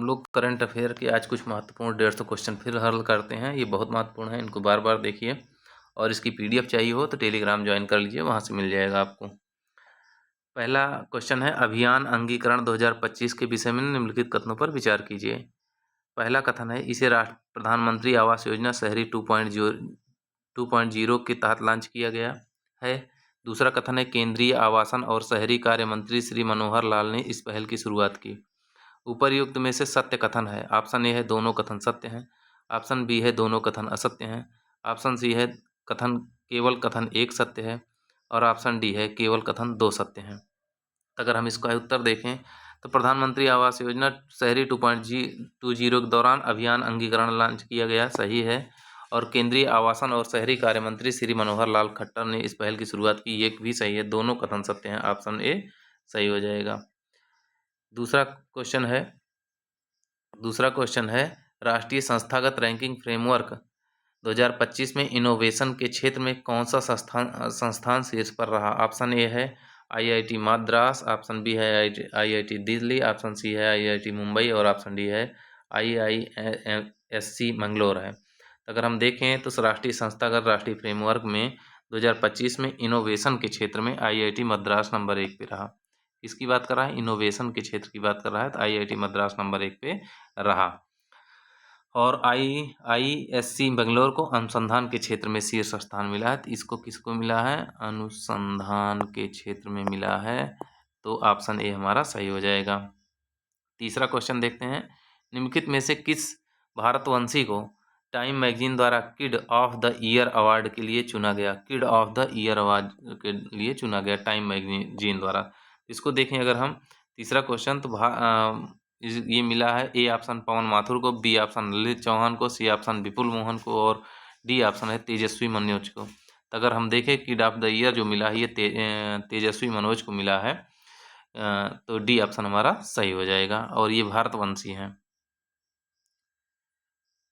लोग current affair के आज कुछ महत्वपूर्ण 150 क्वेश्चन फिर हल करते हैं। ये बहुत महत्वपूर्ण है, इनको बार बार देखिए। और इसकी पीडीएफ चाहिए हो तो टेलीग्राम ज्वाइन कर लीजिए, वहाँ से मिल जाएगा आपको। पहला क्वेश्चन है, अभियान अंगीकरण 2025 के विषय में निम्नलिखित कथनों पर विचार कीजिए। पहला कथन है, इसे प्रधानमंत्री आवास योजना शहरी 2.0 के तहत लॉन्च किया गया है। दूसरा कथन है, केंद्रीय आवासन और शहरी कार्य मंत्री श्री मनोहर लाल ने इस पहल की शुरुआत की। उपर्युक्त में से सत्य कथन है। ऑप्शन ए है दोनों कथन सत्य हैं, ऑप्शन बी है दोनों कथन असत्य हैं, ऑप्शन सी है केवल कथन एक सत्य है, और ऑप्शन डी है केवल कथन दो सत्य हैं। अगर हम इसका उत्तर देखें तो प्रधानमंत्री आवास योजना शहरी 2.20 के दौरान अभियान अंगीकरण लॉन्च किया गया, सही है। और केंद्रीय आवासन और शहरी कार्य मंत्री श्री मनोहर लाल खट्टर ने इस पहल की शुरुआत की, ये भी सही है। दोनों कथन सत्य हैं, ऑप्शन ए सही हो जाएगा। दूसरा क्वेश्चन है, राष्ट्रीय संस्थागत रैंकिंग फ्रेमवर्क 2025 में इनोवेशन के क्षेत्र में कौन सा संस्थान शीर्ष पर रहा। ऑप्शन ए है आईआईटी मद्रास, ऑप्शन बी है आईआईटी दिल्ली, ऑप्शन सी है आईआईटी मुंबई, और ऑप्शन डी है आईआईएससी मंगलोर है। अगर हम देखें तो राष्ट्रीय संस्थागत राष्ट्रीय फ्रेमवर्क में 2025 में इनोवेशन के क्षेत्र में आईआईटी मद्रास नंबर 1 पे रहा। किसकी बात कर रहा है? इनोवेशन के क्षेत्र की बात कर रहा है, तो आईआईटी मद्रास नंबर 1 पे रहा। और आईआईएससी बेंगलोर को अनुसंधान के क्षेत्र में शीर्ष स्थान मिला है। तो इसको किसको मिला है? अनुसंधान के क्षेत्र में मिला है, तो ऑप्शन ए हमारा सही हो जाएगा। तीसरा क्वेश्चन देखते हैं, निम्नलिखित में से किस भारतवंशी को टाइम मैगजीन द्वारा kid of the year award के लिए चुना गया? Kid of the year award के लिए चुना गया टाइम मैगजीन द्वारा। इसको देखें अगर हम, तीसरा क्वेश्चन तो ये मिला है ए ऑप्शन पवन माथुर को, बी ऑप्शन ललित चौहान को, सी ऑप्शन विपुल मोहन को, और डी ऑप्शन है तेजस्वी मनोज को। तो अगर हम देखें किड ऑफ द ईयर जो मिला है ये तेजस्वी मनोज को मिला है, तो डी ऑप्शन हमारा सही हो जाएगा, और ये भारतवंशी हैं।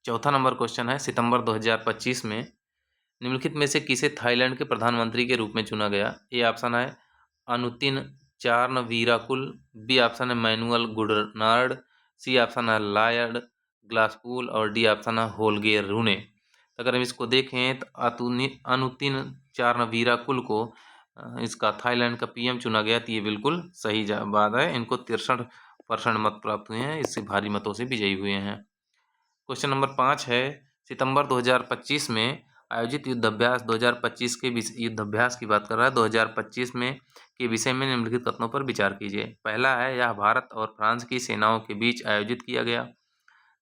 चौथा नंबर क्वेश्चन है, सितंबर 2025 में निम्नलिखित में से किसे थाईलैंड के प्रधानमंत्री के रूप में चुना गया? ए ऑप्शन है अनुतिन चार्नवीराकुल, बी ऑप्शन है मैनुअल गुडनार्ड, सी ऑप्शन है लायड ग्लासपूल, और डी ऑप्शन है होलगे रूने। अगर हम इसको देखें तो अनुतिन चार्नवीराकुल को इसका थाईलैंड का पीएम चुना गया, तो ये बिल्कुल सही बात है। इनको 63% मत प्राप्त हुए हैं, इससे भारी मतों से विजयी हुए हैं। क्वेश्चन नंबर 5 है, सितंबर 2025 में आयोजित युद्धाभ्यास 2025 के युद्धाभ्यास की बात कर रहा है 2025 में के विषय में निम्नलिखित कथनों पर विचार कीजिए। पहला है, यह भारत और फ्रांस की सेनाओं के बीच आयोजित किया गया।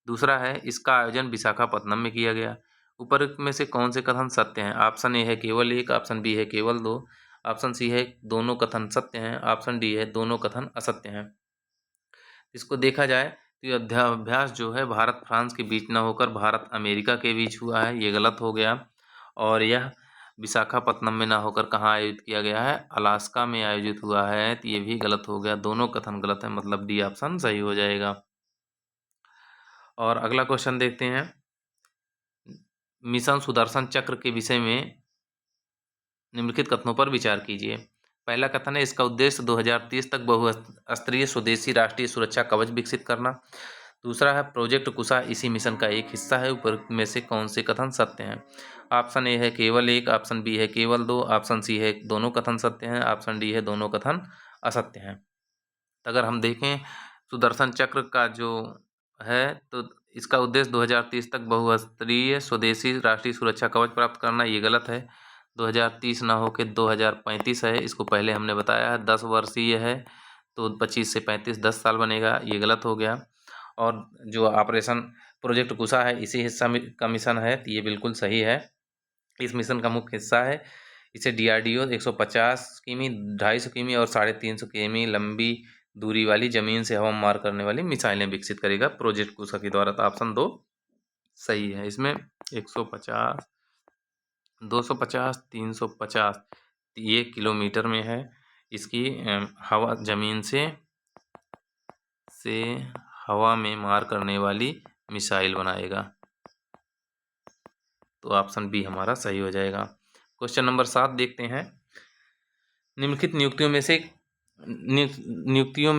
दूसरा है, इसका आयोजन विशाखापत्तनम में किया गया। उपरोक्त में से कौन से कथन सत्य हैं? ऑप्शन ए है केवल एक, ऑप्शन बी है केवल दो, ऑप्शन सी है दोनों कथन सत्य हैं, ऑप्शन डी है दोनों कथन असत्य हैं। इसको देखा जाए तो युद्धाभ्यास जो है भारत फ्रांस के बीच न होकर भारत अमेरिका के बीच हुआ है, ये गलत हो गया। और यह विशाखापत्तनम में ना होकर कहाँ आयोजित किया गया है? अलास्का में आयोजित हुआ है, तो ये भी गलत हो गया। दोनों कथन गलत है, मतलब डी ऑप्शन सही हो जाएगा। और अगला क्वेश्चन देखते हैं, मिशन सुदर्शन चक्र के विषय में निम्नलिखित कथनों पर विचार कीजिए। पहला कथन है, इसका उद्देश्य 2030 तक बहुस्तरीय स्वदेशी राष्ट्रीय सुरक्षा कवच विकसित करना। दूसरा है, प्रोजेक्ट कुशा इसी मिशन का एक हिस्सा है। ऊपर में से कौन से कथन सत्य हैं? ऑप्शन ए है केवल एक, ऑप्शन बी है केवल दो, ऑप्शन सी है दोनों कथन सत्य हैं, ऑप्शन डी है दोनों कथन असत्य हैं। अगर हम देखें सुदर्शन चक्र का जो है, तो इसका उद्देश्य 2030 तक बहुस्तरीय स्वदेशी राष्ट्रीय सुरक्षा कवच प्राप्त करना, ये गलत है। 2030 ना होकर 2035 है, इसको पहले हमने बताया है। 10 वर्षीय है, तो 25 से 35 10 साल बनेगा, ये गलत हो गया। और जो ऑपरेशन प्रोजेक्ट कुशा है इसी हिस्सा का मिशन है, तो ये बिल्कुल सही है। इस मिशन का मुख्य हिस्सा है, इसे डीआरडीओ 150 किमी, 250 किमी और 350 किमी लंबी दूरी वाली जमीन से हवा में मार करने वाली मिसाइलें विकसित करेगा प्रोजेक्ट कुशा के द्वारा। तो ऑप्शन 2 सही है। इसमें 150, 250, 350 ये किलोमीटर में है। इसकी हवा जमीन से हवा में मार करने वाली मिसाइल बनाएगा, तो ऑप्शन बी हमारा सही हो जाएगा। क्वेश्चन नंबर 7 देखते हैं, निम्नलिखित नियुक्तियों में से नियुक्तियों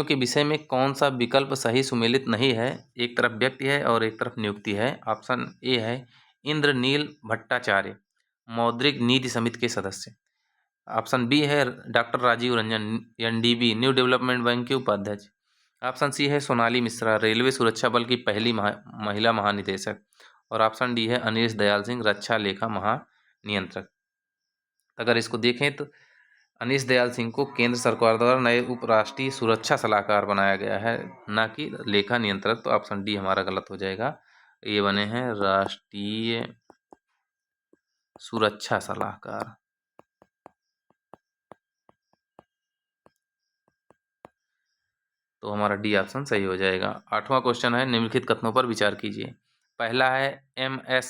के विषय में कौन सा विकल्प सही सुमेलित नहीं है? एक तरफ व्यक्ति है और एक तरफ नियुक्ति है। ऑप्शन ए है इंद्रनील भट्टाचार्य, मौद्रिक नीति समिति के सदस्य। ऑप्शन बी है doctor Rajiv Ranjan, NDB new development bank के उपाध्यक्ष। ऑप्शन सी है सोनाली मिश्रा, रेलवे सुरक्षा बल की पहली महिला महानिदेशक। और ऑप्शन डी है अनिश दयाल सिंह, रक्षा लेखा महानियंत्रक। अगर इसको देखें तो अनिश दयाल सिंह को केंद्र सरकार द्वारा नए उप राष्ट्रीय सुरक्षा सलाहकार बनाया गया है, ना कि लेखा नियंत्रक। तो ऑप्शन डी हमारा गलत हो जाएगा। ये बने हैं राष्ट्रीय सुरक्षा सलाहकार। तो हमारा डी ऑप्शन सही हो जाएगा। 8वां क्वेश्चन है निम्नलिखित कथनों पर विचार कीजिए। पहला है MS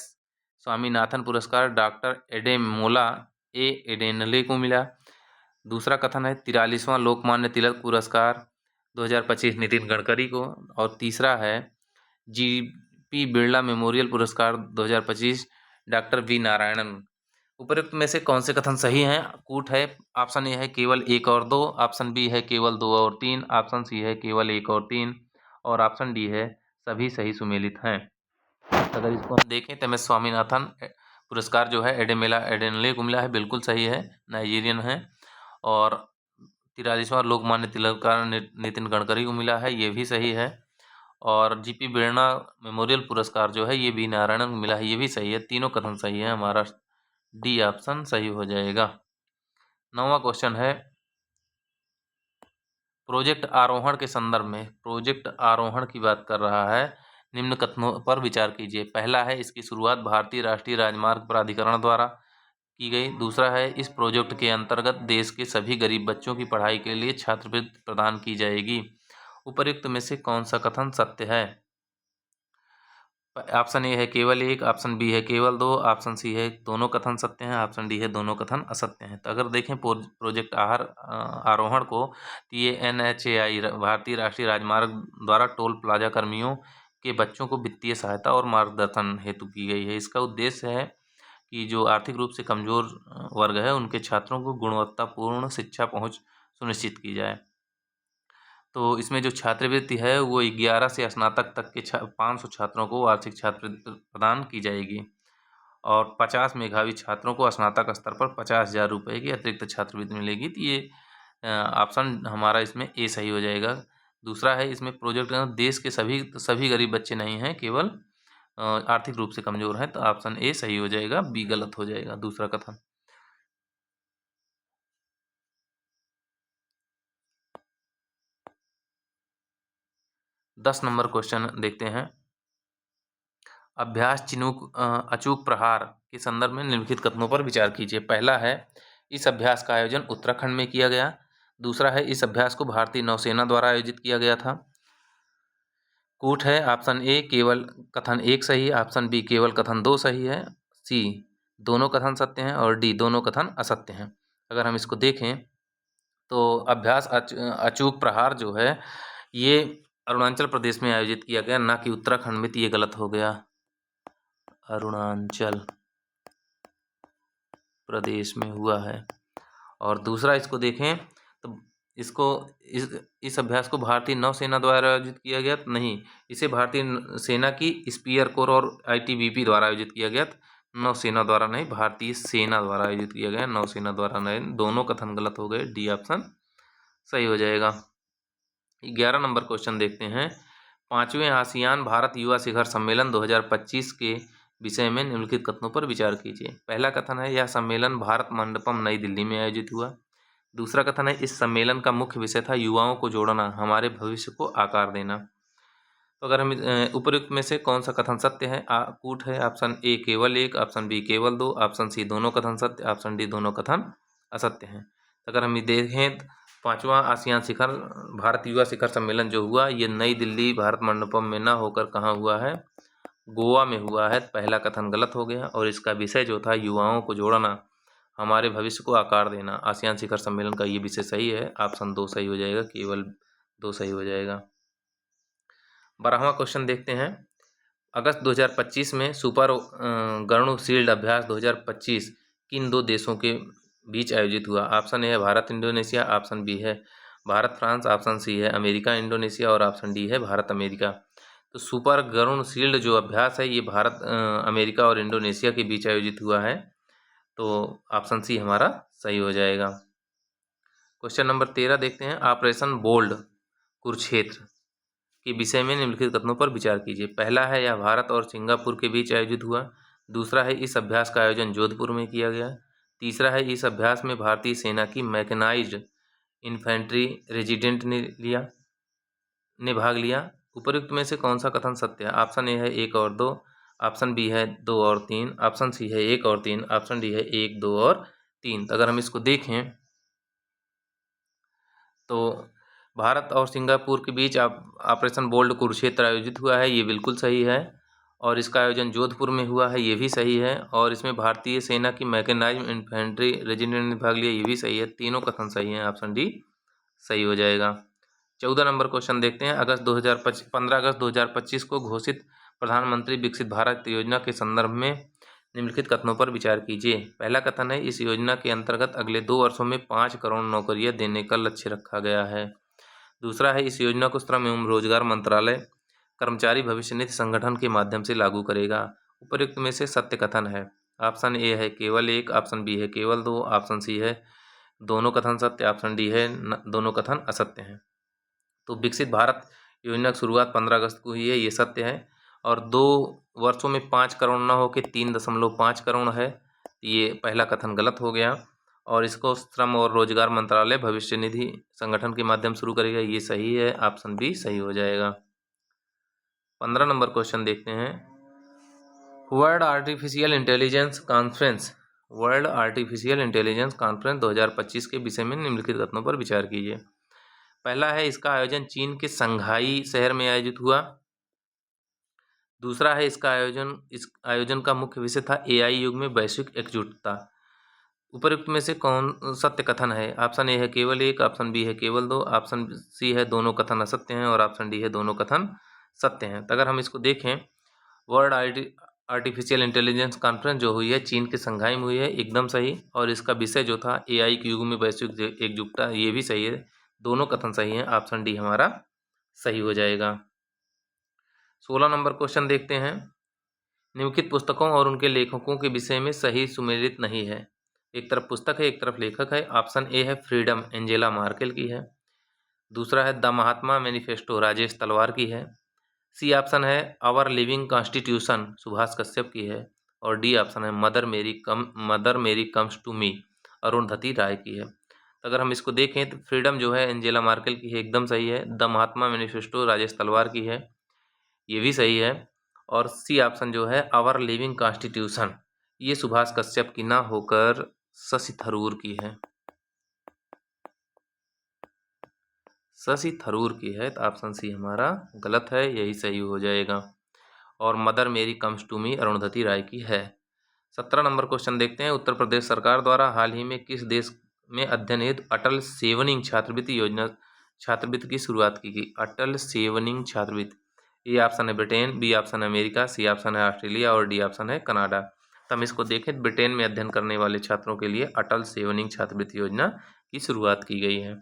स्वामीनाथन पुरस्कार डॉक्टर एडेमोला एडेनले को मिला। दूसरा कथन है 43वां लोकमान्य तिलक पुरस्कार 2025 नितिन गडकरी को। और तीसरा है GP बिरला मेमोरियल पुरस्कार 2025 डॉक्टर वी नारायणन। उपरोक्त में से कौन से कथन सही हैं? कूट है ऑप्शन ए है केवल 1 और 2, ऑप्शन बी है केवल 2 और 3, ऑप्शन सी है केवल 1 और 3 और ऑप्शन डी है सभी सही सुमेलित हैं। अगर इसको हम देखें तो MS स्वामीनाथन पुरस्कार जो है एडेमेला एडेनले को मिला है, बिल्कुल सही है, नाइजीरियन है। और 43वां लोकमान्य तिलक का नितिन गडकरी को मिला है, ये भी सही है। और GP बिरला मेमोरियल पुरस्कार जो है ये भी नारायणन को मिला है, ये भी सही है। तीनों कथन सही है, हमारा डी ऑप्शन सही हो जाएगा। 9वां क्वेश्चन है प्रोजेक्ट आरोहण के संदर्भ में, प्रोजेक्ट आरोहण की बात कर रहा है। निम्न कथनों पर विचार कीजिए। पहला है इसकी शुरुआत भारतीय राष्ट्रीय राजमार्ग प्राधिकरण द्वारा की गई। दूसरा है इस प्रोजेक्ट के अंतर्गत देश के सभी गरीब बच्चों की पढ़ाई के लिए छात्रवृत्ति प्रदान की जाएगी। उपर्युक्त में से कौन सा कथन सत्य है? ऑप्शन ए है केवल 1, ऑप्शन बी है केवल 2, ऑप्शन सी है दोनों कथन सत्य हैं, ऑप्शन डी है दोनों कथन असत्य हैं। तो अगर देखें प्रोजेक्ट आरोहण को, तो ये NHAI भारतीय राष्ट्रीय राजमार्ग द्वारा टोल प्लाजा कर्मियों के बच्चों को वित्तीय सहायता और मार्गदर्शन हेतु की गई है। इसका उद्देश्य है कि जो आर्थिक रूप से कमजोर वर्ग है उनके छात्रों को गुणवत्तापूर्ण शिक्षा पहुँच सुनिश्चित की जाए। तो इसमें जो छात्रवृत्ति है वो 11 से स्नातक तक के 500 छात्रों को वार्षिक छात्रवृत्ति प्रदान की जाएगी। और 50 मेधावी छात्रों को स्नातक स्तर पर 50,000 रुपये की अतिरिक्त छात्रवृत्ति मिलेगी। तो ये ऑप्शन हमारा इसमें ए सही हो जाएगा। दूसरा है इसमें प्रोजेक्ट देश के सभी गरीब बच्चे नहीं हैं, केवल आर्थिक रूप से कमजोर हैं। तो ऑप्शन ए सही हो जाएगा, बी गलत हो जाएगा, दूसरा कथन। 10 नंबर क्वेश्चन देखते हैं। अभ्यास चिन्हुक अचूक प्रहार के संदर्भ में निम्नलिखित कथनों पर विचार कीजिए। पहला है इस अभ्यास का आयोजन उत्तराखंड में किया गया। दूसरा है इस अभ्यास को भारतीय नौसेना द्वारा आयोजित किया गया था। कूट है ऑप्शन ए केवल कथन 1 सही, ऑप्शन बी केवल कथन 2 सही है, सी दोनों कथन सत्य हैं और डी दोनों कथन असत्य हैं। अगर हम इसको देखें तो अभ्यास अचूक प्रहार जो है ये अरुणाचल प्रदेश में आयोजित किया गया, ना कि उत्तराखंड में। तो ये गलत हो गया, अरुणाचल प्रदेश में हुआ है। और दूसरा इसको देखें तो इसको इस अभ्यास को भारतीय नौसेना द्वारा आयोजित किया गया, नहीं, इसे भारतीय सेना की स्पीयर कोर और ITBP द्वारा आयोजित किया गया। नौसेना द्वारा नहीं, भारतीय सेना द्वारा आयोजित किया गया, नौसेना द्वारा नहीं। दोनों कथन गलत हो गए, डी ऑप्शन सही हो जाएगा। 11 नंबर क्वेश्चन देखते हैं। 5वें आसियान भारत युवा शिखर सम्मेलन 2025 के विषय में निम्नलिखित कथनों पर विचार कीजिए। पहला कथन है यह सम्मेलन भारत मंडपम नई दिल्ली में आयोजित हुआ। दूसरा कथन है इस सम्मेलन का मुख्य विषय था युवाओं को जोड़ना, हमारे भविष्य को आकार देना। तो अगर हम उपयुक्त में से कौन सा कथन सत्य है? कूट है ऑप्शन ए केवल 1, ऑप्शन बी केवल 2, ऑप्शन सी दोनों कथन सत्य, ऑप्शन डी दोनों कथन असत्य हैं। अगर हम देखें 5वां आसियान शिखर भारत युवा शिखर सम्मेलन जो हुआ ये नई दिल्ली भारत मंडपम में ना होकर कहाँ हुआ है? गोवा में हुआ है। पहला कथन गलत हो गया। और इसका विषय जो था युवाओं को जोड़ना, हमारे भविष्य को आकार देना, आसियान शिखर सम्मेलन का ये विषय सही है, ऑप्शन 2 सही हो जाएगा, केवल 2 सही हो जाएगा। 12वां क्वेश्चन देखते हैं। अगस्त 2025 में सुपर गरुण शील्ड अभ्यास 2025 किन 2 देशों के बीच आयोजित हुआ? ऑप्शन ए है भारत इंडोनेशिया, ऑप्शन बी है भारत फ्रांस, ऑप्शन सी है अमेरिका इंडोनेशिया और ऑप्शन डी है भारत अमेरिका। तो सुपर गरुण शील्ड जो अभ्यास है ये भारत अमेरिका और इंडोनेशिया के बीच आयोजित हुआ है। तो ऑप्शन सी हमारा सही हो जाएगा। क्वेश्चन नंबर 13 देखते हैं। ऑपरेशन बोल्ड कुरुक्षेत्र के विषय में निम्नलिखित कथनों पर विचार कीजिए। पहला है यह भारत और सिंगापुर के बीच आयोजित हुआ। दूसरा है इस अभ्यास का आयोजन जोधपुर में किया गया। तीसरा है इस अभ्यास में भारतीय सेना की मैकेनाइज्ड इन्फेंट्री रेजिडेंट ने भाग लिया। उपरोक्त में से कौन सा कथन सत्य है? ऑप्शन ए है 1 और 2, ऑप्शन बी है 2 और 3, ऑप्शन सी है 1 और 3, ऑप्शन डी है 1, 2 और 3। तो अगर हम इसको देखें तो भारत और सिंगापुर के बीच ऑपरेशन बोल्ड कुरुक्षेत्र आयोजित हुआ है, ये बिल्कुल सही है। और इसका आयोजन जोधपुर में हुआ है, ये भी सही है। और इसमें भारतीय सेना की मैकेनाइज्ड इन्फेंट्री रेजिमेंट ने भाग लिया, ये भी सही है। तीनों कथन सही हैं, ऑप्शन डी सही हो जाएगा। 14 नंबर क्वेश्चन देखते हैं। 15 अगस्त 2025 को घोषित प्रधानमंत्री विकसित भारत योजना के संदर्भ में निम्नलिखित कथनों पर विचार कीजिए। पहला कथन है इस योजना के अंतर्गत अगले 2 वर्षों में 5 करोड़ नौकरियां देने का लक्ष्य रखा गया है। दूसरा है इस योजना को श्रम एवं रोजगार मंत्रालय कर्मचारी भविष्य निधि संगठन के माध्यम से लागू करेगा। उपरोक्त में से सत्य कथन है। ऑप्शन ए है केवल 1, ऑप्शन बी है केवल 2, ऑप्शन सी है दोनों कथन सत्य, ऑप्शन डी है दोनों कथन असत्य हैं। तो विकसित भारत योजना की शुरुआत 15 अगस्त को हुई है, ये सत्य है। और 2 वर्षों में 5 करोड़ न हो के 3.5 करोड़ है, ये पहला कथन गलत हो गया। और इसको श्रम और रोजगार मंत्रालय भविष्य निधि संगठन के माध्यम शुरू करेगा, ये सही है। ऑप्शन बी सही हो जाएगा। 15 नंबर क्वेश्चन देखते हैं। वर्ल्ड आर्टिफिशियल इंटेलिजेंस कॉन्फ्रेंस 2025 के विषय में निम्नलिखित कथनों पर विचार कीजिए। पहला है इसका आयोजन चीन के संघाई शहर में आयोजित हुआ। दूसरा है इस आयोजन का मुख्य विषय था एआई युग में वैश्विक एकजुटता। उपरोक्त में से कौन सत्य कथन है? ऑप्शन ए है केवल 1, ऑप्शन बी है केवल 2, ऑप्शन सी है दोनों कथन असत्य हैं और ऑप्शन डी है दोनों कथन सत्य हैं। तो अगर हम इसको देखें, वर्ल्ड आर्टिफिशियल इंटेलिजेंस कॉन्फ्रेंस जो हुई है चीन के संघाई में हुई है, एकदम सही। और इसका विषय जो था एआई के युग में वैश्विक एकजुटता, ये भी सही है। दोनों कथन सही हैं, ऑप्शन डी हमारा सही हो जाएगा। 16 नंबर क्वेश्चन देखते हैं। निम्नलिखित पुस्तकों और उनके लेखकों के विषय में सही सुमेलित नहीं है। एक तरफ पुस्तक है, एक तरफ लेखक है। ऑप्शन ए है फ्रीडम, एंजेला मार्केल की है। दूसरा है the Mahatma manifesto, Rajesh Talwar की है। सी ऑप्शन है our living constitution, Subhash Kashyap की है। और डी ऑप्शन है mother Mary comes to me, Arundhati Roy की है। तो अगर हम इसको देखें तो फ्रीडम जो है एंजेला मार्केल की है, एकदम सही है। The Mahatma manifesto Rajesh Talwar की है, ये भी सही है। और सी ऑप्शन जो है आवर लिविंग कॉन्स्टिट्यूशन, ये सुभाष कश्यप की ना होकर शशि थरूर की है। शशि थरूर की है, तो ऑप्शन सी हमारा गलत है, यही सही हो जाएगा। और mother Mary comes to me Arundhati Roy की है। 17 नंबर क्वेश्चन देखते हैं। उत्तर प्रदेश सरकार द्वारा हाल ही में किस देश में अध्ययन हेतु अटल सेवनिंग छात्रवृत्ति की शुरुआत की गई? अटल सेवनिंग छात्रवृत्ति, ए ऑप्शन है ब्रिटेन, बी ऑप्शन है अमेरिका, सी ऑप्शन है ऑस्ट्रेलिया और डी ऑप्शन है कनाडा। तो हम इसको देखें, ब्रिटेन में अध्ययन करने वाले छात्रों के लिए अटल सेवनिंग छात्रवृत्ति योजना की शुरुआत की गई है।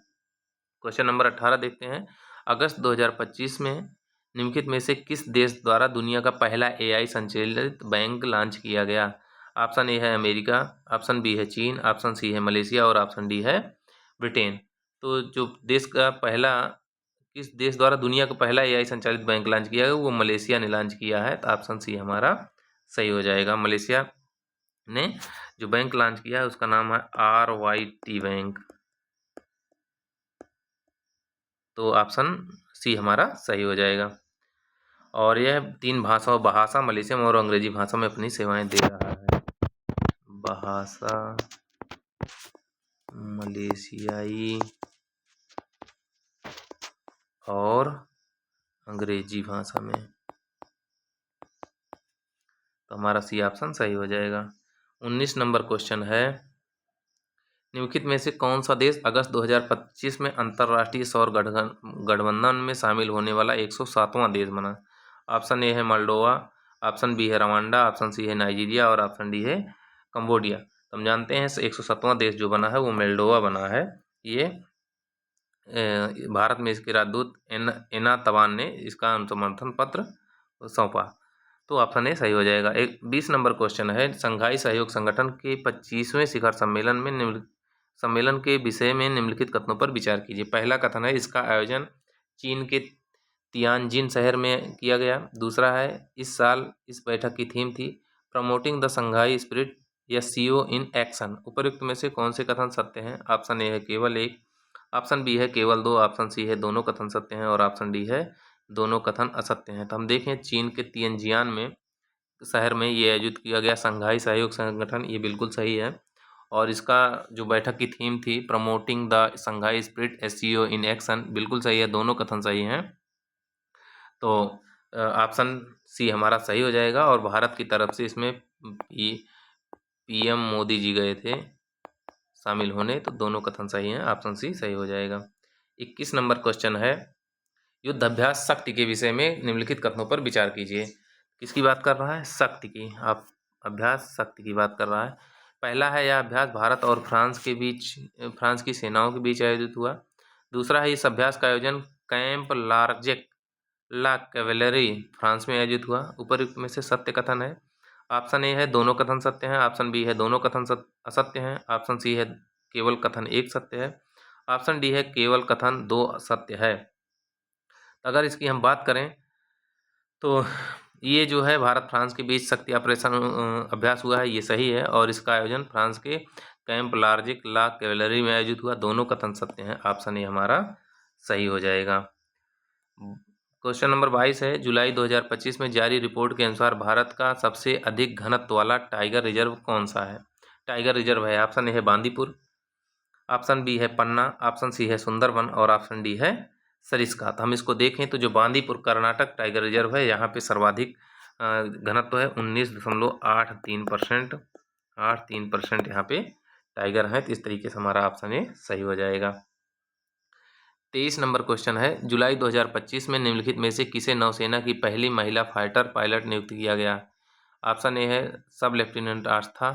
क्वेश्चन नंबर 18 देखते हैं। अगस्त 2025 में निम्नलिखित में से किस देश द्वारा दुनिया का पहला एआई संचालित बैंक लॉन्च किया गया? ऑप्शन ए है अमेरिका, ऑप्शन बी है चीन, ऑप्शन सी है मलेशिया और ऑप्शन डी है ब्रिटेन। तो जो किस देश द्वारा दुनिया का पहला एआई संचालित बैंक लॉन्च किया गया, वो मलेशिया ने लॉन्च किया है। तो ऑप्शन सी हमारा सही हो जाएगा। मलेशिया ने जो बैंक लॉन्च किया है उसका नाम है RYT बैंक। तो ऑप्शन सी हमारा सही हो जाएगा। और यह 3 भाषाओं भाषा, मलयालम और अंग्रेजी भाषा में अपनी सेवाएं दे रहा है। भाषा मलेशियाई और अंग्रेजी भाषा में, तो हमारा सी ऑप्शन सही हो जाएगा। 19 नंबर क्वेश्चन है। निम्नलिखित में से कौन सा देश अगस्त 2025 में अंतर्राष्ट्रीय सौर गठबंधन में शामिल होने वाला 107वां देश बना? ऑप्शन ए है मोल्डोवा, ऑप्शन बी है रवांडा, ऑप्शन सी है नाइजीरिया और ऑप्शन डी है कंबोडिया। तो हम जानते हैं 107वां देश जो बना है वो मोल्डोवा बना है। ये भारत में इसके राजदूत एना तवान ने इसका समर्थन पत्र सौंपा। तो ऑप्शन ए सही हो जाएगा। एक 20 नंबर क्वेश्चन है, संघाई सहयोग संगठन के 25वें शिखर सम्मेलन के विषय में निम्नलिखित कथनों पर विचार कीजिए। पहला कथन है, इसका आयोजन चीन के तियानजिन शहर में किया गया। दूसरा है, इस साल इस बैठक की थीम थी प्रमोटिंग द संघाई स्पिरिट या सीओ इन एक्शन। उपयुक्त में से कौन से कथन सत्य हैं? ऑप्शन ए है केवल एक, ऑप्शन बी है केवल दो, ऑप्शन सी है दोनों कथन सत्य हैं और ऑप्शन डी है दोनों कथन असत्य हैं। तो हम देखें चीन के तियानजियान में शहर में ये आयोजित किया गया संघाई सहयोग संगठन, ये बिल्कुल सही है। और इसका जो बैठक की थीम थी promoting the Shanghai spirit SCO in action, बिल्कुल सही है, दोनों कथन सही हैं। तो ऑप्शन सी हमारा सही हो जाएगा। और भारत की तरफ से इसमें पीएम मोदी जी गए थे शामिल होने, तो दोनों कथन सही हैं, ऑप्शन सी सही हो जाएगा। 21 नंबर क्वेश्चन है, युद्धाभ्यास शक्ति के विषय में निम्नलिखित कथनों पर विचार कीजिए। किसकी बात कर रहा है? शक्ति की। आप अभ्यास शक्ति की बात कर रहा है। पहला है, यह अभ्यास भारत और फ्रांस की सेनाओं के बीच आयोजित हुआ। दूसरा है, इस अभ्यास का आयोजन कैंप लार्जेक ला कैवेलरी फ्रांस में आयोजित हुआ। उपयुक्त में से सत्य कथन है। ऑप्शन ए है दोनों कथन सत्य हैं, ऑप्शन बी है दोनों कथन असत्य हैं, ऑप्शन सी है केवल कथन एक सत्य है, ऑप्शन डी है केवल कथन दो सत्य है। अगर इसकी हम बात करें तो ये जो है भारत फ्रांस के बीच शक्ति ऑपरेशन अभ्यास हुआ है, ये सही है। और इसका आयोजन फ्रांस के कैंप लार्जिक ला कैवेलरी में आयोजित हुआ, दोनों कथन सत्य हैं, ऑप्शन ए हमारा सही हो जाएगा। क्वेश्चन नंबर 22 है, जुलाई 2025 में जारी रिपोर्ट के अनुसार भारत का सबसे अधिक घनत्व वाला टाइगर रिजर्व कौन सा है? टाइगर रिजर्व है, ऑप्शन ए है बांदीपुर, ऑप्शन बी है पन्ना, ऑप्शन सी है सुंदरबन और ऑप्शन डी है सरिस्का। तो हम इसको देखें तो जो बांदीपुर कर्नाटक टाइगर रिजर्व है, यहाँ पे सर्वाधिक घनत्व है 19.83%, 83% यहाँ पे टाइगर है। तो इस तरीके से हमारा ऑप्शन ए सही हो जाएगा। 23 नंबर क्वेश्चन है, जुलाई 2025 में निम्नलिखित में से किसे नौसेना की पहली महिला फाइटर पायलट नियुक्त किया गया? ऑप्शन ए है सब लेफ्टिनेंट आस्था,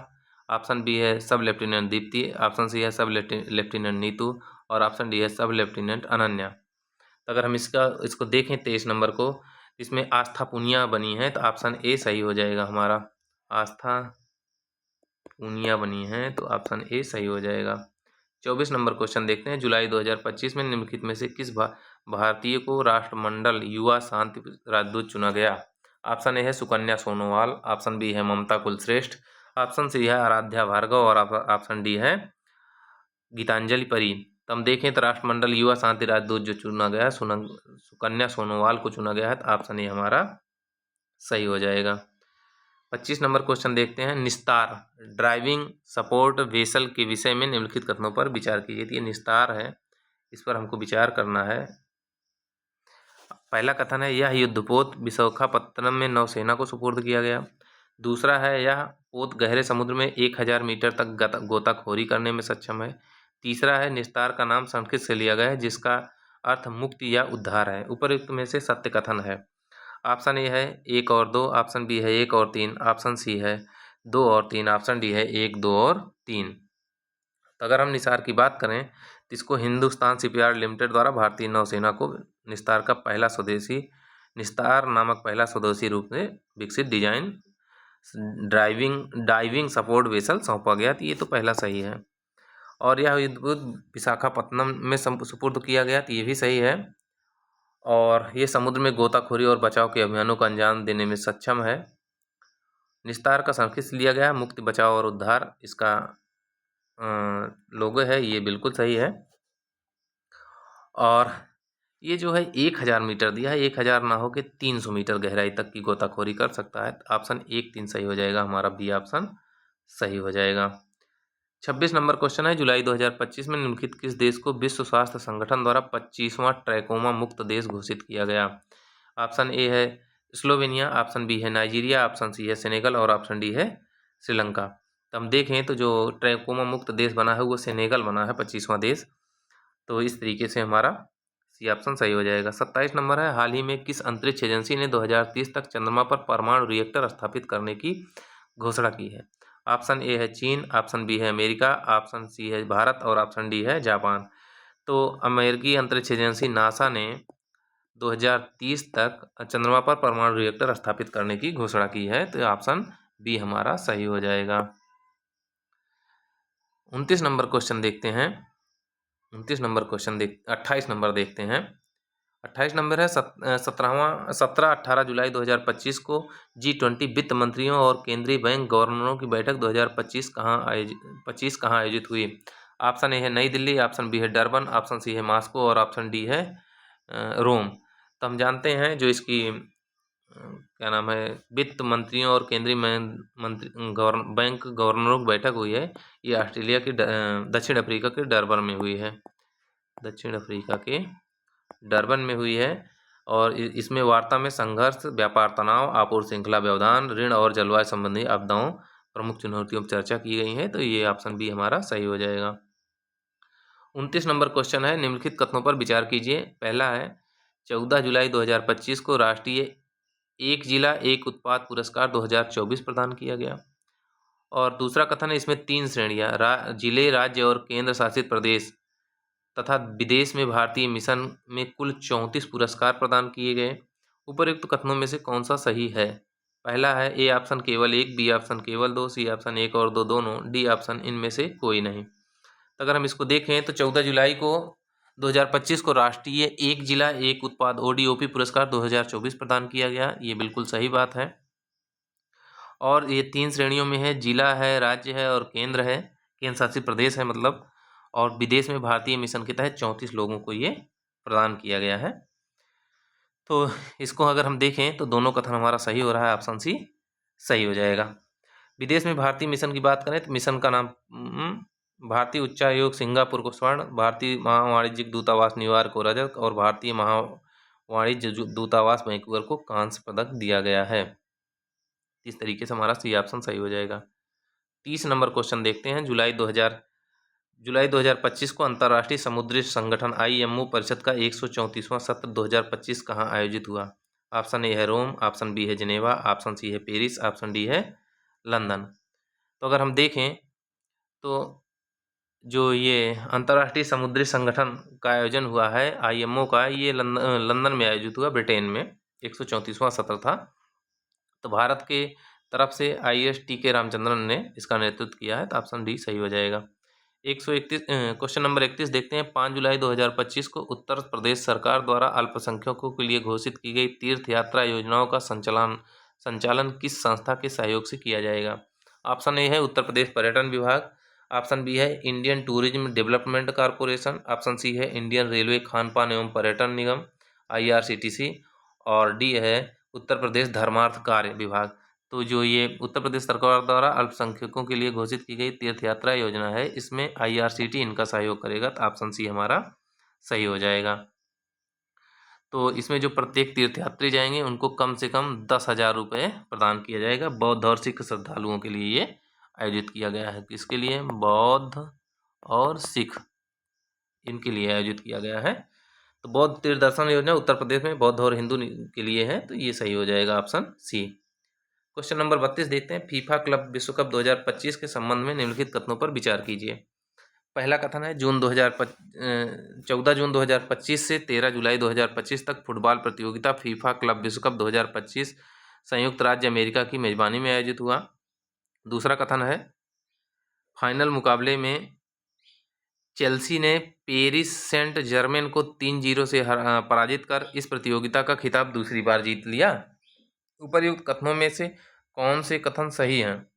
ऑप्शन बी है सब लेफ्टिनेंट दीप्ति, ऑप्शन सी है सब लेफ्टिनेंट नीतू और ऑप्शन डी है सब लेफ्टिनेंट अनन्या। तो अगर हम इसको देखें 23 नंबर को, इसमें आस्था पुनिया बनी है, तो ऑप्शन ए सही हो जाएगा हमारा। आस्था पुनिया बनी है तो ऑप्शन ए सही हो जाएगा। 24 नंबर क्वेश्चन देखते हैं, जुलाई 2025 में निम्नलिखित में से किस भारतीय को राष्ट्रमंडल युवा शांति राजदूत चुना गया? ऑप्शन ए है सुकन्या सोनोवाल, ऑप्शन बी है ममता कुलश्रेष्ठ, ऑप्शन सी है आराध्या भार्गव और ऑप्शन डी है गीतांजलि परी। तो हम देखें तो राष्ट्रमंडल युवा शांति राजदूत जो चुना गया है सुकन्या सोनोवाल को चुना गया है, तो ऑप्शन ए हमारा सही हो जाएगा। 25 नंबर क्वेश्चन देखते हैं, निस्तार ड्राइविंग सपोर्ट वेसल के विषय में निम्नलिखित कथनों पर विचार कीजिए। तो ये निस्तार है, इस पर हमको विचार करना है। पहला कथन है, यह युद्धपोत विशाखापत्तनम में नौसेना को सुपुर्द किया गया। दूसरा है, यह पोत गहरे समुद्र में 1000 मीटर तक गोताखोरी करने में सक्षम है। तीसरा है, निस्तार का नाम संस्कृत से लिया गया है जिसका अर्थ मुक्ति या उद्धार है। उपयुक्त में से सत्य कथन है। ऑप्शन ए है 1 और 2, ऑप्शन बी है 1 और 3, ऑप्शन सी है 2 और 3, ऑप्शन डी है 1, 2 और 3। तो अगर हम निस्तार की बात करें तो इसको हिंदुस्तान शिपयार्ड लिमिटेड द्वारा भारतीय नौसेना को निस्तार नामक पहला स्वदेशी रूप में विकसित डिजाइन डाइविंग सपोर्ट वेसल सौंपा गया। तो ये तो पहला सही है। और यह युद्धपोत विशाखापत्तनम में सुपुर्द किया गया, तो ये भी सही है। और ये समुद्र में गोताखोरी और बचाव के अभियानों को अंजाम देने में सक्षम है। निस्तार का संस्कृत लिया गया मुक्ति बचाव और उद्धार, इसका लोगो है, ये बिल्कुल सही है। और ये जो है 1000 मीटर दिया है, 1000 ना हो के 300 मीटर गहराई तक की गोताखोरी कर सकता है। ऑप्शन 1, 3 सही हो जाएगा, हमारा बी ऑप्शन सही हो जाएगा। 26 नंबर क्वेश्चन है, जुलाई 2025 में निम्नलिखित किस देश को विश्व स्वास्थ्य संगठन द्वारा 25वां ट्रैकोमा मुक्त देश घोषित किया गया? ऑप्शन ए है स्लोवेनिया, ऑप्शन बी है नाइजीरिया, ऑप्शन सी है सेनेगल और ऑप्शन डी है श्रीलंका। तो हम देखें तो जो ट्रैकोमा मुक्त देश बना है वो सेनेगल बना है 25वां देश। तो इस तरीके से हमारा सी ऑप्शन सही हो जाएगा। 27 नंबर है, हाल ही में किस अंतरिक्ष एजेंसी ने 2030 तक चंद्रमा पर परमाणु रिएक्टर स्थापित करने की घोषणा की है? ऑप्शन ए है चीन, ऑप्शन बी है अमेरिका, ऑप्शन सी है भारत और ऑप्शन डी है जापान। तो अमेरिकी अंतरिक्ष एजेंसी नासा ने 2030 तक चंद्रमा पर परमाणु रिएक्टर स्थापित करने की घोषणा की है। तो ऑप्शन बी हमारा सही हो जाएगा। 29 नंबर क्वेश्चन देखते हैं। 28 नंबर देखते हैं। 28 नंबर है 17-18 जुलाई 2025 को G20 वित्त मंत्रियों और केंद्रीय बैंक गवर्नरों की बैठक 2025 कहाँ आयोजित हुई। ऑप्शन ए है नई दिल्ली, ऑप्शन बी है डरबन, ऑप्शन सी है मॉस्को और ऑप्शन डी है रोम। तो हम जानते हैं जो इसकी क्या नाम है वित्त मंत्रियों और केंद्रीय बैंक गवर्नरों की बैठक हुई है, ये ऑस्ट्रेलिया की दक्षिण अफ्रीका के डरबन में हुई है। दक्षिण अफ्रीका के डरबन में हुई है और इसमें वार्ता में संघर्ष, व्यापार तनाव, आपूर्ति श्रृंखला व्यवधान, ऋण और जलवायु संबंधी आपदाओं प्रमुख चुनौतियों पर चर्चा की गई है। तो ये ऑप्शन बी हमारा सही हो जाएगा। 29 नंबर क्वेश्चन है निम्नलिखित कथनों पर विचार कीजिए। पहला है 14 जुलाई 2025 को राष्ट्रीय एक जिला एक उत्पाद पुरस्कार 2024 प्रदान किया गया। और दूसरा कथन है इसमें 3 श्रेणियां जिले, राज्य और केंद्र शासित प्रदेश तथा विदेश में भारतीय मिशन में कुल 34 पुरस्कार प्रदान किए गए। उपरोक्त कथनों में से कौन सा सही है। पहला है ए ऑप्शन केवल 1, बी ऑप्शन केवल 2, सी ऑप्शन 1 और 2 दोनों, डी ऑप्शन इनमें से कोई नहीं। तो अगर हम इसको देखें तो 14 जुलाई को 2025 को राष्ट्रीय एक जिला एक उत्पाद ODOP पुरस्कार 2024 प्रदान किया गया। ये बिल्कुल सही बात है। और ये 3 श्रेणियों में है, जिला है, राज्य है और केंद्र है, केंद्र शासित प्रदेश है मतलब। और विदेश में भारतीय मिशन के तहत 34 लोगों को ये प्रदान किया गया है। तो इसको अगर हम देखें तो दोनों कथन हमारा सही हो रहा है, ऑप्शन सी सही हो जाएगा। विदेश में भारतीय मिशन की बात करें तो मिशन का नाम भारतीय उच्चायोग सिंगापुर को स्वर्ण, भारतीय महावाणिज्यिक दूतावास न्यूयॉर्क को रजत और भारतीय महावाणिज्य दूतावास वैंकूवर को कांस्य पदक दिया गया है। इस तरीके से हमारा सी ऑप्शन सही हो जाएगा। 30 नंबर क्वेश्चन देखते हैं। जुलाई 2025 को अंतर्राष्ट्रीय समुद्री संगठन IMO परिषद का 134वां सत्र 2025 कहाँ आयोजित हुआ। ऑप्शन ए है रोम, ऑप्शन बी है जिनेवा, ऑप्शन सी है पेरिस, ऑप्शन डी है लंदन। तो अगर हम देखें तो जो ये अंतर्राष्ट्रीय समुद्री संगठन का आयोजन हुआ है IMO का, ये लंदन में आयोजित हुआ, ब्रिटेन में 134वां सत्र था। तो भारत के तरफ से IAS TK रामचंद्रन ने इसका नेतृत्व किया है। तो ऑप्शन डी सही हो जाएगा। 131 क्वेश्चन नंबर 31 देखते हैं। 5 जुलाई 2025 को उत्तर प्रदेश सरकार द्वारा अल्पसंख्यकों के लिए घोषित की गई तीर्थ यात्रा योजनाओं का संचालन किस संस्था के सहयोग से किया जाएगा। ऑप्शन ए है उत्तर प्रदेश पर्यटन विभाग, ऑप्शन बी है Indian tourism development corporation, option C है इंडियन रेलवे खान पान एवं पर्यटन निगम IRCTC और डी है उत्तर प्रदेश धर्मार्थ कार्य विभाग। तो जो ये उत्तर प्रदेश सरकार द्वारा अल्पसंख्यकों के लिए घोषित की गई तीर्थ यात्रा योजना है, इसमें IRCT इनका सहयोग करेगा। तो ऑप्शन सी हमारा सही हो जाएगा। तो इसमें जो प्रत्येक तीर्थयात्री जाएंगे उनको कम से कम 10,000 रुपये प्रदान किया जाएगा। बौद्ध और सिख श्रद्धालुओं के लिए ये आयोजित किया गया है। किसके लिए? बौद्ध और सिख, इनके लिए आयोजित किया गया है। तो बौद्ध तीर्थ दर्शन योजना उत्तर प्रदेश में बौद्ध और हिंदू के लिए है। तो ये सही हो जाएगा, ऑप्शन सी। क्वेश्चन नंबर 32 देखते हैं। फीफा क्लब विश्व कप 2025 के संबंध में निम्नलिखित कथनों पर विचार कीजिए। पहला कथन है 14 जून 2025 से 13 जुलाई 2025 तक फुटबॉल प्रतियोगिता फीफा क्लब विश्व कप 2025 संयुक्त राज्य अमेरिका की मेजबानी में आयोजित हुआ। दूसरा कथन है फाइनल मुकाबले में चेल्सी ने पेरिस सेंट जर्मेन को 3-0 से पराजित कर इस प्रतियोगिता का खिताब दूसरी बार जीत लिया। उपर्युक्त कथनों में से कौन से कथन सही हैं?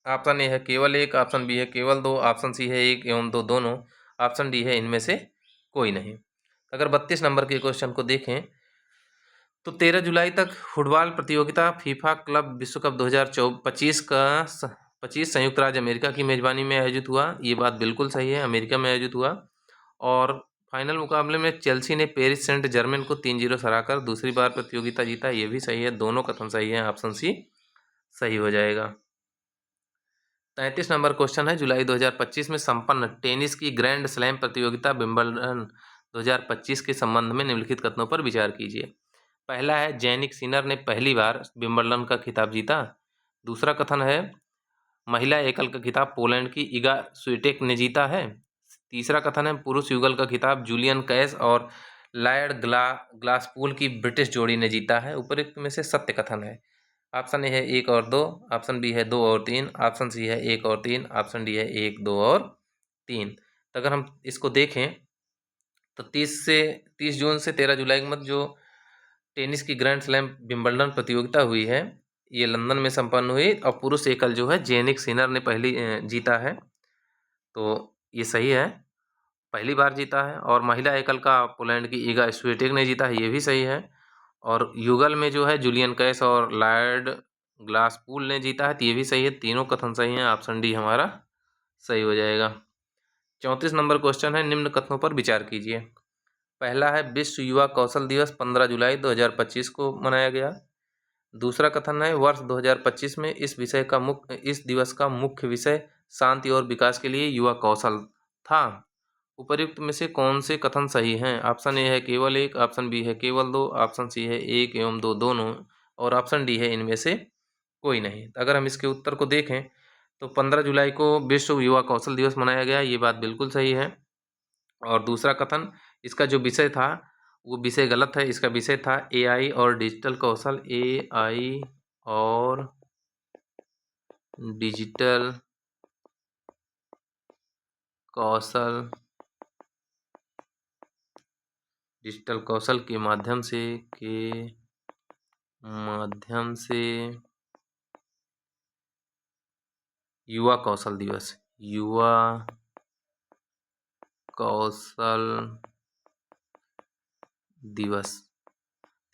ऑप्शन ए है केवल 1, ऑप्शन बी है केवल 2, ऑप्शन सी है 1 एवं 2 दोनों, ऑप्शन डी है इनमें से कोई नहीं। अगर 32 नंबर के क्वेश्चन को देखें तो 13 जुलाई तक फुटबॉल प्रतियोगिता फीफा क्लब विश्व कप 2025 संयुक्त राज्य अमेरिका की मेजबानी में आयोजित हुआ। ये बात बिल्कुल सही है, अमेरिका में आयोजित हुआ। और फाइनल मुकाबले में चेल्सी ने पेरिस सेंट जर्मेन को 3-0 से हराकर दूसरी बार प्रतियोगिता जीता। ये भी सही है, दोनों कथन सही है, ऑप्शन सी सही हो जाएगा। 33 नंबर क्वेश्चन है। जुलाई 2025 में संपन्न टेनिस की ग्रैंड स्लैम प्रतियोगिता विंबलडन 2025 के संबंध में निम्नलिखित कथनों पर विचार कीजिए। पहला है जैनिक सिनर ने पहली बार विंबलडन का खिताब जीता। दूसरा कथन है महिला एकल का खिताब पोलैंड की इगा स्विटेक ने जीता है। तीसरा कथन है पुरुष युगल का खिताब जूलियन कैश और लॉयड ग्लासपूल की ब्रिटिश जोड़ी ने जीता है। उपरोक्त में से सत्य कथन है। ऑप्शन ए है 1 और 2, ऑप्शन बी है 2 और 3, ऑप्शन सी है 1 और 3, ऑप्शन डी है 1, 2 और 3। तो अगर हम इसको देखें तो 30 जून से 13 जुलाई के मध्य जो टेनिस की ग्रैंड स्लैम विंबलडन प्रतियोगिता हुई है, ये लंदन में संपन्न हुई और पुरुष एकल जो है जेनिक सिनर ने पहली जीता है। तो ये सही है, पहली बार जीता है। और महिला एकल का पोलैंड की इगा स्विटेक ने जीता है, ये भी सही है। और युगल में जो है जूलियन कैश और लॉयड ग्लासपूल ने जीता है, तो ये भी सही है। तीनों कथन सही हैं, ऑप्शन डी हमारा सही हो जाएगा। 34 नंबर क्वेश्चन है, निम्न कथनों पर विचार कीजिए। पहला है विश्व युवा कौशल दिवस 15 जुलाई 2025 को मनाया गया। दूसरा कथन है वर्ष 2025 में इस दिवस का मुख्य विषय शांति और विकास के लिए युवा कौशल था। उपर्युक्त में से कौन से कथन सही हैं? ऑप्शन ए है केवल 1, ऑप्शन बी है केवल 2, ऑप्शन सी है 1 एवं 2 दोनों, और ऑप्शन डी है इनमें से कोई नहीं। तो अगर हम इसके उत्तर को देखें तो 15 जुलाई को विश्व युवा कौशल दिवस मनाया गया, ये बात बिल्कुल सही है। और दूसरा कथन, इसका जो विषय था वो विषय गलत है। इसका विषय था एआई और डिजिटल कौशल, एआई और डिजिटल कौशल, डिजिटल कौशल के माध्यम से युवा कौशल दिवस, युवा कौशल दिवस।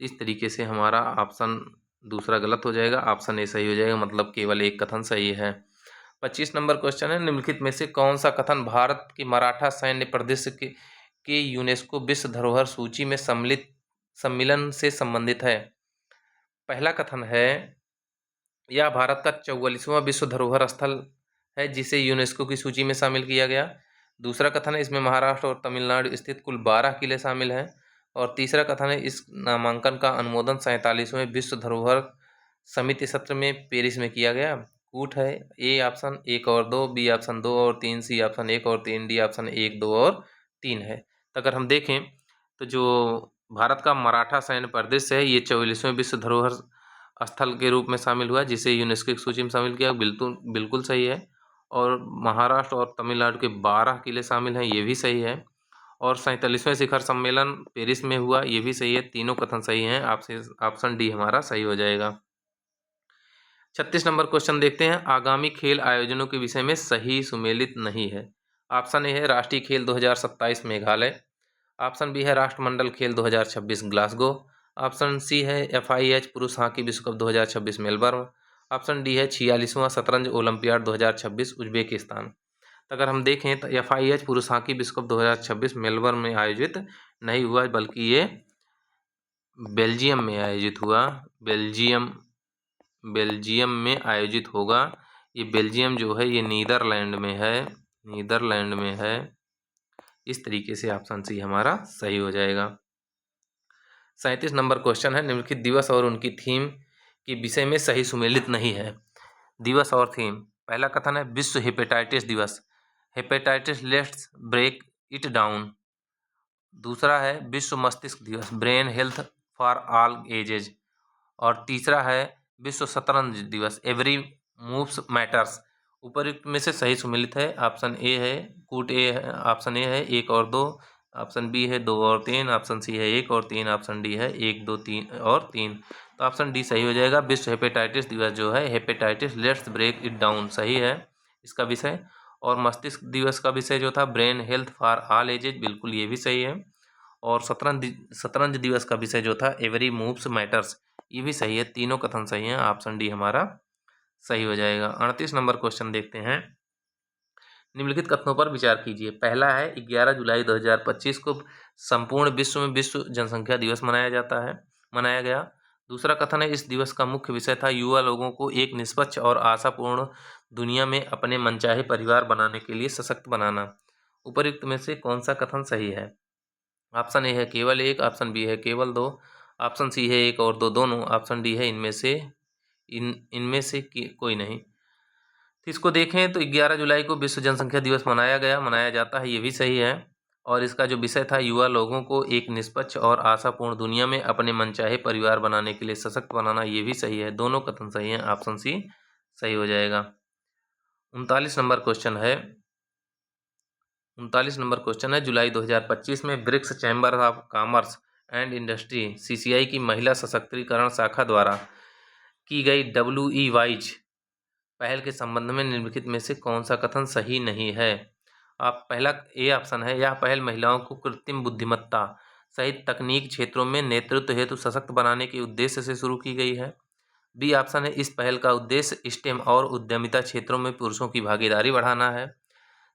इस तरीके से हमारा ऑप्शन दूसरा गलत हो जाएगा, ऑप्शन ए सही हो जाएगा, मतलब केवल एक कथन सही है। 25 नंबर क्वेश्चन है, निम्नलिखित में से कौन सा कथन भारत की मराठा सैन्य प्रदेश के यूनेस्को विश्व धरोहर सूची में सम्मिलन से संबंधित है? पहला कथन है यह भारत का 44वां विश्व धरोहर स्थल है जिसे यूनेस्को की सूची में शामिल किया गया। दूसरा कथन है इसमें महाराष्ट्र और तमिलनाडु स्थित कुल 12 किले शामिल हैं। और तीसरा कथन है इस नामांकन का अनुमोदन 47वें विश्व धरोहर समिति सत्र में पेरिस में किया गया। कूट है ए ऑप्शन 1 और 2, बी ऑप्शन 2 और 3, सी ऑप्शन 1 और 3, डी ऑप्शन 1, 2 और 3 है। तो अगर हम देखें तो जो भारत का मराठा सैन्य प्रदेश है ये 44वें विश्व धरोहर स्थल के रूप में शामिल हुआ जिसे यूनेस्को की सूची में शामिल किया, बिल्कुल सही है। और महाराष्ट्र और तमिलनाडु के 12 किले शामिल हैं, ये भी सही है। और 47वें शिखर सम्मेलन पेरिस में हुआ, ये भी सही है। तीनों कथन सही हैं, आपसे ऑप्शन डी हमारा सही हो जाएगा। 36 नंबर क्वेश्चन देखते हैं, आगामी खेल आयोजनों के विषय में सही सुमेलित नहीं है। ऑप्शन ए है राष्ट्रीय खेल 2027 मेघालय, ऑप्शन बी है राष्ट्रमंडल खेल 2026 ग्लासगो, ऑप्शन सी है FIH पुरुष हॉकी विश्व कप 2026 मेलबर्न, ऑप्शन डी है 46वां शतरंज ओलंपियाड 2026 उज्बेकिस्तान। तो अगर हम देखें तो FIH पुरुष हॉकी विश्व कप 2026 मेलबर्न में आयोजित नहीं हुआ बल्कि ये बेल्जियम में आयोजित हुआ, बेल्जियम में आयोजित होगा। ये बेल्जियम जो है ये नीदरलैंड में है। इस तरीके से ऑप्शन सी हमारा सही हो जाएगा। 37 नंबर क्वेश्चन है, निम्नलिखित दिवस और उनकी थीम के विषय में सही सुमेलित नहीं है। दिवस और थीम, पहला कथन है विश्व हेपेटाइटिस दिवस, hepatitis let's break it down. दूसरा है विश्व मस्तिष्क दिवस, brain health for all ages. और तीसरा है विश्व शतरंज दिवस, एवरी मूव्स मैटर्स। उपयुक्त में से सही सुमेलित है, ऑप्शन ए है कूट ए है, ऑप्शन ए है 1 और 2, ऑप्शन बी है 2 और 3, ऑप्शन सी है 1 और 3, ऑप्शन डी है 1, 2, 3 और 3। तो ऑप्शन डी सही हो जाएगा। विश्व हेपेटाइटिस दिवस जो है hepatitis let's break it down सही है इसका विषय। और मस्तिष्क दिवस का विषय जो था brain health for all edges, बिल्कुल ये भी सही है। और शतरंज दिवस का विषय जो था एवरी मूव्स मैटर्स, ये भी सही है। तीनों कथन सही हैं, ऑप्शन डी हमारा सही हो जाएगा। 38 नंबर क्वेश्चन देखते हैं, निम्नलिखित कथनों पर विचार कीजिए। पहला है 11 जुलाई 2025 को संपूर्ण विश्व में विश्व जनसंख्या दिवस मनाया गया। दूसरा कथन है इस दिवस का मुख्य विषय था युवा लोगों को एक निष्पक्ष और आशापूर्ण दुनिया में अपने मनचाहे परिवार बनाने के लिए सशक्त बनाना। उपर्युक्त में से कौन सा कथन सही है? ऑप्शन ए है केवल 1, ऑप्शन बी है केवल 2, ऑप्शन सी है 1 और 2 दोनों, ऑप्शन डी है इनमें से कोई नहीं। तो इसको देखें तो 11 जुलाई को विश्व जनसंख्या दिवस मनाया जाता है, ये भी सही है। और इसका जो विषय था, युवा लोगों को एक निष्पक्ष और आशापूर्ण दुनिया में अपने मनचाहे परिवार बनाने के लिए सशक्त बनाना, ये भी सही है। दोनों कथन सही हैं, ऑप्शन सी सही हो जाएगा। 39 नंबर क्वेश्चन है, जुलाई 2025 में BRICS chamber of commerce and industry CCI की महिला सशक्तिकरण शाखा द्वारा की गई WE वाइज पहल के संबंध में निम्नलिखित में से कौन सा कथन सही नहीं है? आप पहला ए ऑप्शन है, यह पहल महिलाओं को कृत्रिम बुद्धिमत्ता सहित तकनीक क्षेत्रों में नेतृत्व हेतु सशक्त बनाने के उद्देश्य से शुरू की गई है। बी ऑप्शन है, इस पहल का उद्देश्य स्टेम और उद्यमिता क्षेत्रों में पुरुषों की भागीदारी बढ़ाना है।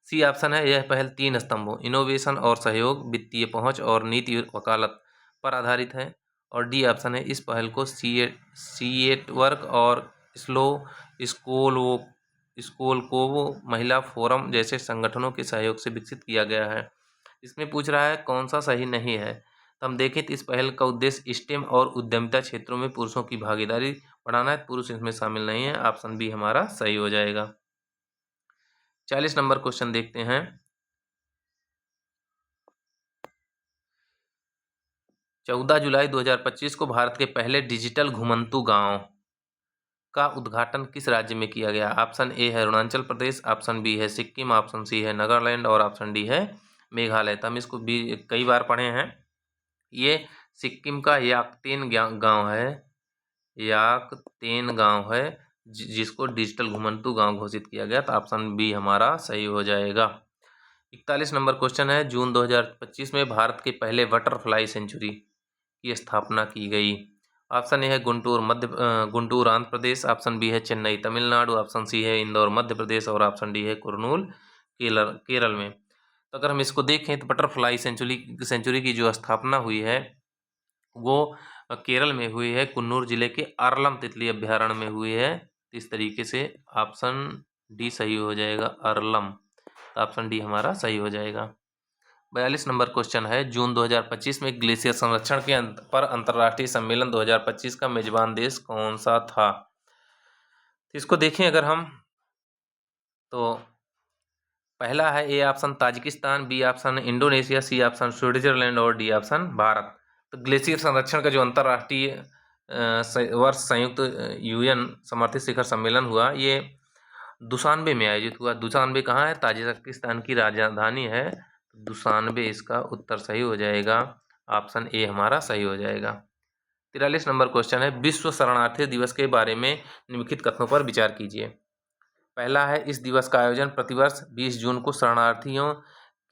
सी ऑप्शन है, यह पहल 3 स्तंभों इनोवेशन और सहयोग, वित्तीय पहुंच और नीति वकालत पर आधारित है। और डी ऑप्शन है, इस पहल को सीएट वर्क और स्लो स्कूल को महिला फोरम जैसे संगठनों के सहयोग से विकसित किया गया है। इसमें पूछ रहा है कौन सा सही नहीं है, तो हम देखें तो इस पहल का उद्देश्य स्टेम और उद्यमिता क्षेत्रों में पुरुषों की भागीदारी बढ़ाना है, पुरुष इसमें शामिल नहीं है। ऑप्शन बी हमारा सही हो जाएगा। 40 नंबर क्वेश्चन देखते हैं। 14 जुलाई 2025 को भारत के पहले डिजिटल घुमंतू गांव का उद्घाटन किस राज्य में किया गया? ऑप्शन ए है अरुणाचल प्रदेश, ऑप्शन बी है सिक्किम, ऑप्शन सी है नागालैंड और ऑप्शन डी है मेघालय। तो हम इसको भी कई बार पढ़े हैं। ये सिक्किम का याकतेन गांव है जिसको डिजिटल घुमंतू गांव घोषित किया गया। तो ऑप्शन बी हमारा सही हो जाएगा। 41 नंबर क्वेश्चन है, जून 2025 में भारत के पहले बटरफ्लाई सेंचुरी की स्थापना की गई। ऑप्शन ए है गुंटूर आंध्र प्रदेश, ऑप्शन बी है चेन्नई तमिलनाडु, ऑप्शन सी है इंदौर मध्य प्रदेश और ऑप्शन डी है कुरनूल केरल में। तो अगर हम इसको देखें तो बटरफ्लाई सेंचुरी की जो स्थापना हुई है वो केरल में हुई है, कुन्नूर जिले के अरलम तितली अभ्यारण्य में हुई है। इस तरीके से ऑप्शन डी सही हो जाएगा, अरलम। तो ऑप्शन डी हमारा सही हो जाएगा। 42 नंबर क्वेश्चन है, जून 2025 में ग्लेशियर संरक्षण के पर अंतर्राष्ट्रीय सम्मेलन 2025 का मेजबान देश कौन सा था? इसको देखें अगर हम तो पहला है A option Tajikistan, B option Indonesia, C option Switzerland और डी ऑप्शन भारत। तो ग्लेशियर संरक्षण का जो अंतर्राष्ट्रीय वर्ष संयुक्त UN समर्थित शिखर सम्मेलन हुआ, ये दुशानबे में आयोजित हुआ। दुशानबे कहाँ है? ताजिकिस्तान की राजधानी है। दुशानबे इसका उत्तर सही हो जाएगा। ऑप्शन ए हमारा सही हो जाएगा। 43 नंबर क्वेश्चन है, विश्व शरणार्थी दिवस के बारे में निम्नलिखित कथनों पर विचार कीजिए। पहला है, इस दिवस का आयोजन प्रतिवर्ष 20 जून को शरणार्थियों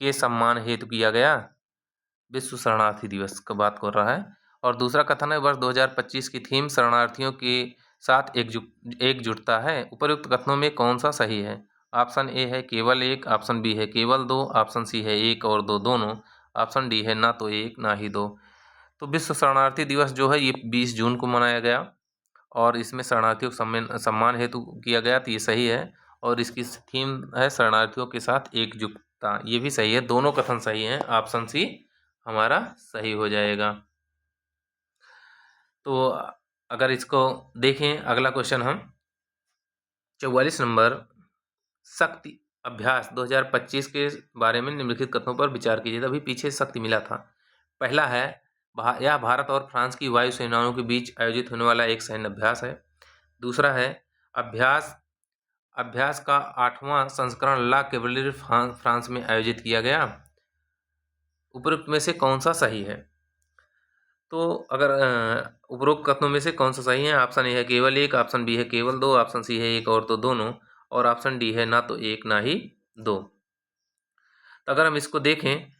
के सम्मान हेतु किया गया। विश्व शरणार्थी दिवस की बात कर रहा है। और दूसरा कथन है, वर्ष 2025 की थीम शरणार्थियों के साथ एकजुटता है। उपयुक्त कथनों में कौन सा सही है? ऑप्शन ए है केवल एक, ऑप्शन बी है केवल दो, ऑप्शन सी है एक और दो दोनों, ऑप्शन डी है ना तो एक ना ही दो। तो विश्व शरणार्थी दिवस जो है ये 20 जून को मनाया गया और इसमें शरणार्थियों को सम्मान हेतु किया गया, तो ये सही है। और इसकी थीम है शरणार्थियों के साथ एकजुटता, ये भी सही है। दोनों कथन सही हैं। ऑप्शन सी हमारा सही हो जाएगा। तो अगर इसको देखें अगला क्वेश्चन हम 44 नंबर, शक्ति अभ्यास 2025 के बारे में निम्नलिखित कथनों पर विचार कीजिए। तभी पीछे शक्ति मिला था। पहला है, यह भारत और फ्रांस की वायु सेनाओं के बीच आयोजित होने वाला एक सैन्य अभ्यास है। दूसरा है, अभ्यास का 8वां संस्करण ला कैवलरी फ्रांस में आयोजित किया गया। उपरोक्त में से कौन सा सही है? तो अगर उपरोक्त कथनों में से कौन सा सही है? ऑप्शन ए है केवल एक, ऑप्शन बी है केवल दो, ऑप्शन सी है एक और तो दोनों, और ऑप्शन डी है ना तो एक ना ही दो। तो अगर हम इसको देखें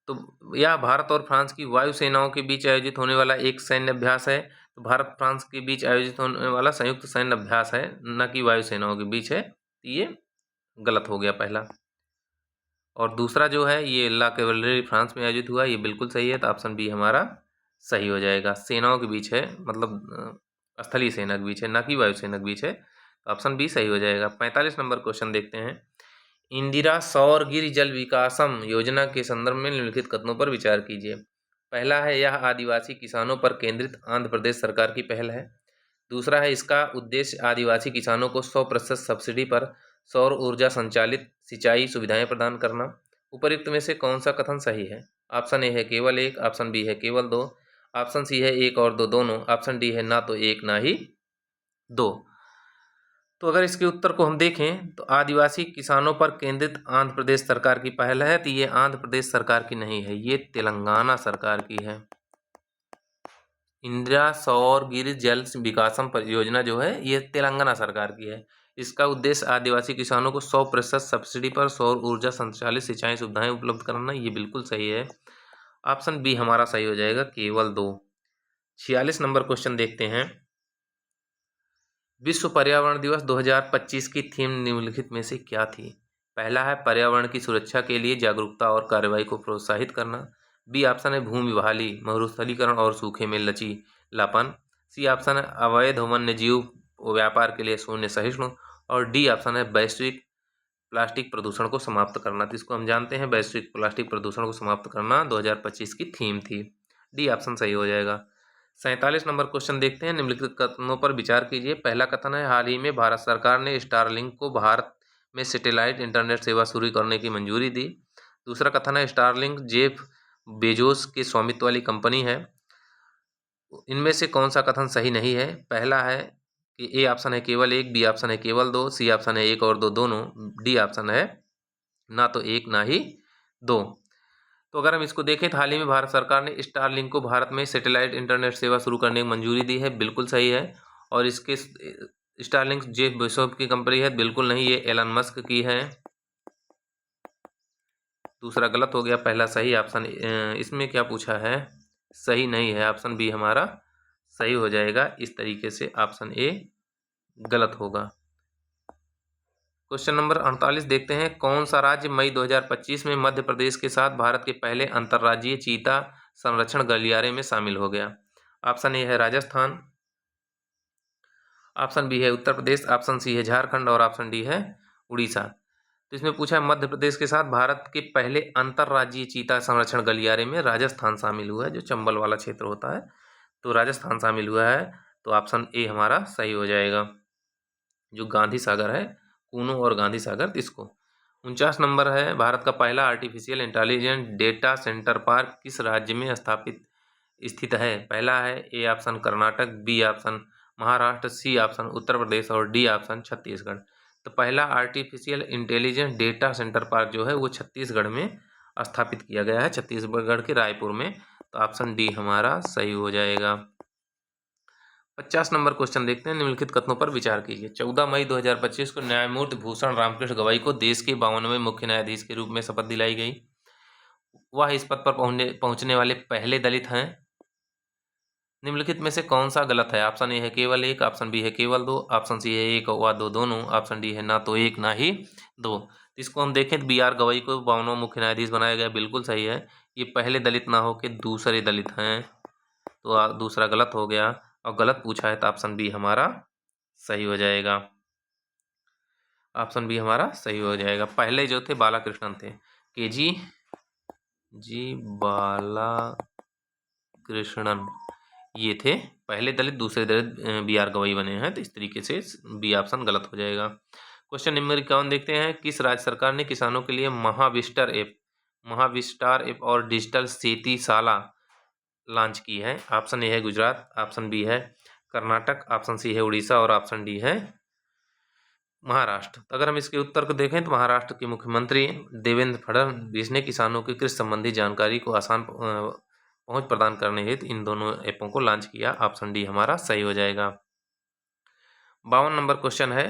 तो यह भारत और फ्रांस की वायु सेनाओं के बीच आयोजित होने वाला एक सैन्य अभ्यास है। तो भारत फ्रांस के बीच आयोजित होने वाला संयुक्त सैन्य अभ्यास है, न कि वायु सेनाओं के बीच है। ये गलत हो गया पहला। और दूसरा जो है ये ला कैवलरी फ्रांस में आयोजित हुआ, ये बिल्कुल सही है। तो ऑप्शन बी हमारा सही हो जाएगा। सेनाओं के बीच है, मतलब स्थलीय सेना के बीच है, ना कि वायु सेना के बीच है। ऑप्शन बी सही हो जाएगा। 45 नंबर क्वेश्चन देखते हैं, इंदिरा सौर गिर जल विकासम योजना के संदर्भ में निम्नलिखित कथनों पर विचार कीजिए। पहला है, यह आदिवासी किसानों पर केंद्रित आंध्र प्रदेश सरकार की पहल है। दूसरा है, इसका उद्देश्य आदिवासी किसानों को 100% सब्सिडी पर सौर ऊर्जा संचालित सिंचाई सुविधाएं प्रदान करना। उपरोक्त में से कौन सा कथन सही है? ऑप्शन ए है केवल एक, ऑप्शन बी है केवल दो, ऑप्शन सी है एक और दो दोनों, ऑप्शन डी है ना तो एक ना ही दो। तो अगर इसके उत्तर को हम देखें तो आदिवासी किसानों पर केंद्रित आंध्र प्रदेश सरकार की पहल है, तो ये आंध्र प्रदेश सरकार की नहीं है, ये तेलंगाना सरकार की है। इंदिरा सौर गिर जल विकासम परियोजना जो है ये तेलंगाना सरकार की है। इसका उद्देश्य आदिवासी किसानों को 100% सब्सिडी पर सौर ऊर्जा संचालित सिंचाई सुविधाएं उपलब्ध कराना। ये बिल्कुल सही है, ऑप्शन बी हमारा सही हो जाएगा, केवल दो। 46 नंबर क्वेश्चन देखते हैं। विश्व पर्यावरण दिवस 2025 की थीम निम्नलिखित में से क्या थी? पहला है पर्यावरण की सुरक्षा के लिए जागरूकता और कार्रवाई को प्रोत्साहित करना। बी ऑप्शन है भूमि बहाली, मरुस्थलीकरण और सूखे में लचीलापन। सी ऑप्शन है अवैध वन्य जीव व्यापार के लिए शून्य सहिष्णु। और डी ऑप्शन है वैश्विक प्लास्टिक प्रदूषण को समाप्त करना। तो इसको हम जानते हैं वैश्विक प्लास्टिक प्रदूषण को समाप्त करना 2025 की थीम थी। डी ऑप्शन सही हो जाएगा। 47 नंबर क्वेश्चन देखते हैं। निम्नलिखित कथनों पर विचार कीजिए। पहला कथन है हाल ही में भारत सरकार ने स्टारलिंक को भारत में सैटेलाइट इंटरनेट सेवा शुरू करने की मंजूरी दी। दूसरा कथन है स्टारलिंक जेफ बेजोस के स्वामित्व वाली कंपनी है। इनमें से कौन सा कथन सही नहीं है? पहला है कि ए ऑप्शन है केवल एक, बी ऑप्शन है केवल दो, सी ऑप्शन है एक और दो दोनों, डी ऑप्शन है ना तो एक ना ही दो। तो अगर हम इसको देखें तो हाल ही में भारत सरकार ने स्टारलिंक को भारत में सैटेलाइट इंटरनेट सेवा शुरू करने की मंजूरी दी है, बिल्कुल सही है। और इसके स्टारलिंक जेफ बेजोस की कंपनी है, बिल्कुल नहीं, ये एलन मस्क की है। दूसरा गलत हो गया, पहला सही। ऑप्शन इसमें क्या पूछा है? सही नहीं है, ऑप्शन बी हमारा सही हो जाएगा। इस तरीके से ऑप्शन ए गलत होगा। क्वेश्चन नंबर 48 देखते हैं। कौन सा राज्य मई 2025 में मध्य प्रदेश के साथ भारत के पहले अंतर्राज्यीय चीता संरक्षण गलियारे में शामिल हो गया? ऑप्शन ए है राजस्थान, ऑप्शन बी है उत्तर प्रदेश, ऑप्शन सी है झारखंड और ऑप्शन डी है उड़ीसा। तो इसमें पूछा है मध्य प्रदेश के साथ भारत के पहले अंतर्राज्यीय चीता संरक्षण गलियारे में राजस्थान शामिल हुआ है, जो चंबल वाला क्षेत्र होता है, तो राजस्थान शामिल हुआ है। तो ऑप्शन ए हमारा सही हो जाएगा। जो गांधी सागर है, कूनो और गांधी सागर, इसको। 49 नंबर है। भारत का पहला artificial intelligent data centre park किस राज्य में स्थापित स्थित है? पहला है A option Karnataka, B option Maharashtra, C option Uttar Pradesh और डी ऑप्शन छत्तीसगढ़। तो पहला artificial intelligence data centre park जो है वो छत्तीसगढ़ में स्थापित किया गया है, छत्तीसगढ़ के रायपुर में। तो ऑप्शन डी हमारा सही हो जाएगा। 50 नंबर क्वेश्चन देखते हैं। निम्नलिखित कथनों पर विचार कीजिए। 14 मई 2025 को न्यायमूर्ति भूषण रामकृष्ण गवई को देश के 52वें मुख्य न्यायाधीश के रूप में शपथ दिलाई गई। वह इस पद पर पहुंचने वाले पहले दलित हैं। निम्नलिखित में से कौन सा गलत है? ऑप्शन ए है केवल एक, ऑप्शन बी है केवल दो, ऑप्शन सी है एक व दो दोनों, ऑप्शन डी है ना तो एक ना ही दो। इसको हम देखें तो बी आर गवई को 52वां मुख्य न्यायाधीश बनाया गया, बिल्कुल सही है। ये पहले दलित ना हो के दूसरे दलित हैं, तो दूसरा गलत हो गया। और गलत पूछा है तो ऑप्शन बी हमारा सही हो जाएगा। ऑप्शन बी हमारा सही हो जाएगा। पहले जो थे बालाकृष्णन थे, के जी बालाकृष्णन, ये थे पहले दलित, दूसरे दलित बी आर गवई बने हैं। तो इस तरीके से बी ऑप्शन गलत हो जाएगा। क्वेश्चन नंबर 51 देखते हैं। किस राज्य सरकार ने किसानों के लिए महाविस्टार ऐप और डिजिटल सेतीशाला लॉन्च की है? ऑप्शन ए है गुजरात, ऑप्शन बी है कर्नाटक, ऑप्शन सी है उड़ीसा और ऑप्शन डी है महाराष्ट्र। तो अगर हम इसके उत्तर को देखें तो महाराष्ट्र के मुख्यमंत्री देवेंद्र फडणवीस ने किसानों की कृषि संबंधी जानकारी को आसान पहुंच प्रदान करने हेतु इन दोनों ऐपों को लॉन्च किया। ऑप्शन डी हमारा सही हो जाएगा। 52 नंबर क्वेश्चन है।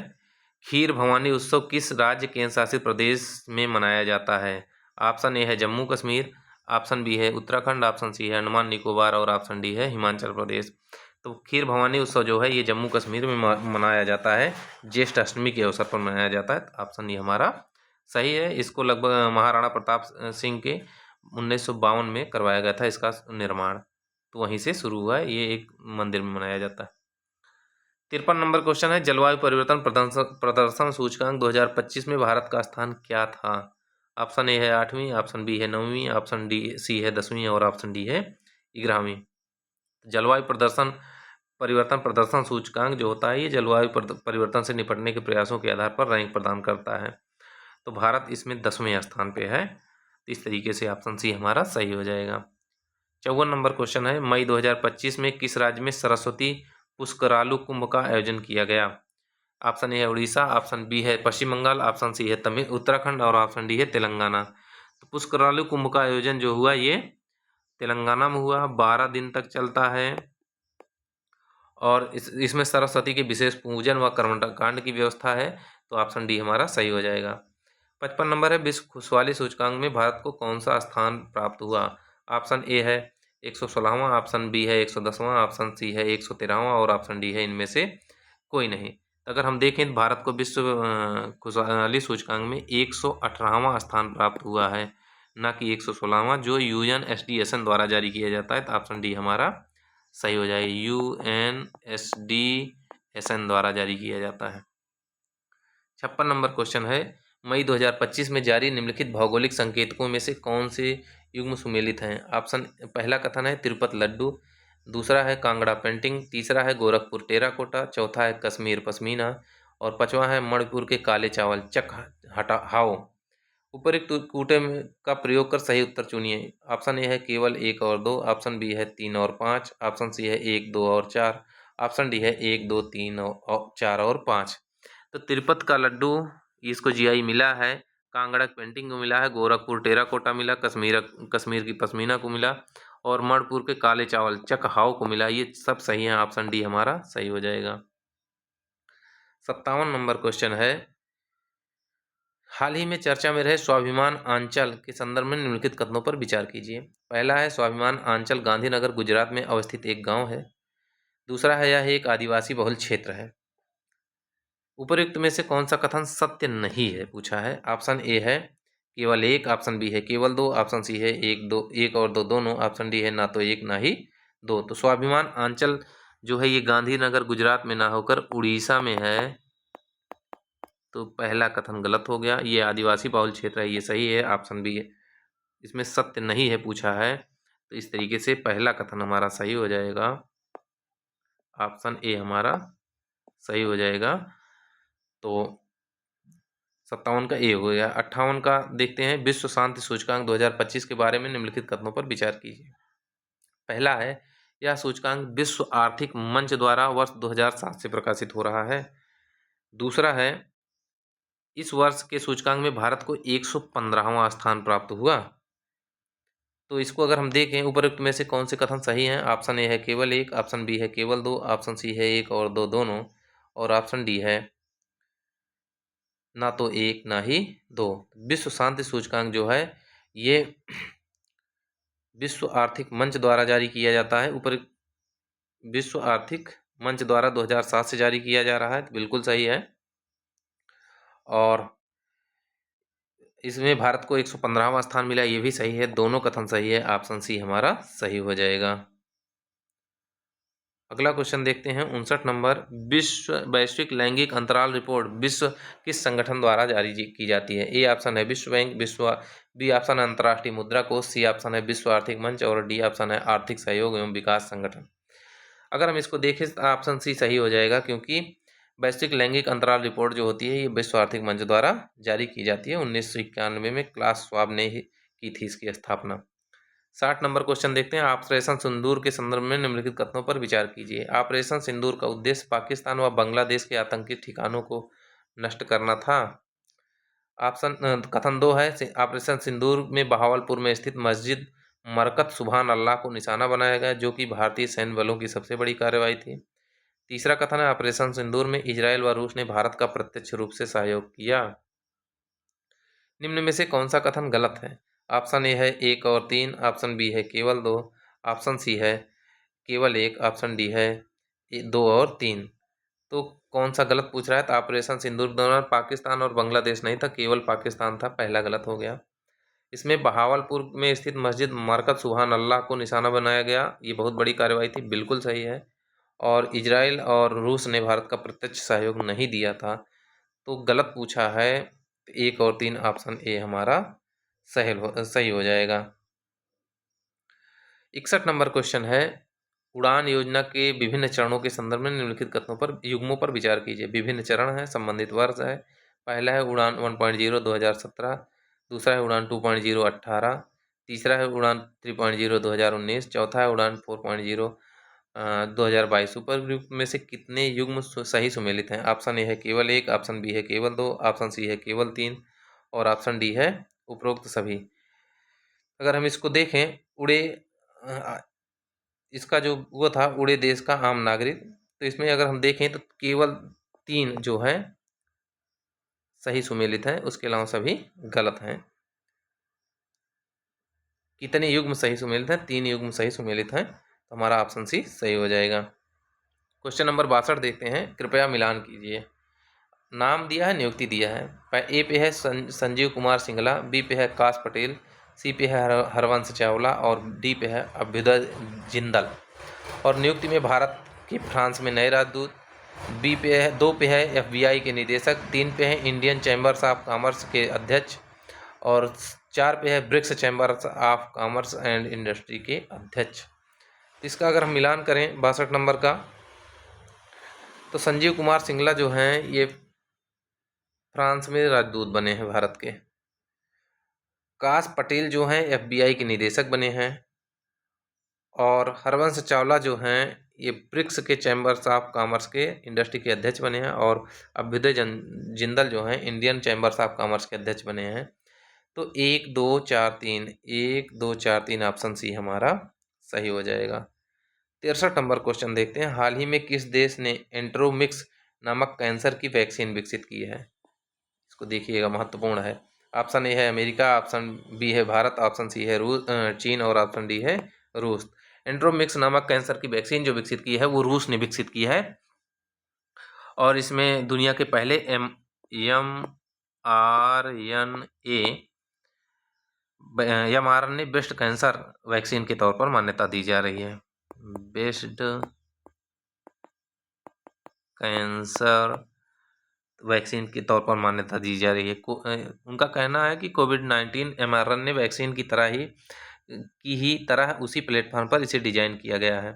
खीर भवानी उत्सव किस राज्य केंद्र शासित प्रदेश में मनाया जाता है? ऑप्शन ए है जम्मू कश्मीर, ऑप्शन बी है उत्तराखंड, ऑप्शन सी है अंडमान निकोबार और ऑप्शन डी है हिमाचल प्रदेश। तो खीर भवानी उत्सव जो है ये जम्मू कश्मीर में मनाया जाता है, ज्येष्ठ अष्टमी के अवसर पर मनाया जाता है। ऑप्शन डी हमारा सही है। इसको लगभग महाराणा प्रताप सिंह के 1952 में करवाया गया था इसका निर्माण, तो वहीं से शुरू हुआ है, ये एक मंदिर में मनाया जाता है। 53 नंबर क्वेश्चन है। जलवायु परिवर्तन प्रदर्शन सूचकांक 2025 में भारत का स्थान क्या था? ऑप्शन ए है 8वीं, ऑप्शन बी है 9वीं, ऑप्शन डी सी है 10वीं और ऑप्शन डी है 11वीं। जलवायु प्रदर्शन परिवर्तन प्रदर्शन सूचकांक जो होता है ये जलवायु परिवर्तन से निपटने के प्रयासों के आधार पर रैंक प्रदान करता है। तो भारत इसमें 10वें स्थान पे है। इस तरीके से ऑप्शन सी हमारा सही हो जाएगा। 54 नंबर क्वेश्चन है, मई 2025 में किस राज्य में सरस्वती पुष्करालु कुंभ का आयोजन किया गया? ऑप्शन ए है उड़ीसा, ऑप्शन बी है पश्चिम बंगाल, ऑप्शन सी है तमिल उत्तराखंड और ऑप्शन डी है तेलंगाना। तो पुष्करालु कुंभ का आयोजन जो हुआ ये तेलंगाना में हुआ, 12 दिन तक चलता है और इसमें सरस्वती के विशेष पूजन व कर्मकांड की व्यवस्था है। तो ऑप्शन डी हमारा सही हो जाएगा। 55 नंबर है, विश्व खुशहाली सूचकांक में भारत को कौन सा स्थान प्राप्त हुआ? ऑप्शन ए है 116वां, ऑप्शन बी है 110वां, ऑप्शन सी है 113वां और ऑप्शन डी है इनमें से कोई नहीं। तो अगर हम देखें तो भारत को विश्व खुशहाली सूचकांक में 118वां स्थान प्राप्त हुआ है, ना कि 116वां जो UNSDSN द्वारा जारी किया जाता है। तो ऑप्शन डी हमारा सही हो जाएगा, UNSDSN द्वारा जारी किया जाता है। 56 नंबर क्वेश्चन है, मई 2025 में जारी निम्नलिखित भौगोलिक संकेतकों में से कौन से युग्म सुमेलित हैं? ऑप्शन पहला कथन है तिरुपति लड्डू, दूसरा है कांगड़ा पेंटिंग, तीसरा है गोरखपुर टेराकोटा, चौथा है कश्मीर पश्मीना और पांचवा है मणिपुर के काले चावल चक हाओ। उपरोक्त कूटे का प्रयोग कर सही उत्तर चुनिए। ऑप्शन ए है केवल 1 और 2, ऑप्शन बी है 3 और 5, ऑप्शन सी है 1, 2 और 4, ऑप्शन डी है 1, 2, 3 और 4 और 5। तो तिरुपति का लड्डू इसको GI मिला है, कांगड़ा पेंटिंग को मिला है, गोरखपुर टेराकोटा मिला, कश्मीर की पश्मीना को मिला और मणिपुर के काले चावल चक हाओ को मिला। ये सब सही है, ऑप्शन डी हमारा सही हो जाएगा। 57 नंबर क्वेश्चन है, हाल ही में चर्चा में रहे स्वाभिमान आंचल के संदर्भ में निम्नलिखित कथनों पर विचार कीजिए। पहला है स्वाभिमान आंचल गांधीनगर गुजरात में अवस्थित एक गांव है। दूसरा है यह एक आदिवासी बहुल क्षेत्र है। उपरोक्त में से कौन सा कथन सत्य नहीं है पूछा है। ऑप्शन ए है केवल 1, ऑप्शन बी है केवल 2, ऑप्शन सी है 1 और 2 दोनों, ऑप्शन डी है ना तो 1 ना ही 2। तो स्वाभिमान आंचल जो है ये गांधीनगर गुजरात में ना होकर उड़ीसा में है। तो पहला कथन गलत हो गया, ये आदिवासी बहुल क्षेत्र है, ये सही है, ऑप्शन बी है इसमें सत्य नहीं है पूछा है। तो इस तरीके से पहला कथन हमारा सही हो जाएगा, ऑप्शन ए हमारा सही हो जाएगा। तो 57 का ए हो गया। 58 का देखते हैं, विश्व शांति सूचकांक 2025 के बारे में निम्नलिखित कथनों पर विचार कीजिए। पहला है यह सूचकांक विश्व आर्थिक मंच द्वारा वर्ष 2007 से प्रकाशित हो रहा है। दूसरा है इस वर्ष के सूचकांक में भारत को 115वां स्थान प्राप्त हुआ। तो इसको अगर हम देखें उपरोक्त में से कौन से कथन सही हैं। ऑप्शन ए है केवल 1, ऑप्शन बी है केवल 2, ऑप्शन सी है 1 और 2 दोनों और ऑप्शन डी है ना तो 1 ना ही 2। विश्व शांति सूचकांक जो है ये विश्व आर्थिक मंच द्वारा जारी किया जाता है। ऊपर विश्व आर्थिक मंच द्वारा 2007 से जारी किया जा रहा है, तो बिल्कुल सही है। और इसमें भारत को 115वां स्थान मिला, ये भी सही है, दोनों कथन सही है, ऑप्शन सी हमारा सही हो जाएगा। अगला क्वेश्चन देखते हैं 59 नंबर, विश्व वैश्विक लैंगिक अंतराल रिपोर्ट विश्व किस संगठन द्वारा जारी की जाती है? ए ऑप्शन है विश्व बैंक, बी ऑप्शन है अंतर्राष्ट्रीय मुद्रा कोष, सी ऑप्शन है विश्व आर्थिक मंच और डी ऑप्शन है आर्थिक सहयोग एवं विकास संगठन। अगर हम इसको देखें तो ऑप्शन सी सही हो जाएगा, क्योंकि वैश्विक लैंगिक अंतराल रिपोर्ट जो होती है ये विश्व आर्थिक मंच द्वारा जारी की जाती है। 1991 में क्लास श्वाब ने ही की थी इसकी स्थापना। 60 नंबर क्वेश्चन देखते हैं, ऑपरेशन सिंदूर के संदर्भ में निम्नलिखित कथनों पर विचार कीजिए। ऑपरेशन सिंदूर का उद्देश्य पाकिस्तान व बांग्लादेश के आतंकी ठिकानों को नष्ट करना था। ऑप्शन कथन 2 है ऑपरेशन सिंदूर में बहावलपुर में स्थित मस्जिद मरकत सुभान अल्लाह को निशाना बनाया गया, जो कि भारतीय सैन्य बलों की सबसे बड़ी कार्रवाई थी। तीसरा कथन है ऑपरेशन सिंदूर में इजराइल व रूस ने भारत का प्रत्यक्ष रूप से सहयोग किया। निम्न में से कौन सा कथन गलत है? ऑप्शन ए है 1 और 3, ऑप्शन बी है केवल 2, ऑप्शन सी है केवल 1, ऑप्शन डी है 2 और 3। तो कौन सा गलत पूछ रहा है? तो ऑपरेशन सिंदूर दौरान पाकिस्तान और बांग्लादेश नहीं था, केवल पाकिस्तान था, पहला गलत हो गया। इसमें बहावलपुर में स्थित मस्जिद मरकत सुभान अल्लाह को निशाना बनाया गया, ये बहुत बड़ी कार्रवाई थी, बिल्कुल सही है। और इजराइल और रूस ने भारत का प्रत्यक्ष सहयोग नहीं दिया था, तो गलत पूछा है। 1 और 3 ऑप्शन ए हमारा सही हो जाएगा। 61 नंबर क्वेश्चन है, उड़ान योजना के विभिन्न चरणों के संदर्भ में निम्नलिखित कथनों पर युग्मों पर विचार कीजिए। विभिन्न चरण हैं, संबंधित वर्ष है। पहला है उड़ान 1.0 2017, दूसरा है उड़ान 2.0 18, तीसरा है उड़ान 3.0 2019, चौथा है उड़ान 4.0 2022। ऊपर में से कितने युग्म सही सुमेलित हैं? ऑप्शन ए है केवल 1, ऑप्शन बी है केवल 2, ऑप्शन सी है केवल 3 और ऑप्शन डी है उपरोक्त सभी। अगर हम इसको देखें, उड़े इसका जो वो था, उड़े देश का आम नागरिक, तो इसमें अगर हम देखें तो केवल 3 जो है सही सुमेलित है, उसके अलावा सभी गलत हैं। कितने युग्म सही सुमेलित हैं? 3 युग्म सही सुमेलित हैं, तो हमारा ऑप्शन सी सही हो जाएगा। क्वेश्चन नंबर 62 देखते हैं, कृपया मिलान कीजिए। नाम दिया है, नियुक्ति दिया है। ए पे है संजीव कुमार सिंगला, बी पे है काश पटेल, सी पे है हरवंश चावला और डी पे है अभ्युदय जिंदल। और नियुक्ति में भारत के फ्रांस में नए राजदूत, बी पे है 2 पे है FBI के निदेशक, 3 पे है इंडियन चैम्बर्स ऑफ कॉमर्स के अध्यक्ष और 4 पे है BRICS chambers of commerce and industry के अध्यक्ष। इसका अगर हम मिलान करें 62 नंबर का, तो संजीव कुमार सिंगला जो हैं ये फ्रांस में राजदूत बने हैं भारत के। काश पटेल जो हैं FBI के निदेशक बने हैं और हरवंश चावला जो हैं ये ब्रिक्स के चैम्बर्स ऑफ कॉमर्स के इंडस्ट्री के अध्यक्ष बने हैं और अभ्युदय जिंदल जो हैं इंडियन चैम्बर्स ऑफ कॉमर्स के अध्यक्ष बने हैं। तो 1 2 4 3 1 2 4 3 ऑप्शन सी हमारा सही हो जाएगा। 63 नंबर क्वेश्चन देखते हैं, हाल ही में किस देश ने एंट्रोमिक्स नामक कैंसर की वैक्सीन विकसित की है? इसको देखिएगा, महत्वपूर्ण है। ऑप्शन ए है अमेरिका, ऑप्शन बी है भारत, ऑप्शन सी है चीन और ऑप्शन डी है रूस। एंट्रोमिक्स नामक कैंसर की वैक्सीन जो विकसित की है वो रूस ने विकसित की है और इसमें दुनिया के पहले mRNA बेस्ड कैंसर वैक्सीन के तौर पर मान्यता दी जा रही है। बेस्ड कैंसर वैक्सीन के तौर पर मान्यता दी जा रही है। उनका कहना है कि कोविड-19 mRNA वैक्सीन की तरह उसी प्लेटफॉर्म पर इसे डिजाइन किया गया है।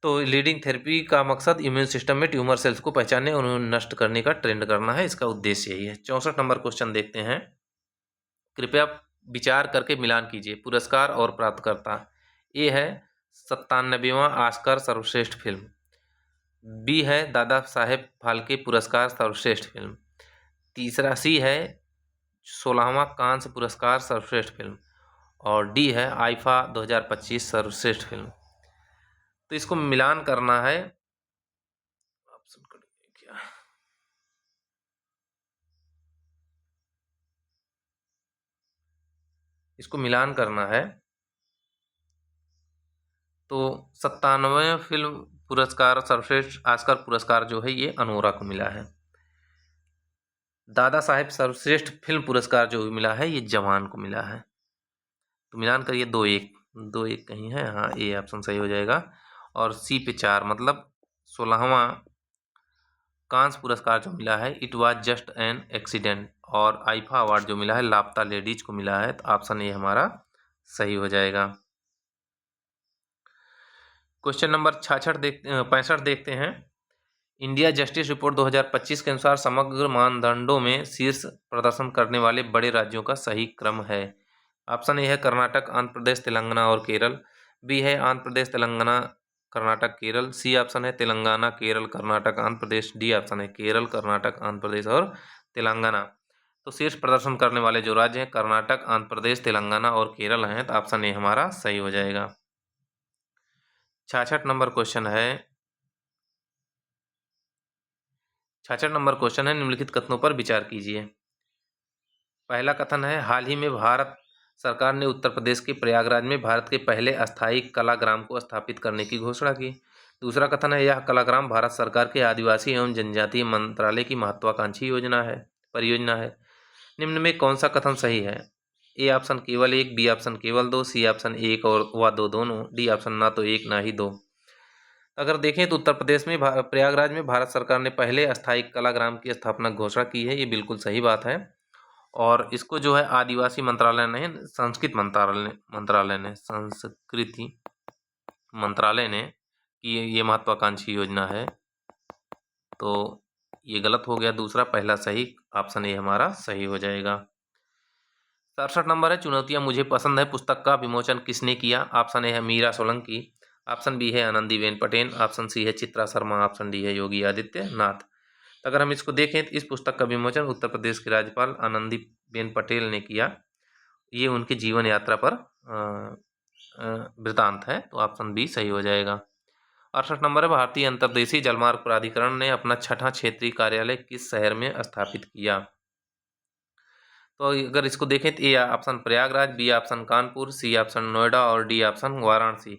तो लीडिंग थेरेपी का मकसद इम्यून सिस्टम में ट्यूमर सेल्स को पहचानने और उन्हें नष्ट करने का ट्रेंड करना है, इसका उद्देश्य यही है। 64 नंबर क्वेश्चन देखते हैं, कृपया विचार करके मिलान कीजिए। पुरस्कार और प्राप्तकर्ता, ए है 97वां ऑस्कर सर्वश्रेष्ठ फिल्म, बी है दादा साहेब फाल्के पुरस्कार सर्वश्रेष्ठ फिल्म, तीसरा सी है 16वां कांस्य पुरस्कार सर्वश्रेष्ठ फिल्म और डी है आईफा 2025 सर्वश्रेष्ठ फिल्म। तो इसको मिलान करना है, क्या इसको मिलान करना है तो 97वें फिल्म पुरस्कार सर्वश्रेष्ठ ऑस्कर पुरस्कार जो है ये अनोरा को मिला है। दादा साहेब सर्वश्रेष्ठ फिल्म पुरस्कार जो मिला है ये जवान को मिला है। तो मिलान करिए, 2-1 कहीं है, हाँ ए ऑप्शन सही हो जाएगा। और सी पे 4 मतलब 16वां कांस्य पुरस्कार जो मिला है it was just an accident और आईफा अवार्ड जो मिला है लापता लेडीज को मिला है। तो ऑप्शन ए हमारा सही हो जाएगा। क्वेश्चन नंबर 65 देखते हैं, इंडिया जस्टिस रिपोर्ट 2025 के अनुसार समग्र मानदंडों में शीर्ष प्रदर्शन करने वाले बड़े राज्यों का सही क्रम है। ऑप्शन ए है कर्नाटक, आंध्र प्रदेश, तेलंगाना और केरल, बी है आंध्र प्रदेश, तेलंगाना, कर्नाटक, केरल, सी ऑप्शन है तेलंगाना, केरल, कर्नाटक, आंध्र प्रदेश, डी ऑप्शन है केरल, कर्नाटक, आंध्र प्रदेश और तेलंगाना। तो शीर्ष प्रदर्शन करने वाले जो राज्य हैं कर्नाटक, आंध्र प्रदेश, तेलंगाना और केरल हैं, तो ऑप्शन ए हमारा सही हो जाएगा। 66 नंबर क्वेश्चन है, निम्नलिखित कथनों पर विचार कीजिए। पहला कथन है, हाल ही में भारत सरकार ने उत्तर प्रदेश के प्रयागराज में भारत के पहले अस्थायी कलाग्राम को स्थापित करने की घोषणा की। दूसरा कथन है, यह कलाग्राम भारत सरकार के आदिवासी एवं जनजातीय मंत्रालय की महत्वाकांक्षी परियोजना है। निम्न में कौन सा कथन सही है? ए ऑप्शन केवल 1, बी ऑप्शन केवल 2, सी ऑप्शन 1 और व 2 दोनों, डी ऑप्शन ना तो 1 ना ही 2। अगर देखें तो उत्तर प्रदेश में प्रयागराज में भारत सरकार ने पहले अस्थायी कलाग्राम की स्थापना घोषणा की है, ये बिल्कुल सही बात है। और इसको जो है आदिवासी मंत्रालय ने, संस्कृति मंत्रालय ने कि ये महत्वाकांक्षी योजना है, तो ये गलत हो गया। दूसरा पहला सही, ऑप्शन ए हमारा सही हो जाएगा। 67 नंबर है, चुनौतियां मुझे पसंद है पुस्तक का विमोचन किसने किया? ऑप्शन ए है मीरा सोलंकी, ऑप्शन बी है आनंदीबेन पटेल, ऑप्शन सी है चित्रा शर्मा, ऑप्शन डी है योगी आदित्यनाथ। तो अगर हम इसको देखें तो इस पुस्तक का विमोचन उत्तर प्रदेश की राज्यपाल आनंदीबेन पटेल ने किया। ये उनकी जीवन यात्रा पर वृतांत है, तो ऑप्शन बी सही हो जाएगा। 68 नंबर है, भारतीय अंतर्देशीय जलमार्ग प्राधिकरण ने अपना 6वां क्षेत्रीय कार्यालय किस शहर में स्थापित किया? तो अगर इसको देखें तो A option Prayagraj, B option Kanpur, C option Noida और डी ऑप्शन वाराणसी।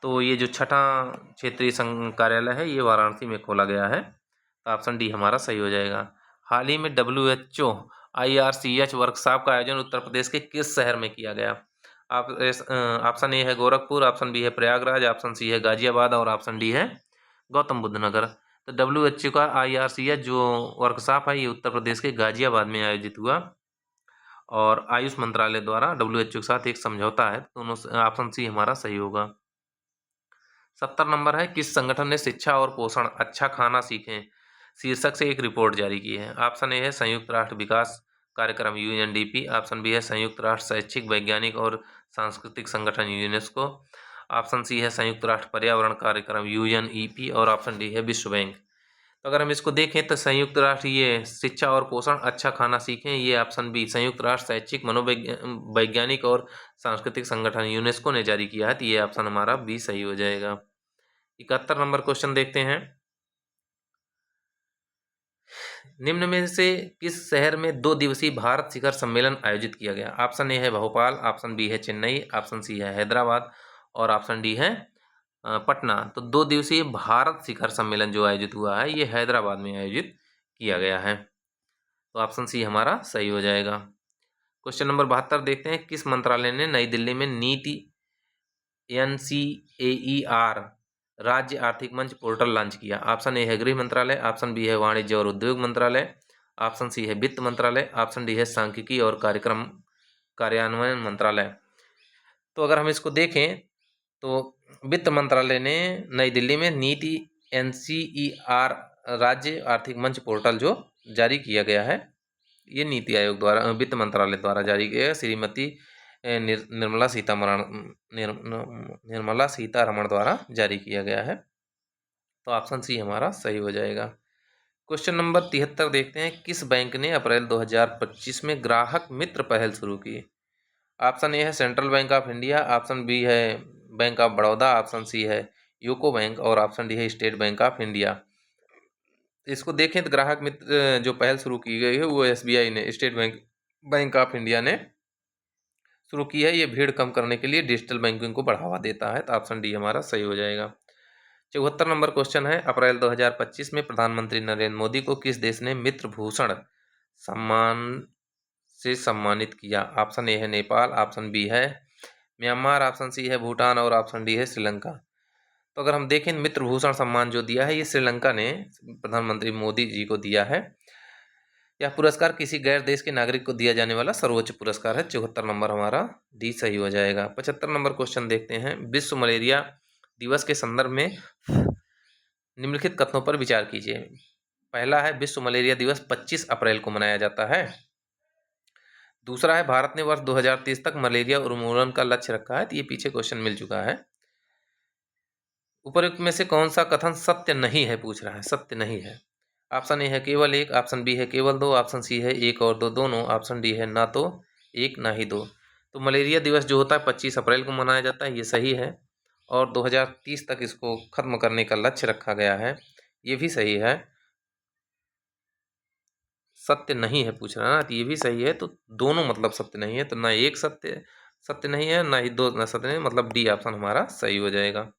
तो ये जो 6वां क्षेत्रीय कार्यालय है ये वाराणसी में खोला गया है, तो ऑप्शन डी हमारा सही हो जाएगा। हाल ही में WHO IRCH वर्कशॉप का आयोजन उत्तर प्रदेश के किस शहर में किया गया? ऑप्शन ए है गोरखपुर, ऑप्शन बी है प्रयागराज, ऑप्शन सी है गाजियाबाद और ऑप्शन डी है गौतम बुद्ध नगर। तो WHO का IRCH जो वर्कशॉप है ये उत्तर प्रदेश के गाजियाबाद में आयोजित हुआ और आयुष मंत्रालय द्वारा WHO के साथ एक समझौता है, दोनों ऑप्शन सी हमारा सही होगा। 70 नंबर है, किस संगठन ने शिक्षा और पोषण अच्छा खाना सीखें शीर्षक से एक रिपोर्ट जारी की है? ऑप्शन ए है संयुक्त राष्ट्र विकास कार्यक्रम UNDP, ऑप्शन बी है संयुक्त राष्ट्र शैक्षिक वैज्ञानिक और सांस्कृतिक संगठन यूनेस्को, ऑप्शन सी है संयुक्त राष्ट्र पर्यावरण कार्यक्रम UNEP और ऑप्शन डी है विश्व बैंक। तो अगर हम इसको देखें तो संयुक्त राष्ट्र ये शिक्षा और पोषण अच्छा खाना सीखें, ये ऑप्शन बी संयुक्त राष्ट्र शैक्षिक मनोवैज्ञानिक और सांस्कृतिक संगठन यूनेस्को ने जारी किया है, तो ये ऑप्शन हमारा बी सही हो जाएगा। 71 नंबर क्वेश्चन देखते हैं, निम्न में से किस शहर में 2 दिवसीय भारत शिखर सम्मेलन आयोजित किया गया? ऑप्शन ए है भोपाल, ऑप्शन बी है चेन्नई, ऑप्शन सी है हैदराबाद और ऑप्शन डी है पटना। तो 2 दिवसीय भारत शिखर सम्मेलन जो आयोजित हुआ है ये हैदराबाद में आयोजित किया गया है, तो ऑप्शन सी हमारा सही हो जाएगा। क्वेश्चन नंबर 72 देखते हैं, किस मंत्रालय ने नई दिल्ली में नीति NCAER राज्य आर्थिक मंच पोर्टल लॉन्च किया? ऑप्शन ए है गृह मंत्रालय, ऑप्शन बी है वाणिज्य और उद्योग मंत्रालय, ऑप्शन सी है वित्त मंत्रालय, ऑप्शन डी है सांख्यिकी और कार्यक्रम कार्यान्वयन मंत्रालय। तो अगर हम इसको देखें तो वित्त मंत्रालय ने नई दिल्ली में नीति NCER राज्य आर्थिक मंच पोर्टल जो जारी किया गया है ये नीति आयोग द्वारा वित्त मंत्रालय द्वारा जारी किया गया, श्रीमती निर्मला सीतारमण द्वारा जारी किया गया है, तो ऑप्शन सी हमारा सही हो जाएगा। क्वेश्चन नंबर 73 देखते हैं, किस बैंक ने अप्रैल 2025 में ग्राहक मित्र पहल शुरू की? ऑप्शन ए है Central Bank of India, option B है Bank of Baroda, option C है यूको बैंक और ऑप्शन डी है स्टेट बैंक ऑफ इंडिया। इसको देखें तो ग्राहक मित्र जो पहल शुरू की गई है वो SBI ने, स्टेट बैंक ऑफ इंडिया ने शुरू की है। ये भीड़ कम करने के लिए डिजिटल बैंकिंग को बढ़ावा देता है, तो ऑप्शन डी हमारा सही हो जाएगा। 74 नंबर क्वेश्चन है, अप्रैल 2025 में प्रधानमंत्री नरेंद्र मोदी को किस देश ने मित्र भूषण सम्मान से सम्मानित किया? ऑप्शन ए है नेपाल, ऑप्शन बी है म्यांमार, ऑप्शन सी है भूटान और ऑप्शन डी है श्रीलंका। तो अगर हम देखें मित्र भूषण सम्मान जो दिया है ये श्रीलंका ने प्रधानमंत्री मोदी जी को दिया है। यह पुरस्कार किसी गैर देश के नागरिक को दिया जाने वाला सर्वोच्च पुरस्कार है। 74 नंबर हमारा डी सही हो जाएगा। 75 नंबर क्वेश्चन देखते हैं, विश्व मलेरिया दिवस के संदर्भ में निम्नलिखित कथनों पर विचार कीजिए। पहला है विश्व मलेरिया दिवस 25 अप्रैल को मनाया जाता है। दूसरा है भारत ने वर्ष 2030 तक मलेरिया उन्मूलन का लक्ष्य रखा है, तो ये पीछे क्वेश्चन मिल चुका है। उपरोक्त में से कौन सा कथन सत्य नहीं है पूछ रहा है, सत्य नहीं है। ऑप्शन ए है केवल एक, ऑप्शन बी है केवल दो, ऑप्शन सी है एक और दो दोनों, ऑप्शन डी है ना तो एक ना ही दो। तो मलेरिया दिवस जो होता है 25 अप्रैल को मनाया जाता है, ये सही है और 2030 तक इसको खत्म करने का लक्ष्य रखा गया है, ये भी सही है। सत्य नहीं है पूछ रहा है ना, तो ये भी सही है, तो दोनों मतलब सत्य नहीं है, तो ना एक सत्य नहीं है ना ही दो ना सत्य नहीं, मतलब डी ऑप्शन हमारा सही हो जाएगा।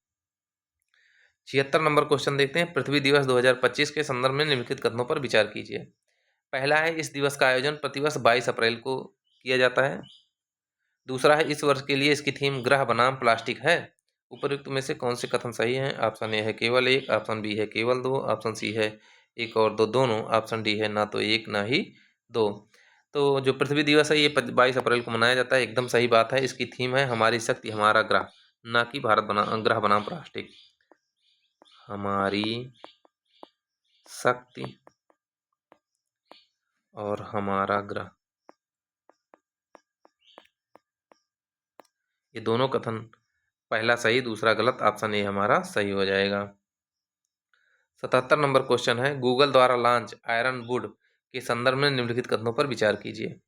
76 नंबर क्वेश्चन देखते हैं, पृथ्वी दिवस 2025 के संदर्भ में निम्नलिखित कथनों पर विचार कीजिए। पहला है इस दिवस का आयोजन प्रतिवर्ष 22 अप्रैल को किया जाता है। दूसरा है इस वर्ष के लिए इसकी थीम ग्रह बनाम प्लास्टिक है। उपयुक्त में से कौन से कथन सही हैं? ऑप्शन ए है केवल एक, ऑप्शन बी है केवल दो, ऑप्शन सी है एक और दो दोनों, ऑप्शन डी है ना तो एक ना ही दो। तो जो पृथ्वी दिवस है ये 22 अप्रैल को मनाया जाता है, एकदम सही बात है। इसकी थीम है हमारी शक्ति हमारा ग्रह, ना कि भारत ग्रह बनाम प्लास्टिक। हमारी शक्ति और हमारा ग्रह, ये दोनों कथन, पहला सही दूसरा गलत, ऑप्शन ए हमारा सही हो जाएगा। 77 नंबर क्वेश्चन है, गूगल द्वारा लॉन्च आयरन वुड के संदर्भ में निम्नलिखित कथनों पर विचार कीजिए।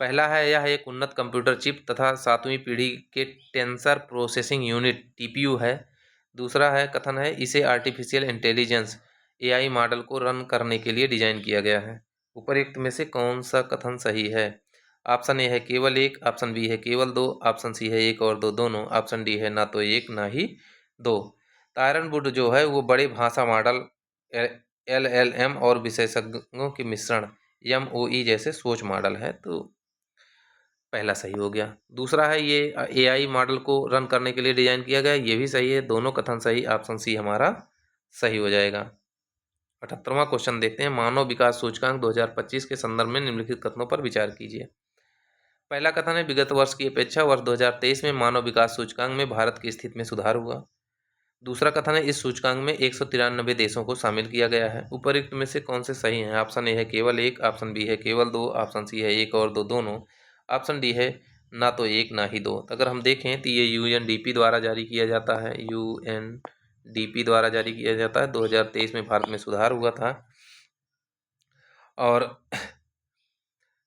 पहला है, यह एक उन्नत कंप्यूटर चिप तथा 7वीं पीढ़ी के टेंसर प्रोसेसिंग यूनिट टीपीयू है। दूसरा है कथन है, इसे आर्टिफिशियल इंटेलिजेंस एआई मॉडल को रन करने के लिए डिजाइन किया गया है। उपरोक्त में से कौन सा कथन सही है? ऑप्शन ए है केवल एक, ऑप्शन बी है केवल दो, ऑप्शन सी है एक और दो दोनों, ऑप्शन डी है ना तो एक ना ही दो। आयरन वुड जो है वो बड़े भाषा मॉडल LLM और विशेषज्ञों के मिश्रण MOE जैसे सोच मॉडल है, तो पहला सही हो गया। दूसरा है, ये एआई मॉडल को रन करने के लिए डिजाइन किया गया है, ये भी सही है। दोनों कथन सही, ऑप्शन सी हमारा सही हो जाएगा। 78वां क्वेश्चन देखते हैं, मानव विकास सूचकांक 2025 के संदर्भ में निम्नलिखित कथनों पर विचार कीजिए। पहला कथन है, विगत वर्ष की अपेक्षा वर्ष 2023 में मानव विकास सूचकांक में भारत की स्थिति में सुधार हुआ। दूसरा कथन है, इस सूचकांक में 193 देशों को शामिल किया गया है। उपरोक्त में से कौन से सही हैं? ऑप्शन ए है केवल एक, ऑप्शन बी है केवल दो, ऑप्शन सी है एक और दो दोनों, ऑप्शन डी है ना तो एक ना ही दो। तो अगर हम देखें तो ये UNDP द्वारा जारी किया जाता है, UNDP द्वारा जारी किया जाता है। 2023 में भारत में सुधार हुआ था और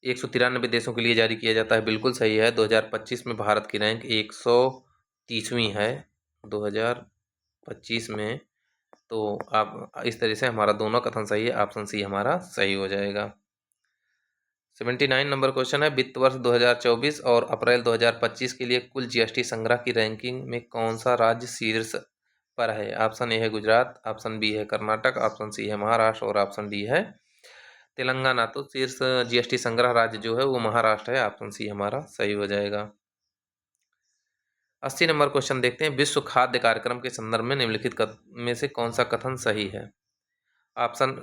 193 देशों के लिए जारी किया जाता है, बिल्कुल सही है। 2025 में भारत की रैंक 130वीं है 2025 में। तो आप इस तरह से हमारा दोनों कथन सही है, ऑप्शन सी हमारा सही हो जाएगा। 79 नंबर क्वेश्चन है, वित्त वर्ष 2024 और अप्रैल 2025 के लिए कुल GST संग्रह की रैंकिंग में कौन सा राज्य शीर्ष पर है? ऑप्शन ए है गुजरात, ऑप्शन बी है कर्नाटक, ऑप्शन सी है महाराष्ट्र और ऑप्शन डी है तेलंगाना। तो शीर्ष GST संग्रह राज्य जो है वो महाराष्ट्र है, ऑप्शन सी हमारा सही हो जाएगा। 80 नंबर क्वेश्चन देखते हैं, विश्व खाद्य कार्यक्रम के संदर्भ में निम्नलिखित में से कौन सा कथन सही है? ऑप्शन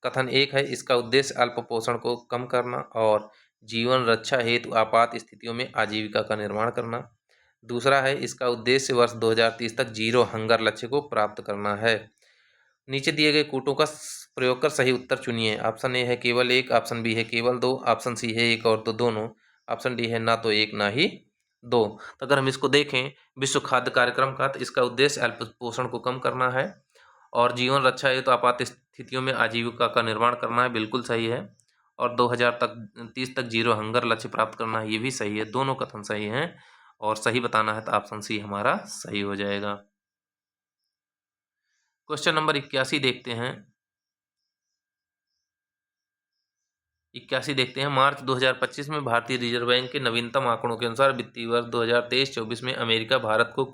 कथन एक है, इसका उद्देश्य अल्पपोषण को कम करना और जीवन रक्षा हेतु आपात स्थितियों में आजीविका का निर्माण करना। दूसरा है, इसका उद्देश्य वर्ष 2030 तक जीरो हंगर लक्ष्य को प्राप्त करना है। नीचे दिए गए कूटों का प्रयोग कर सही उत्तर चुनिए। ऑप्शन ए है केवल एक, ऑप्शन बी है केवल दो, ऑप्शन सी है एक और दो दोनों, ऑप्शन डी है ना तो एक ना ही दो। तो अगर हम इसको देखें, विश्व खाद्य कार्यक्रम का, तो इसका उद्देश्य अल्पपोषण को कम करना है और जीवन रक्षा है तो आपात स्थितियों में आजीविका का निर्माण करना है, बिल्कुल सही है। और 2030 तक जीरो हंगर लक्ष्य प्राप्त करना है, ये भी सही है। दोनों कथन सही हैं और सही बताना है तो ऑप्शन सी हमारा सही हो जाएगा। क्वेश्चन नंबर 81 देखते हैं। 81 देखते हैं, मार्च 2025 में भारतीय रिजर्व बैंक के नवीनतम आंकड़ों के अनुसार वित्तीय वर्ष 2023-24 में अमेरिका भारत को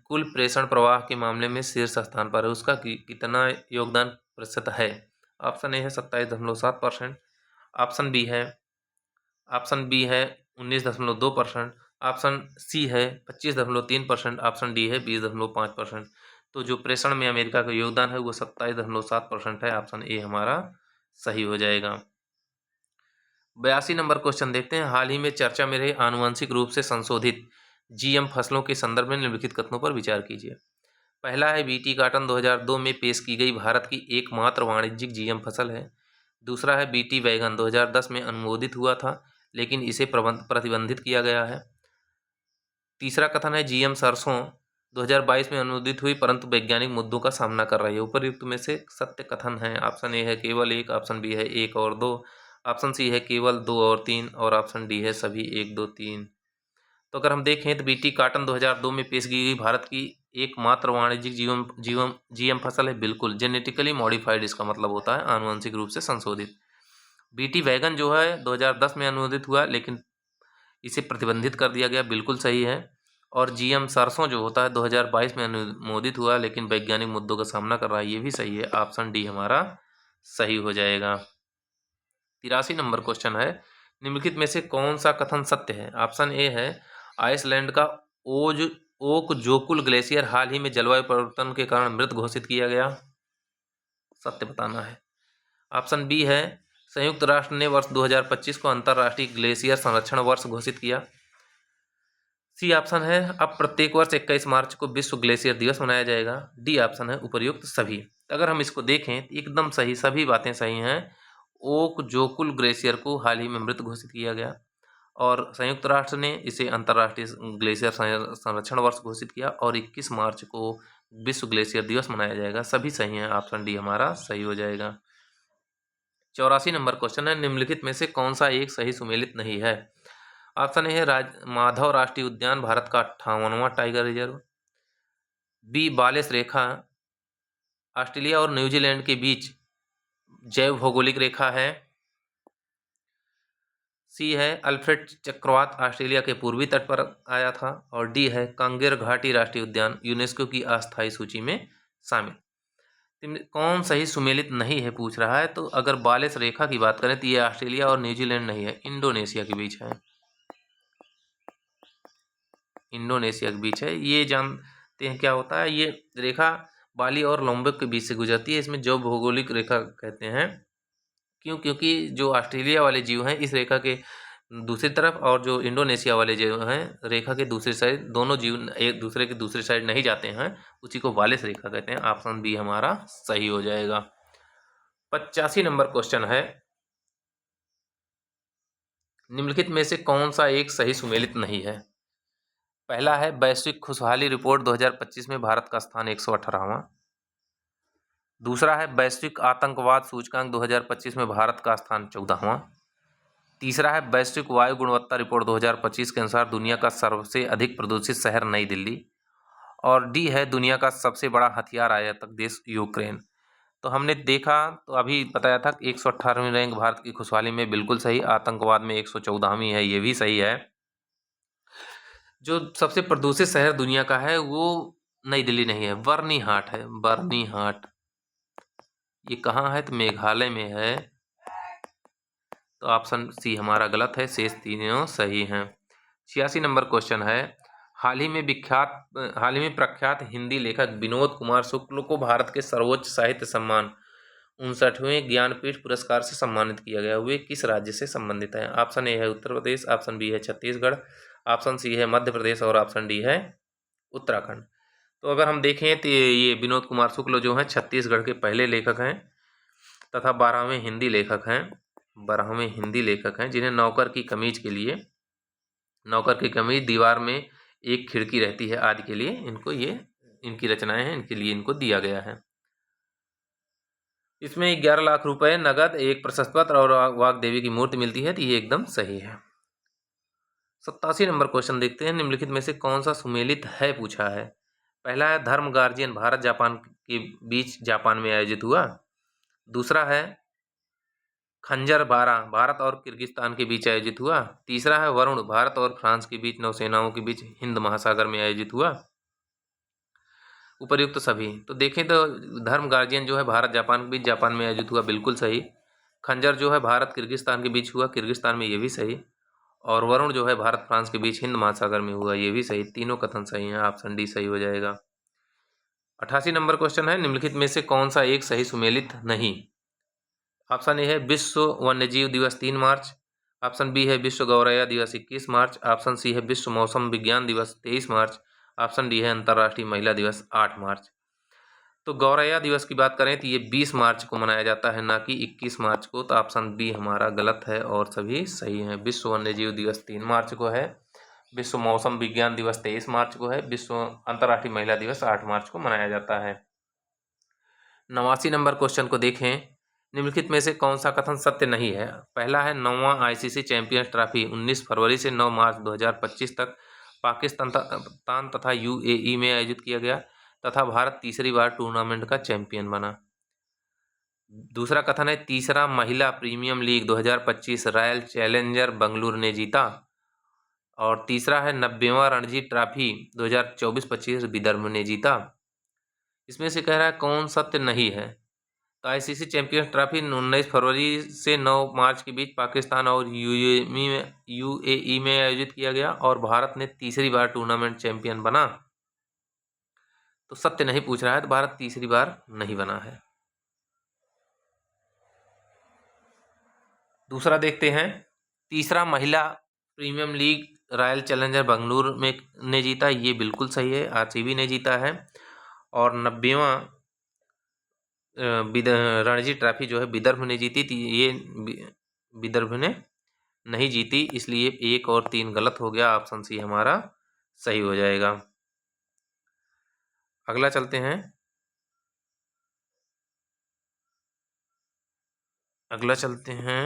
कुल प्रेषण प्रवाह के मामले में शीर्ष स्थान पर है। उसका कितना योगदान प्रतिशत है? ऑप्शन ए है 27.7%, ऑप्शन बी है 19.2%, ऑप्शन सी है 25.3%, ऑप्शन डी है 20.5%। तो जो प्रेषण में अमेरिका का योगदान है वो 27.7% है, ऑप्शन ए हमारा सही हो जाएगा। 82 नंबर क्वेश्चन देखते हैं, हाल ही में चर्चा में रहे आनुवंशिक रूप से संशोधित GM फसलों के संदर्भ में निम्नलिखित कथनों पर विचार कीजिए। पहला है, BT कॉटन 2002 में पेश की गई भारत की एकमात्र वाणिज्यिक GM फसल है। दूसरा है, BT वैगन 2010 में अनुमोदित हुआ था लेकिन इसे प्रतिबंधित किया गया है। तीसरा कथन है, GM सरसों 2022 में अनुमोदित हुई परंतु वैज्ञानिक मुद्दों का सामना कर रही है। उपरोक्त में से सत्य कथन है। ऑप्शन ए है केवल एक, ऑप्शन बी है एक और दो, ऑप्शन सी है केवल दो और तीन और ऑप्शन डी है सभी एक दो तीन। तो अगर हम देखें तो BT कॉटन 2002 में पेश की गई भारत की एकमात्र वाणिज्यिक GM फसल है, बिल्कुल। जेनेटिकली मॉडिफाइड इसका मतलब होता है आनुवंशिक रूप से संशोधित। BT वैगन जो है 2010 में अनुमोदित हुआ लेकिन इसे प्रतिबंधित कर दिया गया, बिल्कुल सही है। और GM सरसों जो होता है 2022 में अनुमोदित हुआ लेकिन वैज्ञानिक मुद्दों का सामना कर रहा है, ये भी सही है। ऑप्शन डी हमारा सही हो जाएगा। 83 नंबर क्वेश्चन है, निम्नलिखित में से कौन सा कथन सत्य है? ऑप्शन ए है, आइसलैंड का ओक जोकुल ग्लेशियर हाल ही में जलवायु परिवर्तन के कारण मृत घोषित किया गया, सत्य बताना है। ऑप्शन बी है, संयुक्त राष्ट्र ने वर्ष 2025 को अंतर्राष्ट्रीय ग्लेशियर संरक्षण वर्ष घोषित किया। सी ऑप्शन है अब प्रत्येक वर्ष 21 मार्च को विश्व ग्लेशियर दिवस मनाया जाएगा। डी ऑप्शन है उपर्युक्त सभी। तो अगर हम इसको देखें तो एकदम सही, सभी बातें सही हैं। ओक जोकुल ग्लेशियर को हाल ही में मृत घोषित किया गया और संयुक्त राष्ट्र ने इसे अंतर्राष्ट्रीय ग्लेशियर संरक्षण वर्ष घोषित किया और 21 मार्च को विश्व ग्लेशियर दिवस मनाया जाएगा। सभी सही हैं, ऑप्शन डी हमारा सही हो जाएगा। 84 नंबर क्वेश्चन है, निम्नलिखित में से कौन सा एक सही सुमेलित नहीं है? ऑप्शन ए है माधव राष्ट्रीय उद्यान भारत का 58वां टाइगर रिजर्व। बी बालेस रेखा ऑस्ट्रेलिया और न्यूजीलैंड के बीच जैव भौगोलिक रेखा है। सी है अल्फ्रेड चक्रवात ऑस्ट्रेलिया के पूर्वी तट पर आया था। और डी है कांगेर घाटी राष्ट्रीय उद्यान यूनेस्को की अस्थायी सूची में शामिल। कौन सही सुमेलित नहीं है पूछ रहा है। तो अगर बालेस रेखा की बात करें तो ये ऑस्ट्रेलिया और न्यूजीलैंड नहीं है, इंडोनेशिया के बीच है। इंडोनेशिया के बीच है। ये जानते हैं क्या होता है? ये रेखा बाली और लोम्बोक के बीच से गुजरती है। इसमें जो भौगोलिक रेखा कहते हैं। क्योंकि जो ऑस्ट्रेलिया वाले जीव हैं इस रेखा के दूसरी तरफ और जो इंडोनेशिया वाले जीव हैं रेखा के दूसरी साइड, दोनों जीव एक दूसरे की दूसरी साइड नहीं जाते हैं, उसी को बालेस रेखा कहते हैं। ऑप्शन बी हमारा सही हो जाएगा। 85 नंबर क्वेश्चन है, निम्नलिखित में से कौन सा एक सही सुमेलित नहीं है? पहला है वैश्विक खुशहाली रिपोर्ट 2025 में भारत का स्थान 118वां। दूसरा है वैश्विक आतंकवाद सूचकांक 2025 में भारत का स्थान 14वां। तीसरा है वैश्विक वायु गुणवत्ता रिपोर्ट 2025 के अनुसार दुनिया का सबसे अधिक प्रदूषित शहर नई दिल्ली। और डी है दुनिया का सबसे बड़ा हथियार आयातक देश यूक्रेन। तो हमने देखा तो अभी बताया था 118वीं रैंक भारत की खुशहाली में, बिल्कुल सही। आतंकवाद में 114वीं है, ये भी सही है। जो सबसे प्रदूषित शहर दुनिया का है वो नई दिल्ली नहीं है, बर्नीहाट है, बर्नीहाट। ये कहाँ है? तो मेघालय में है। तो ऑप्शन सी हमारा गलत है, शेष तीनों सही हैं। 86 नंबर क्वेश्चन है, हाल ही में प्रख्यात हिंदी लेखक विनोद कुमार शुक्ल को भारत के सर्वोच्च साहित्य सम्मान 59वें ज्ञानपीठ पुरस्कार से सम्मानित किया गया। वे किस राज्य से संबंधित है? ऑप्शन ए है उत्तर प्रदेश, ऑप्शन बी है छत्तीसगढ़, ऑप्शन सी है मध्य प्रदेश और ऑप्शन डी है उत्तराखंड। तो अगर हम देखें तो ये विनोद कुमार शुक्ल जो हैं छत्तीसगढ़ के पहले लेखक हैं तथा 12वें हिंदी लेखक हैं जिन्हें नौकर की कमीज के लिए, नौकर की कमीज दीवार में एक खिड़की रहती है आदि के लिए इनको ये इनकी रचनाएं हैं, इनके लिए इनको दिया गया है। इसमें 11 लाख रुपए नगद, एक प्रशस्ति पत्र और वाग्देवी की मूर्ति मिलती है। तो ये एकदम सही है। 87 नंबर क्वेश्चन देखते हैं, निम्नलिखित में से कौन सा सुमेलित है पूछा है। पहला है धर्म गार्जियन भारत जापान के बीच जापान में आयोजित हुआ। दूसरा है खंजर 12 भारत और किर्गिस्तान के बीच आयोजित हुआ। तीसरा है वरुण भारत और फ्रांस के बीच नौसेनाओं के बीच हिंद महासागर में आयोजित हुआ। उपर्युक्त सभी। तो देखें तो धर्म गार्जियन जो है भारत जापान के बीच जापान में आयोजित हुआ, बिल्कुल सही। खंजर जो है भारत किर्गिस्तान के बीच हुआ, किर्गिस्तान में, ये भी सही। और वरुण जो है भारत फ्रांस के बीच हिंद महासागर में हुआ, ये भी सही। तीनों कथन सही हैं, ऑप्शन डी सही हो जाएगा। 88 नंबर क्वेश्चन है, निम्नलिखित में से कौन सा एक सही सुमेलित नहीं? ऑप्शन ए है विश्व वन्यजीव दिवस 3 मार्च, ऑप्शन बी है विश्व गौरैया दिवस 21 मार्च, ऑप्शन सी है विश्व मौसम विज्ञान दिवस 23 मार्च, ऑप्शन डी है अंतर्राष्ट्रीय महिला दिवस 8 मार्च। तो गौरैया दिवस की बात करें तो ये 20 मार्च को मनाया जाता है, ना कि 21 मार्च को। तो ऑप्शन बी हमारा गलत है और सभी सही हैं। विश्व वन्यजीव दिवस 3 मार्च को है, विश्व मौसम विज्ञान दिवस 23 मार्च को है, विश्व अंतर्राष्ट्रीय महिला दिवस 8 मार्च को मनाया जाता है। 89 नंबर क्वेश्चन को देखें, निम्नलिखित में से कौन सा कथन सत्य नहीं है? पहला है 9वां आईसीसी चैंपियंस ट्रॉफी 19 फरवरी से 9 मार्च 2025 तक पाकिस्तान तथा यूएई में आयोजित किया गया तथा भारत तीसरी बार टूर्नामेंट का चैंपियन बना। दूसरा कथन है तीसरा महिला premium league 2025 royal challenger Bengaluru ने जीता। और तीसरा है 90वां रणजी ट्रॉफी 2024-25 विदर्भ ने जीता। इसमें से कह रहा है कौन सत्य नहीं है? तो आईसीसी चैंपियंस ट्रॉफी 19 फरवरी से 9 मार्च के बीच पाकिस्तान और यूएई में आयोजित किया गया और भारत ने तीसरी बार टूर्नामेंट चैंपियन बना। तो सत्य नहीं पूछ रहा है, तो भारत तीसरी बार नहीं बना है। दूसरा देखते हैं, तीसरा महिला premium league royal challenger Bengaluru में ने जीता, ये बिल्कुल सही है, आरसीबी ने जीता है। और 90वां रणजी ट्रॉफी जो है विदर्भ ने जीती थी, ये विदर्भ ने नहीं जीती, इसलिए 1 और 3 गलत हो गया, ऑप्शन सी हमारा सही हो जाएगा। अगला चलते हैं। अगला चलते हैं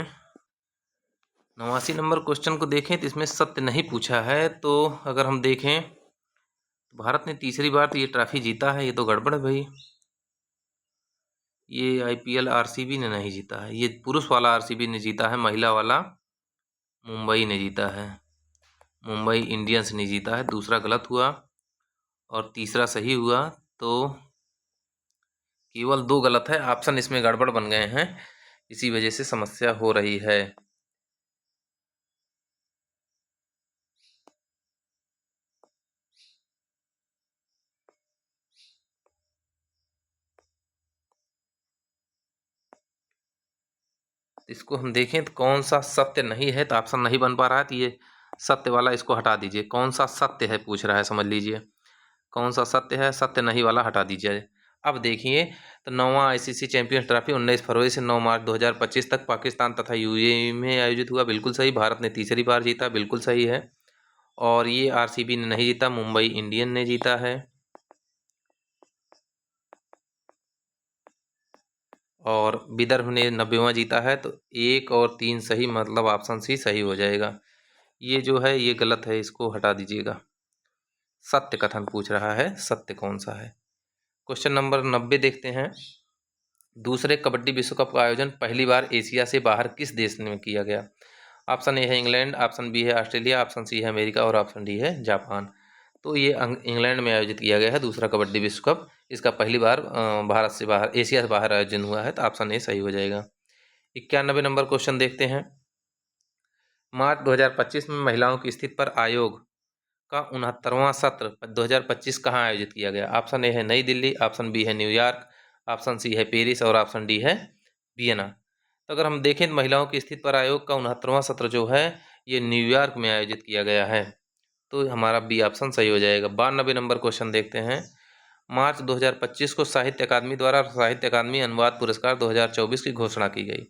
89 नंबर क्वेश्चन को देखें तो इसमें सत्य नहीं पूछा है। तो अगर हम देखें तो भारत ने तीसरी बार तो ये ट्रॉफी जीता है, ये तो गड़बड़ है भाई। ये आईपीएल आरसीबी ने नहीं जीता है, ये पुरुष वाला आरसीबी ने जीता है, महिला वाला मुंबई ने जीता है, मुंबई इंडियंस ने जीता है। दूसरा गलत हुआ और तीसरा सही हुआ, तो केवल 2 गलत है, ऑप्शन इसमें गड़बड़ बन गए हैं, इसी वजह से समस्या हो रही है। इसको हम देखें तो कौन सा सत्य नहीं है, तो ऑप्शन नहीं बन पा रहा है, तो ये सत्य वाला इसको हटा दीजिए। कौन सा सत्य है पूछ रहा है, समझ लीजिए कौन सा सत्य है, सत्य नहीं वाला हटा दीजिए। अब देखिए तो 9वां आईसीसी चैंपियंस ट्रॉफी 19 फरवरी से 9 मार्च 2025 तक पाकिस्तान तथा यूएई में आयोजित हुआ, बिल्कुल सही। भारत ने तीसरी बार जीता, बिल्कुल सही है। और ये आरसीबी ने नहीं जीता, मुंबई इंडियन ने जीता है। और विदर्भ ने 90वां जीता है, तो 1 और 3 सही, मतलब ऑप्शन सी सही हो जाएगा। ये जो है ये गलत है, इसको हटा दीजिएगा। सत्य कथन पूछ रहा है, सत्य कौन सा है। क्वेश्चन नंबर 90 देखते हैं। दूसरे कबड्डी विश्व कप का आयोजन पहली बार एशिया से बाहर किस देश में किया गया? ऑप्शन ए है इंग्लैंड, ऑप्शन बी है ऑस्ट्रेलिया, ऑप्शन सी है अमेरिका और ऑप्शन डी है जापान। तो ये इंग्लैंड में आयोजित किया गया है दूसरा कबड्डी विश्व कप। इसका पहली बार भारत से बाहर, एशिया से बाहर आयोजन हुआ है, तो ऑप्शन ए सही हो जाएगा। 91 नंबर क्वेश्चन देखते हैं। मार्च 2025 में महिलाओं की स्थिति पर आयोग का 69वां सत्र 2025 कहाँ आयोजित किया गया? ऑप्शन ए है नई दिल्ली, ऑप्शन बी है न्यूयॉर्क, ऑप्शन सी है पेरिस और ऑप्शन डी है वियना। तो अगर हम देखें तो महिलाओं की स्थिति पर आयोग का 69वां सत्र जो है ये न्यूयॉर्क में आयोजित किया गया है, तो हमारा बी ऑप्शन सही हो जाएगा। 92 नंबर क्वेश्चन देखते हैं। मार्च 2025 को साहित्य अकादमी द्वारा साहित्य अकादमी अनुवाद पुरस्कार 2024 की घोषणा की गई।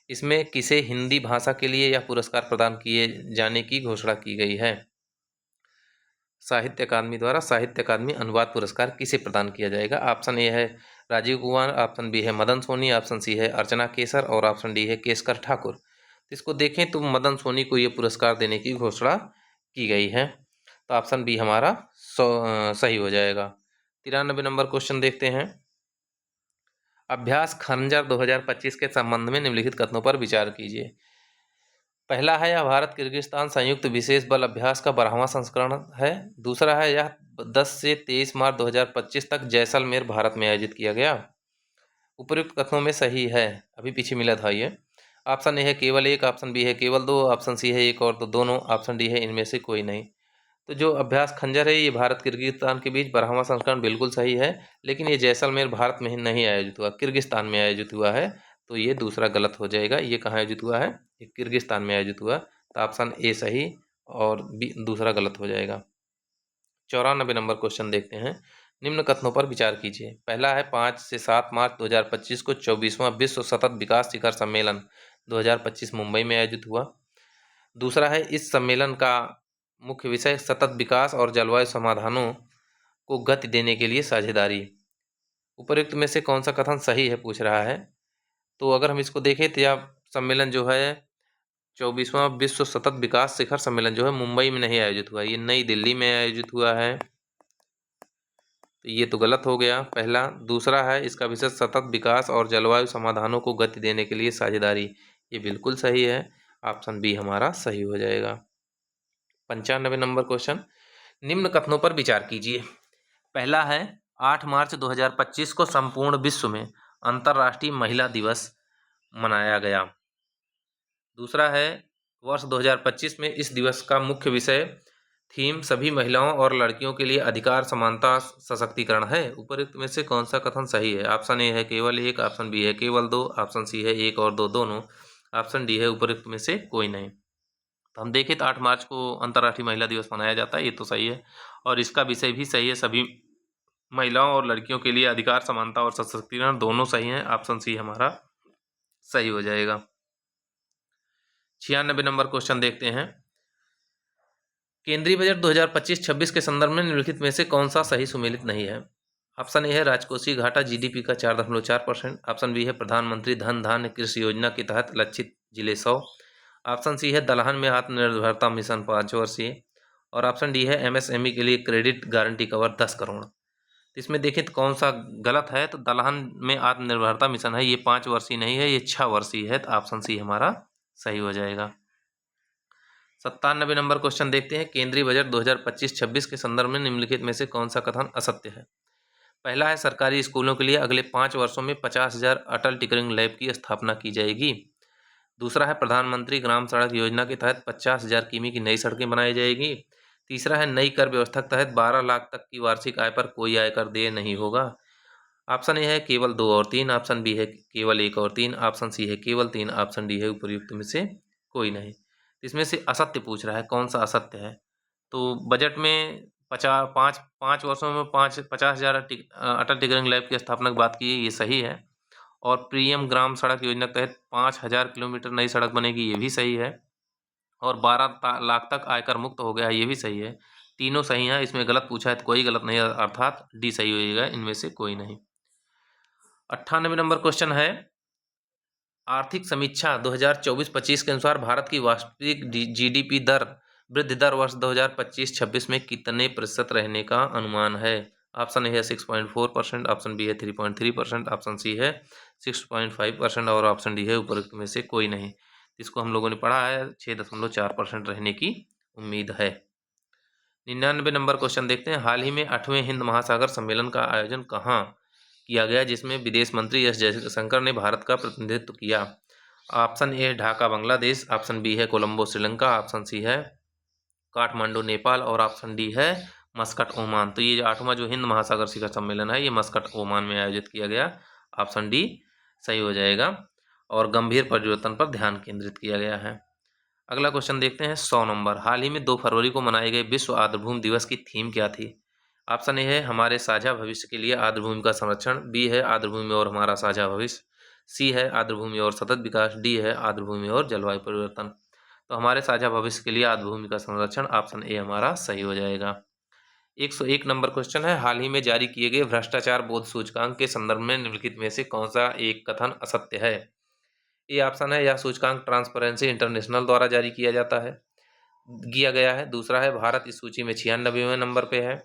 इसमें किसे हिंदी भाषा के लिए यह पुरस्कार प्रदान किए जाने की घोषणा की गई है? साहित्य अकादमी द्वारा साहित्य अकादमी अनुवाद पुरस्कार किसे प्रदान किया जाएगा? ऑप्शन ए है राजीव कुमार, ऑप्शन बी है मदन सोनी, ऑप्शन सी है अर्चना केसर और ऑप्शन डी है केशकर ठाकुर। इसको देखें तो मदन सोनी को ये पुरस्कार देने की घोषणा की गई है, तो ऑप्शन बी हमारा सही हो जाएगा। 93 नंबर क्वेश्चन देखते हैं। अभ्यास खंजर 2025 के संबंध में निम्नलिखित कथनों पर विचार कीजिए। पहला है यह भारत किर्गिस्तान संयुक्त विशेष बल अभ्यास का 12वां संस्करण है। दूसरा है यह 10 से 23 मार्च 2025 तक जैसलमेर भारत में आयोजित किया गया। उपयुक्त कथनों में सही है, अभी पीछे मिला था ये। ऑप्शन ए है केवल 1, ऑप्शन बी है केवल 2, ऑप्शन सी है 1 और 2 दोनों, ऑप्शन डी है इनमें से कोई नहीं। तो जो अभ्यास खंजर है ये भारत किर्गिस्तान के बीच 12वां संस्करण बिल्कुल सही है, लेकिन ये जैसलमेर भारत में नहीं आयोजित हुआ, किर्गिस्तान में आयोजित हुआ है, तो ये दूसरा गलत हो जाएगा। ये कहाँ आयोजित हुआ है? ये किर्गिस्तान में आयोजित हुआ, तो ऑप्शन ए सही और बी दूसरा गलत हो जाएगा। 94 नंबर क्वेश्चन देखते हैं। निम्न कथनों पर विचार कीजिए। पहला है 5 से 7 मार्च 2025 को 24वां विश्व सतत विकास शिखर सम्मेलन 2025 मुंबई में आयोजित हुआ। दूसरा है इस सम्मेलन का मुख्य विषय सतत विकास और जलवायु समाधानों को गति देने के लिए साझेदारी। उपयुक्त में से कौन सा कथन सही है पूछ रहा है। तो अगर हम इसको देखें तो यह सम्मेलन जो है 24वां विश्व सतत विकास शिखर सम्मेलन जो है मुंबई में नहीं आयोजित हुआ, ये नई दिल्ली में आयोजित हुआ है, तो ये तो गलत हो गया पहला। दूसरा है इसका विषय सतत विकास और जलवायु समाधानों को गति देने के लिए साझेदारी, ये बिल्कुल सही है, ऑप्शन बी हमारा सही हो जाएगा। 95 नंबर क्वेश्चन। निम्न कथनों पर विचार कीजिए। पहला है 8 मार्च 2025 को संपूर्ण विश्व में अंतर्राष्ट्रीय महिला दिवस मनाया गया। दूसरा है वर्ष 2025 में इस दिवस का मुख्य विषय थीम सभी महिलाओं और लड़कियों के लिए अधिकार समानता सशक्तिकरण है। उपयुक्त में से कौन सा कथन सही है? ऑप्शन ए है केवल 1, ऑप्शन बी है केवल 2, ऑप्शन सी है 1 और 2 दोनों, ऑप्शन डी है उपयुक्त में से कोई नहीं। तो हम देखें तो 8 मार्च को अंतर्राष्ट्रीय महिला दिवस मनाया जाता है, ये तो सही है। और इसका विषय भी सही है, सभी महिलाओं और लड़कियों के लिए अधिकार, समानता और सशक्तिकरण दोनों सही हैं। ऑप्शन सी हमारा सही हो जाएगा। 96 नंबर क्वेश्चन देखते हैं। केंद्रीय बजट 2025-26 के संदर्भ में निम्नलिखित में से कौन सा सही सुमेलित नहीं है? ऑप्शन ए है राजकोषीय घाटा जीडीपी का 4.4%। ऑप्शन बी है प्रधानमंत्री धन धान्य कृषि योजना के तहत लक्षित जिले 100। ऑप्शन सी है दलहन में आत्मनिर्भरता मिशन 5 वर्षीय। और ऑप्शन डी है एमएसएमई के लिए क्रेडिट गारंटी कवर 10 करोड़। इसमें देखें तो कौन सा गलत है, तो दलहन में आत्मनिर्भरता मिशन है, ये 5 वर्षीय नहीं है, ये 6 वर्षीय है। तो ऑप्शन सी हमारा सही हो जाएगा। 97 नंबर क्वेश्चन देखते हैं। केंद्रीय बजट 2025-26 के संदर्भ में निम्नलिखित में से कौन सा कथन असत्य है? पहला है सरकारी स्कूलों के लिए अगले 5 वर्षों में 50,000 अटल टिंकरिंग लैब की स्थापना की जाएगी। दूसरा है प्रधानमंत्री ग्राम सड़क योजना के तहत 50,000 किमी की नई सड़कें बनाई जाएगी। तीसरा है नई कर व्यवस्था के तहत 12 लाख तक की वार्षिक आय पर कोई आयकर देय नहीं होगा। ऑप्शन ए है केवल 2 और 3। ऑप्शन बी है केवल 1 और 3। ऑप्शन सी है केवल 3। ऑप्शन डी है उपयुक्त में से कोई नहीं। इसमें से असत्य पूछ रहा है, कौन सा असत्य है? तो बजट में 5 वर्षों में 50,000 अटल टिंकरिंग लैब की स्थापना की बात की है, ये सही है। और पीएम ग्राम सड़क योजना के तहत 5,000 किलोमीटर नई सड़क बनेगी, ये भी सही है। और 12 लाख तक आयकर मुक्त हो गया है, ये भी सही है। तीनों सही हैं। इसमें गलत पूछा है तो कोई गलत नहीं है, अर्थात डी सही हो जाएगा, इनमें से कोई नहीं। 98 नंबर क्वेश्चन है। आर्थिक समीक्षा 2024-25 के अनुसार भारत की वास्तविक जीडीपी दर वृद्धि दर वर्ष 2025-26 में कितने प्रतिशत रहने का अनुमान है? ऑप्शन ए है 6.4%। ऑप्शन बी है 3.3%। ऑप्शन सी है 6.5% और ऑप्शन डी है उपरोक्त में से कोई नहीं। इसको हम लोगों ने पढ़ा है, 6.4% रहने की उम्मीद है। 99 नंबर क्वेश्चन देखते हैं। हाल ही में 8वें हिंद महासागर सम्मेलन का आयोजन कहाँ किया गया, जिसमें विदेश मंत्री एस जयशंकर ने भारत का प्रतिनिधित्व किया? Option A Dhaka Bangladesh. Option B है कोलंबो श्रीलंका। ऑप्शन सी है काठमांडू नेपाल और ऑप्शन डी है मस्कट ओमान। तो ये 8वां जो हिंद महासागर शिखर सम्मेलन है, ये मस्कट ओमान में आयोजित किया गया। ऑप्शन डी सही हो जाएगा। और गंभीर परिवर्तन पर ध्यान केंद्रित किया गया है। अगला क्वेश्चन देखते हैं। 100 नंबर। हाल ही में 2 फरवरी को मनाए गए विश्व आर्द्रभूमि दिवस की थीम क्या थी? ऑप्शन ए है हमारे साझा भविष्य के लिए आर्द्रभूमि का संरक्षण। बी है आर्द्रभूमि और हमारा साझा भविष्य। सी है आर्द्रभूमि और सतत विकास। डी है आर्द्रभूमि और जलवायु परिवर्तन। तो हमारे साझा भविष्य के लिए आर्द्रभूमि का संरक्षण, ऑप्शन ए हमारा सही हो जाएगा। 101 नंबर क्वेश्चन है। हाल ही में जारी किए गए भ्रष्टाचार बोध सूचकांक के संदर्भ में निम्नलिखित में से कौन सा एक कथन असत्य है? ये ऑप्शन है यह सूचकांक ट्रांसपेरेंसी इंटरनेशनल द्वारा जारी किया गया है। दूसरा है भारत इस सूची में 96वें नंबर पे है,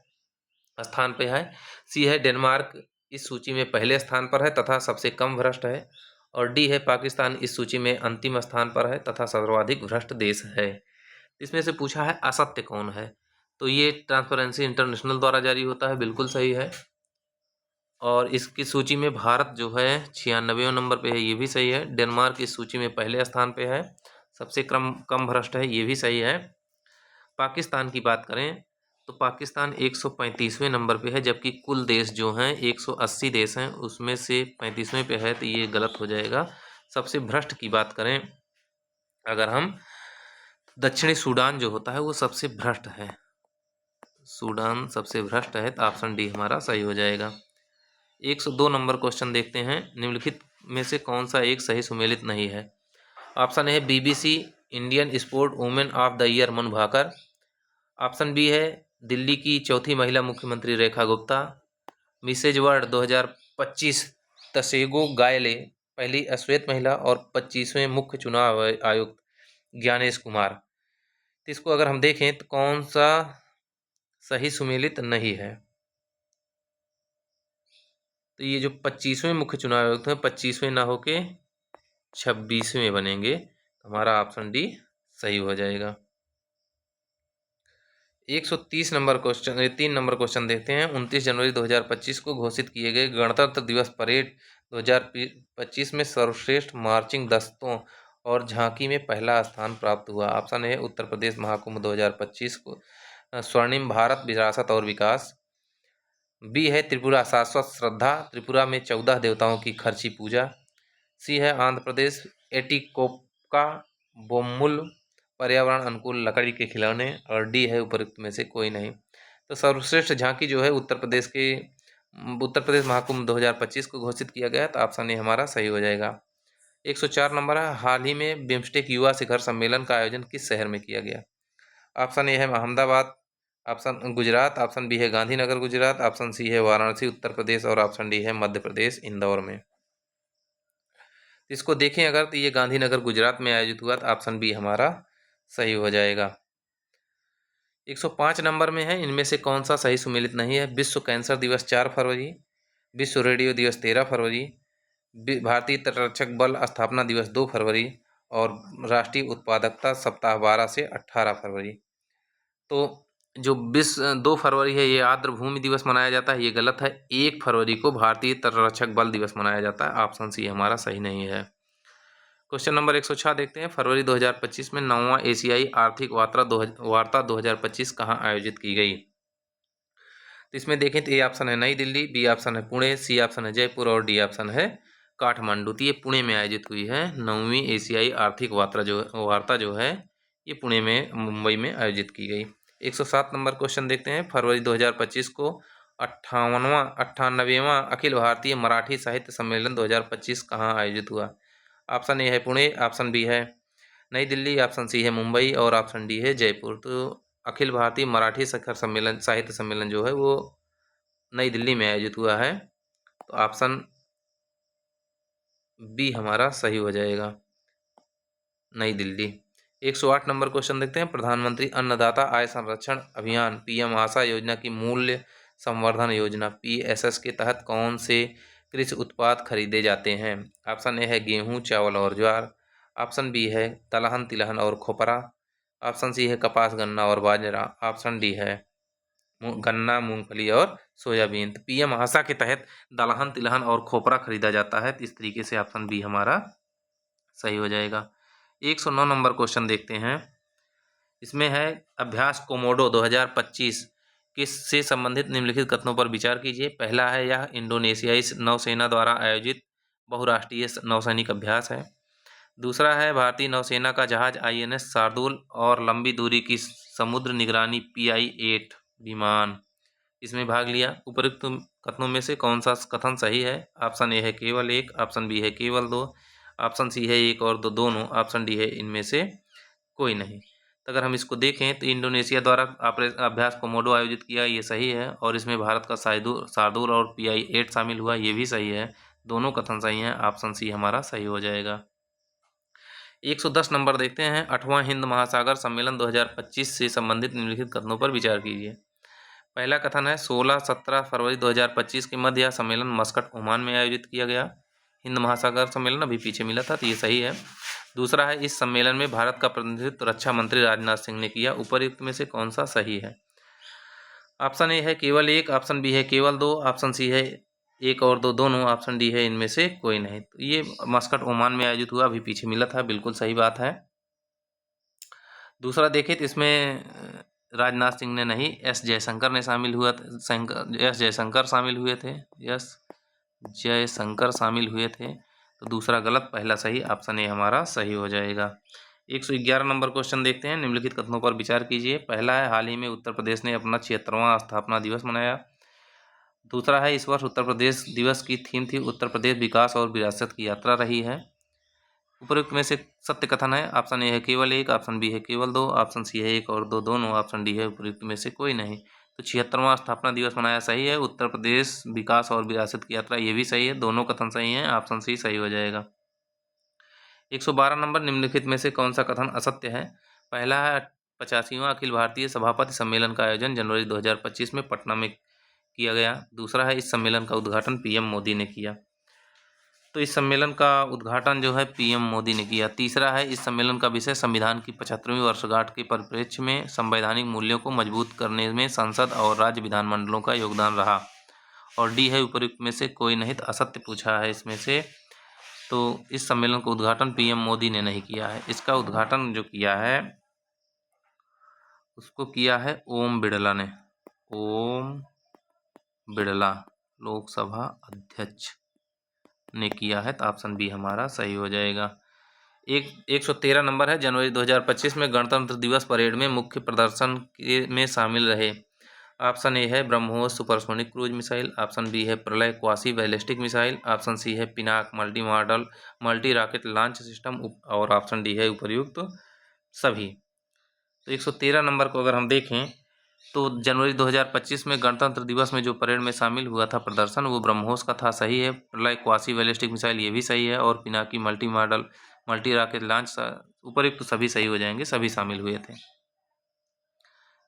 स्थान पे है। सी है डेनमार्क इस सूची में पहले स्थान पर है तथा सबसे कम भ्रष्ट है। और डी है पाकिस्तान इस सूची में अंतिम स्थान पर है तथा सर्वाधिक भ्रष्ट देश है। इसमें से पूछा है असत्य कौन है, तो ये ट्रांसपेरेंसी इंटरनेशनल द्वारा जारी होता है, बिल्कुल सही है। और इसकी सूची में भारत जो है 96वें नंबर पे है, ये भी सही है। डेनमार्क इस सूची में पहले स्थान पे है, सबसे कम भ्रष्ट है, ये भी सही है। पाकिस्तान की बात करें तो पाकिस्तान 135वें नंबर पे है, जबकि कुल देश जो हैं 180 देश हैं, उसमें से 35वें पे है, तो ये गलत हो जाएगा। सबसे भ्रष्ट की बात करें अगर हम, दक्षिणी सूडान जो होता है वो सबसे भ्रष्ट है। सूडान सबसे भ्रष्ट है, तो ऑप्शन डी हमारा सही हो जाएगा। 102 नंबर क्वेश्चन देखते हैं। निम्नलिखित में से कौन सा एक सही सुमेलित नहीं है? ऑप्शन है BBC Indian sport women of the year Manu Bhaker. Option B है दिल्ली की चौथी महिला मुख्यमंत्री Rekha Gupta. Mrs world 2025 Tshego Gaelae पहली अश्वेत महिला और 25वें मुख्य चुनाव आयुक्त ज्ञानेश कुमार। तो इसको अगर हम देखें तो कौन सा सही सुमेलित नहीं है? तो ये जो 25वें मुख्य चुनाव आयुक्त हैं, 25वें ना होके 26वें बनेंगे। हमारा ऑप्शन डी सही हो जाएगा। 130 नंबर क्वेश्चन, 3 नंबर क्वेश्चन देखते हैं। 29 जनवरी 2025 को घोषित किए गए गणतंत्र दिवस परेड 2025 में सर्वश्रेष्ठ मार्चिंग दस्तों और झांकी में पहला स्थान प्राप्त हुआ। ऑप्शन है उत्तर प्रदेश महाकुंभ 2025 को स्वर्णिम भारत विरासत और विकास। बी है त्रिपुरा शाश्वत श्रद्धा, त्रिपुरा में 14 देवताओं की खर्ची पूजा। सी है आंध्र प्रदेश एटिकोप्का बोम्मुल पर्यावरण अनुकूल लकड़ी के खिलौने, और डी है उपरोक्त में से कोई नहीं। तो सर्वश्रेष्ठ झांकी जो है उत्तर प्रदेश महाकुंभ 2025 को घोषित किया गया, तो ऑप्शन ए हमारा सही हो जाएगा। 104 नंबर है, हाल ही में बिम्स्टेक युवा शिखर सम्मेलन का आयोजन किस शहर में किया गया? ऑप्शन ए है Ahmedabad, option Gujarat, option B है गांधीनगर गुजरात, ऑप्शन सी है वाराणसी उत्तर प्रदेश, और ऑप्शन डी है मध्य प्रदेश इंदौर में। तो इसको देखें अगर, तो ये गांधीनगर गुजरात में आयोजित हुआ, तो ऑप्शन बी हमारा सही हो जाएगा। 105 नंबर में है, इनमें से कौन सा सही सुमेलित नहीं है? विश्व कैंसर दिवस 4 फरवरी, विश्व रेडियो दिवस 13 फरवरी, भारतीय तटरक्षक बल स्थापना दिवस 2 फरवरी, और राष्ट्रीय उत्पादकता सप्ताह 12 से 18 फरवरी। तो जो 2 फरवरी है ये आर्द्र भूमि दिवस मनाया जाता है, ये गलत है। 1 फरवरी को भारतीय तटरक्षक बल दिवस मनाया जाता है, ऑप्शन सी हमारा सही नहीं है। क्वेश्चन नंबर 106 देखते हैं, फरवरी 2025 में 9वां एशियाई आर्थिक वार्ता 2025 कहाँ आयोजित की गई? तो इसमें देखें तो ए ऑप्शन है नई दिल्ली, बी ऑप्शन है पुणे, सी ऑप्शन है जयपुर, और डी ऑप्शन है काठमांडू। तो ये पुणे में आयोजित हुई है। 9वीं एशियाई आर्थिक वार्ता जो है ये पुणे में, मुंबई में आयोजित की गई। 107 नंबर क्वेश्चन देखते हैं, फरवरी 2025 को 98वां अखिल भारतीय मराठी साहित्य सम्मेलन 2025 कहाँ आयोजित हुआ? ऑप्शन ए है पुणे, ऑप्शन बी है नई दिल्ली, ऑप्शन सी है मुंबई, और ऑप्शन डी है जयपुर। तो अखिल भारतीय मराठी शिखर सम्मेलन साहित्य सम्मेलन जो है वो नई दिल्ली में आयोजित हुआ है, तो ऑप्शन बी हमारा सही हो जाएगा, नई दिल्ली। 108 नंबर क्वेश्चन देखते हैं, प्रधानमंत्री अन्नदाता आय संरक्षण अभियान पीएम आशा योजना की मूल्य संवर्धन योजना पीएसएस के तहत कौन से कृषि उत्पाद खरीदे जाते हैं? ऑप्शन ए है गेहूं, चावल और ज्वार, ऑप्शन बी है दलहन तिलहन और खोपरा, ऑप्शन सी है कपास गन्ना और बाजरा, ऑप्शन डी है गन्ना मूंगफली और सोयाबीन। तो पीएम आशा के तहत दलहन तिलहन और खोपरा खरीदा जाता है, तो इस तरीके से ऑप्शन बी हमारा सही हो जाएगा। 109 नंबर क्वेश्चन देखते हैं, इसमें है अभ्यास कोमोडो 2025 किससे संबंधित निम्नलिखित कथनों पर विचार कीजिए। पहला है, यह इंडोनेशियाई नौसेना द्वारा आयोजित बहुराष्ट्रीय नौसैनिक अभ्यास है। दूसरा है, भारतीय नौसेना का जहाज आईएनएस शार्दुल और लंबी दूरी की समुद्र निगरानी PI-8 विमान इसमें भाग लिया। उपरोक्त कथनों में से कौन सा कथन सही है? ऑप्शन ए है केवल एक, ऑप्शन बी है केवल दो, ऑप्शन सी है एक और दो दोनों, ऑप्शन डी है इनमें से कोई नहीं। तो अगर हम इसको देखें तो इंडोनेशिया द्वारा अभ्यास कोमोडो आयोजित किया, ये सही है, और इसमें भारत का शार्दुल और PI-8 शामिल हुआ, ये भी सही है। दोनों कथन सही हैं, ऑप्शन सी हमारा सही हो जाएगा। 110 नंबर देखते हैं, 8वां हिंद महासागर सम्मेलन 2025 से संबंधित निम्नलिखित कथनों पर विचार कीजिए। पहला कथन है, 16-17 फरवरी 2025 के मध्य यह सम्मेलन मस्कट ओमान में आयोजित किया गया। हिंद महासागर सम्मेलन अभी पीछे मिला था, तो ये सही है। दूसरा है, इस सम्मेलन में भारत का प्रतिनिधित्व रक्षा मंत्री राजनाथ सिंह ने किया। उपर्युक्त में से कौन सा सही है? ऑप्शन ए है केवल एक, ऑप्शन बी है केवल दो, ऑप्शन सी है एक और दो दोनों, ऑप्शन डी है इनमें से कोई नहीं। तो ये मस्कट ओमान में आयोजित हुआ, अभी पीछे मिला था, बिल्कुल सही बात है। दूसरा देखें तो इसमें राजनाथ सिंह ने नहीं, एस जयशंकर ने शामिल हुआ, एस जयशंकर शामिल हुए थे, एस जयशंकर शामिल हुए थे। तो दूसरा गलत, पहला सही, ऑप्शन ए हमारा सही हो जाएगा। 111 नंबर क्वेश्चन देखते हैं, निम्नलिखित कथनों पर विचार कीजिए। पहला है, हाल ही में उत्तर प्रदेश ने अपना 76वां स्थापना दिवस मनाया। दूसरा है, इस वर्ष उत्तर प्रदेश दिवस की थीम थी उत्तर प्रदेश विकास और विरासत की यात्रा रही है। उपरोक्त में से सत्य कथन है, ऑप्शन ए है केवल एक, ऑप्शन बी है केवल दो, ऑप्शन सी है एक और दो दोनों, ऑप्शन डी है उपरोक्त में से कोई नहीं। तो 76वां स्थापना दिवस मनाया सही है, उत्तर प्रदेश विकास और विरासत की यात्रा ये भी सही है, दोनों कथन सही हैं, ऑप्शन सी सही हो जाएगा। 112 नंबर, निम्नलिखित में से कौन सा कथन असत्य है? पहला है, 85वां अखिल भारतीय सभापति सम्मेलन का आयोजन जनवरी 2025 में पटना में किया गया। दूसरा है, इस सम्मेलन का उद्घाटन पीएम मोदी ने किया। तो इस सम्मेलन का उद्घाटन जो है पीएम मोदी ने किया। तीसरा है, इस सम्मेलन का विषय संविधान की 75वीं वर्षगांठ के परिप्रेक्ष्य में संवैधानिक मूल्यों को मजबूत करने में संसद और राज्य विधानमंडलों का योगदान रहा। और डी है उपयुक्त में से कोई नहीं, तो असत्य पूछा है इसमें से। तो इस सम्मेलन का उद्घाटन पीएम मोदी ने नहीं किया है, इसका उद्घाटन जो किया है उसको किया है ओम बिड़ला ने। ओम बिड़ला लोकसभा अध्यक्ष ने किया है, तो ऑप्शन बी हमारा सही हो जाएगा। 113 नंबर है, जनवरी 2025 में गणतंत्र दिवस परेड में मुख्य प्रदर्शन में शामिल रहे। ऑप्शन ए है BrahMos supersonic cruise missile, option B है Pralay quasi ballistic missile, option C है Pinaka multi model multi rocket launch system और ऑप्शन डी है उपर्युक्त सभी। तो 113 नंबर को अगर हम देखें तो जनवरी 2025 में गणतंत्र दिवस में जो परेड में शामिल हुआ था प्रदर्शन वो ब्रह्मोस का था, सही है। प्रलय क्वासी बैलिस्टिक मिसाइल ये भी सही है और Pinaki multi model multi rocket launch उपयुक्त सभी सही हो जाएंगे, सभी शामिल हुए थे।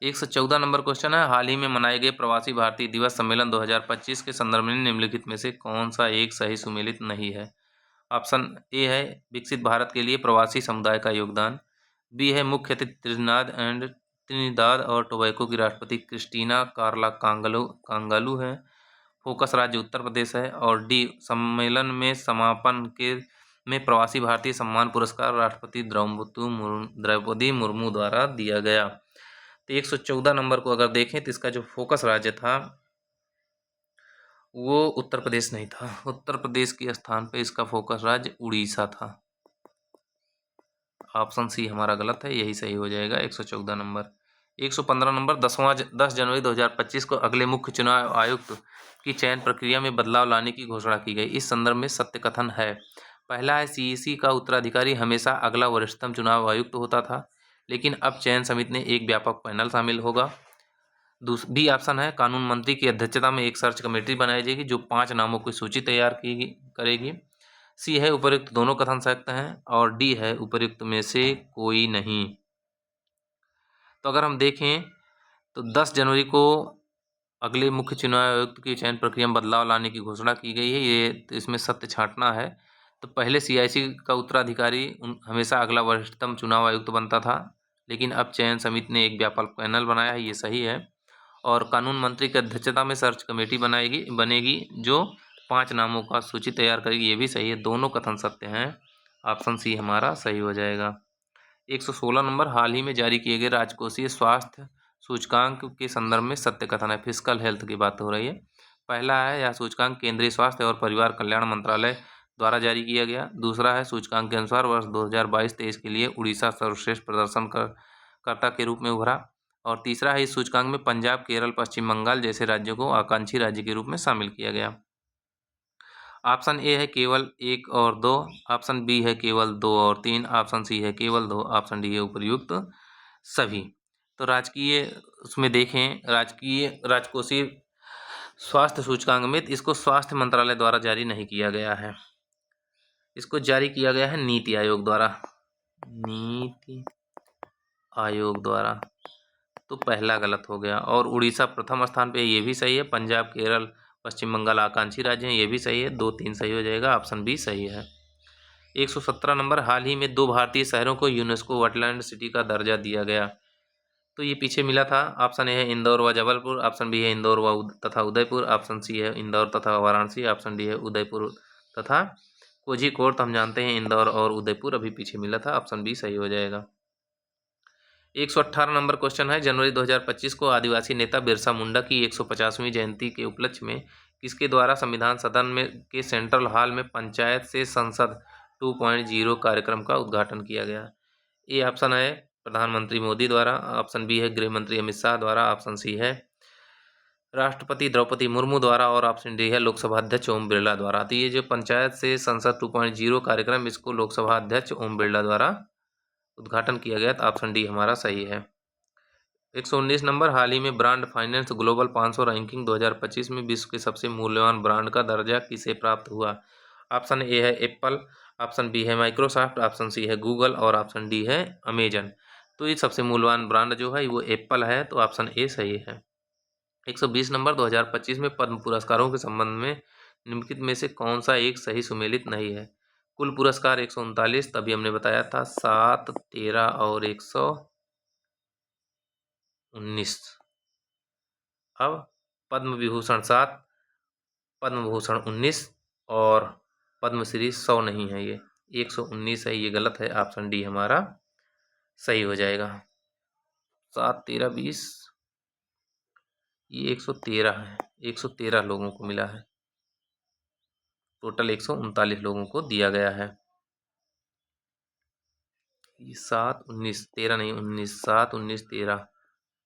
114 नंबर क्वेश्चन है, हाल ही में मनाए गए प्रवासी भारतीय दिवस सम्मेलन 2025 के संदर्भ में निम्नलिखित में से कौन सा एक सही सुमेलित नहीं है। ऑप्शन ए है विकसित भारत के लिए प्रवासी समुदाय का योगदान, बी है मुख्य अतिथि त्रिनिदाद और टोबैको की राष्ट्रपति क्रिस्टीना कार्ला कांगालू है, फोकस राज्य उत्तर प्रदेश है, और डी सम्मेलन में समापन के में प्रवासी भारतीय सम्मान पुरस्कार राष्ट्रपति द्रौपदी मुर्मू द्वारा दिया गया। तो 114 नंबर को अगर देखें तो इसका जो फोकस राज्य था वो उत्तर प्रदेश नहीं था, उत्तर प्रदेश के स्थान पे इसका फोकस राज्य उड़ीसा था। ऑप्शन सी हमारा गलत है, यही सही हो जाएगा 114 नंबर। 115 नंबर 10 जनवरी 2025 को अगले मुख्य चुनाव आयुक्त की चयन प्रक्रिया में बदलाव लाने की घोषणा की गई। इस संदर्भ में सत्य कथन है। पहला है सीईसी का उत्तराधिकारी हमेशा अगला वरिष्ठतम चुनाव आयुक्त होता था, लेकिन अब चयन समिति में एक व्यापक पैनल शामिल होगा। बी ऑप्शन है कानून मंत्री की अध्यक्षता में एक सर्च कमेटी बनाई जाएगी जो 5 नामों की सूची तैयार करेगी। सी है उपर्युक्त दोनों कथन सत्य हैं और डी है उपर्युक्त में से कोई नहीं। तो अगर हम देखें तो 10 जनवरी को अगले मुख्य चुनाव आयुक्त की चयन प्रक्रिया में बदलाव लाने की घोषणा की गई है, ये तो इसमें सत्य छांटना है। तो पहले सीआईसी का उत्तराधिकारी हमेशा अगला वरिष्ठतम चुनाव आयुक्त बनता था, लेकिन अब चयन समिति ने एक व्यापक पैनल बनाया है, ये सही है। और कानून मंत्री की अध्यक्षता में सर्च कमेटी बनेगी जो 5 नामों का सूची तैयार करेगी, ये भी सही है। दोनों कथन सत्य हैं, ऑप्शन सी हमारा सही हो जाएगा। 116 नंबर हाल ही में जारी किए गए राजकोषीय स्वास्थ्य सूचकांक के संदर्भ में सत्य कथन है। फिजिकल हेल्थ की बात हो रही है। पहला है यह सूचकांक केंद्रीय स्वास्थ्य और परिवार कल्याण मंत्रालय द्वारा जारी किया गया। दूसरा है सूचकांक के अनुसार वर्ष 2022-23 के लिए उड़ीसा सर्वश्रेष्ठ प्रदर्शनकर्ता के रूप में उभरा। और तीसरा है इस सूचकांक में पंजाब, केरल, पश्चिम बंगाल जैसे राज्यों को आकांक्षी राज्य के रूप में शामिल किया गया। ऑप्शन ए है केवल 1 और 2, ऑप्शन बी है केवल 2 और 3, ऑप्शन सी है केवल 2, ऑप्शन डी है उपर्युक्त सभी। तो राजकीय उसमें देखें राजकीय राजकोषीय स्वास्थ्य सूचकांक में इसको स्वास्थ्य मंत्रालय द्वारा जारी नहीं किया गया है, इसको जारी किया गया है नीति आयोग द्वारा। नीति आयोग द्वारा, तो पहला गलत हो गया। और उड़ीसा प्रथम स्थान पे, ये भी सही है। पंजाब, केरल, पश्चिम बंगाल आकांक्षी राज्य हैं, ये भी सही है। 2, 3 सही हो जाएगा, ऑप्शन बी सही है। 117 नंबर हाल ही में 2 भारतीय शहरों को यूनेस्को वर्ल्ड सिटी का दर्जा दिया गया। तो ये पीछे मिला था। ऑप्शन ए है इंदौर व जबलपुर, ऑप्शन बी है इंदौर व तथा उदयपुर, ऑप्शन सी है इंदौर तथा वाराणसी, ऑप्शन डी है उदयपुर तथा कोझिकोड। तो हम जानते हैं इंदौर और उदयपुर अभी पीछे मिला था, ऑप्शन बी सही हो जाएगा। 118 नंबर क्वेश्चन है, जनवरी 2025 को आदिवासी नेता बिरसा मुंडा की 150वीं जयंती के उपलक्ष्य में किसके द्वारा संविधान सदन में के सेंट्रल हॉल में पंचायत से संसद 2.0 कार्यक्रम का उद्घाटन किया गया। ए ऑप्शन है प्रधानमंत्री मोदी द्वारा, ऑप्शन बी है गृह मंत्री अमित शाह द्वारा, ऑप्शन सी है राष्ट्रपति द्रौपदी मुर्मू द्वारा और ऑप्शन डी है लोकसभा अध्यक्ष ओम बिरला द्वारा। तो ये जो पंचायत से संसद 2.0 कार्यक्रम, इसको लोकसभा अध्यक्ष ओम बिरला द्वारा उद्घाटन किया गया। तो ऑप्शन डी हमारा सही है। 119 नंबर हाल ही में ब्रांड फाइनेंस ग्लोबल 500 रैंकिंग 2025 में विश्व के सबसे मूल्यवान ब्रांड का दर्जा किसे प्राप्त हुआ। ऑप्शन ए है एप्पल, ऑप्शन बी है माइक्रोसॉफ्ट, ऑप्शन सी है गूगल और ऑप्शन डी है अमेजन। तो ये सबसे मूल्यवान ब्रांड जो है वो एप्पल है, तो ऑप्शन ए सही है। 120 नंबर 2025 में पद्म पुरस्कारों के संबंध में निम्नलिखित में से कौन सा एक सही सुमेलित नहीं है। कुल पुरस्कार 139, तभी हमने बताया था 7, 13 और 119। अब पद्म विभूषण 7, पद्म भूषण 19 और पद्मश्री 100 नहीं है, ये 119 है, ये गलत है। ऑप्शन डी हमारा सही हो जाएगा। 7, 13, 20, ये 113 है, 113 लोगों को मिला है, टोटल 139 लोगों को दिया गया है। 7 19 13 नहीं 19 7 19 13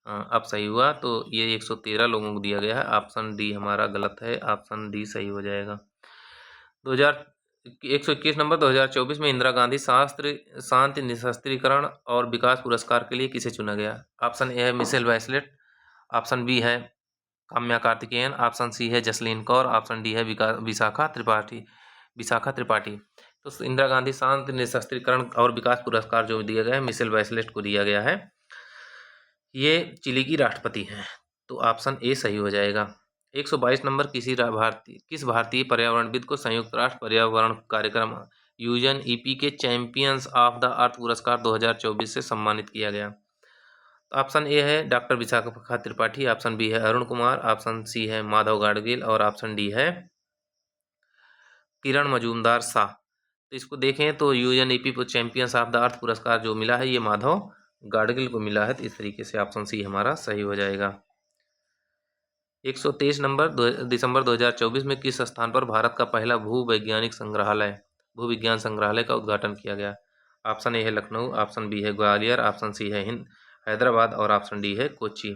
अब सही हुआ। तो ये 113 लोगों को दिया गया है। ऑप्शन डी हमारा गलत है, ऑप्शन डी सही हो जाएगा। 121 नंबर 2024 में इंदिरा गांधी शांति निशस्त्रीकरण और विकास पुरस्कार के लिए किसे चुना गया? ऑप्शन ए है मिशेल बैचलेट, ऑप्शन बी है काम्या कार्तिकेयन, ऑप्शन सी है जसलीन कौर, ऑप्शन डी है विशाखा त्रिपाठी। तो इंदिरा गांधी शांति निशस्त्रीकरण और विकास पुरस्कार जो दिया गया है मिशेल बैचलेट को दिया गया है। ये चिली की राष्ट्रपति हैं। तो ऑप्शन ए सही हो जाएगा। 122 नंबर किस भारतीय पर्यावरणविद को संयुक्त राष्ट्र पर्यावरण कार्यक्रम UNEP के चैंपियंस ऑफ द अर्थ पुरस्कार 2024 से सम्मानित किया गया? ऑप्शन ए है doctor Vishakha Tripathi, option B है अरुण कुमार, ऑप्शन सी है माधव गाडगिल और ऑप्शन डी है किरण मजूमदार शाह। तो इसको देखें तो UNEP champions of the earth पुरस्कार जो मिला है ये माधव गाडगिल को मिला है। तो इस तरीके से ऑप्शन सी हमारा सही हो जाएगा। 123 नंबर दिसंबर 2024 में किस स्थान पर भारत का पहला भूविज्ञान संग्रहालय का उद्घाटन किया गया? ऑप्शन ए है लखनऊ, ऑप्शन बी है ग्वालियर, ऑप्शन सी है हैदराबाद और ऑप्शन डी है कोच्चि।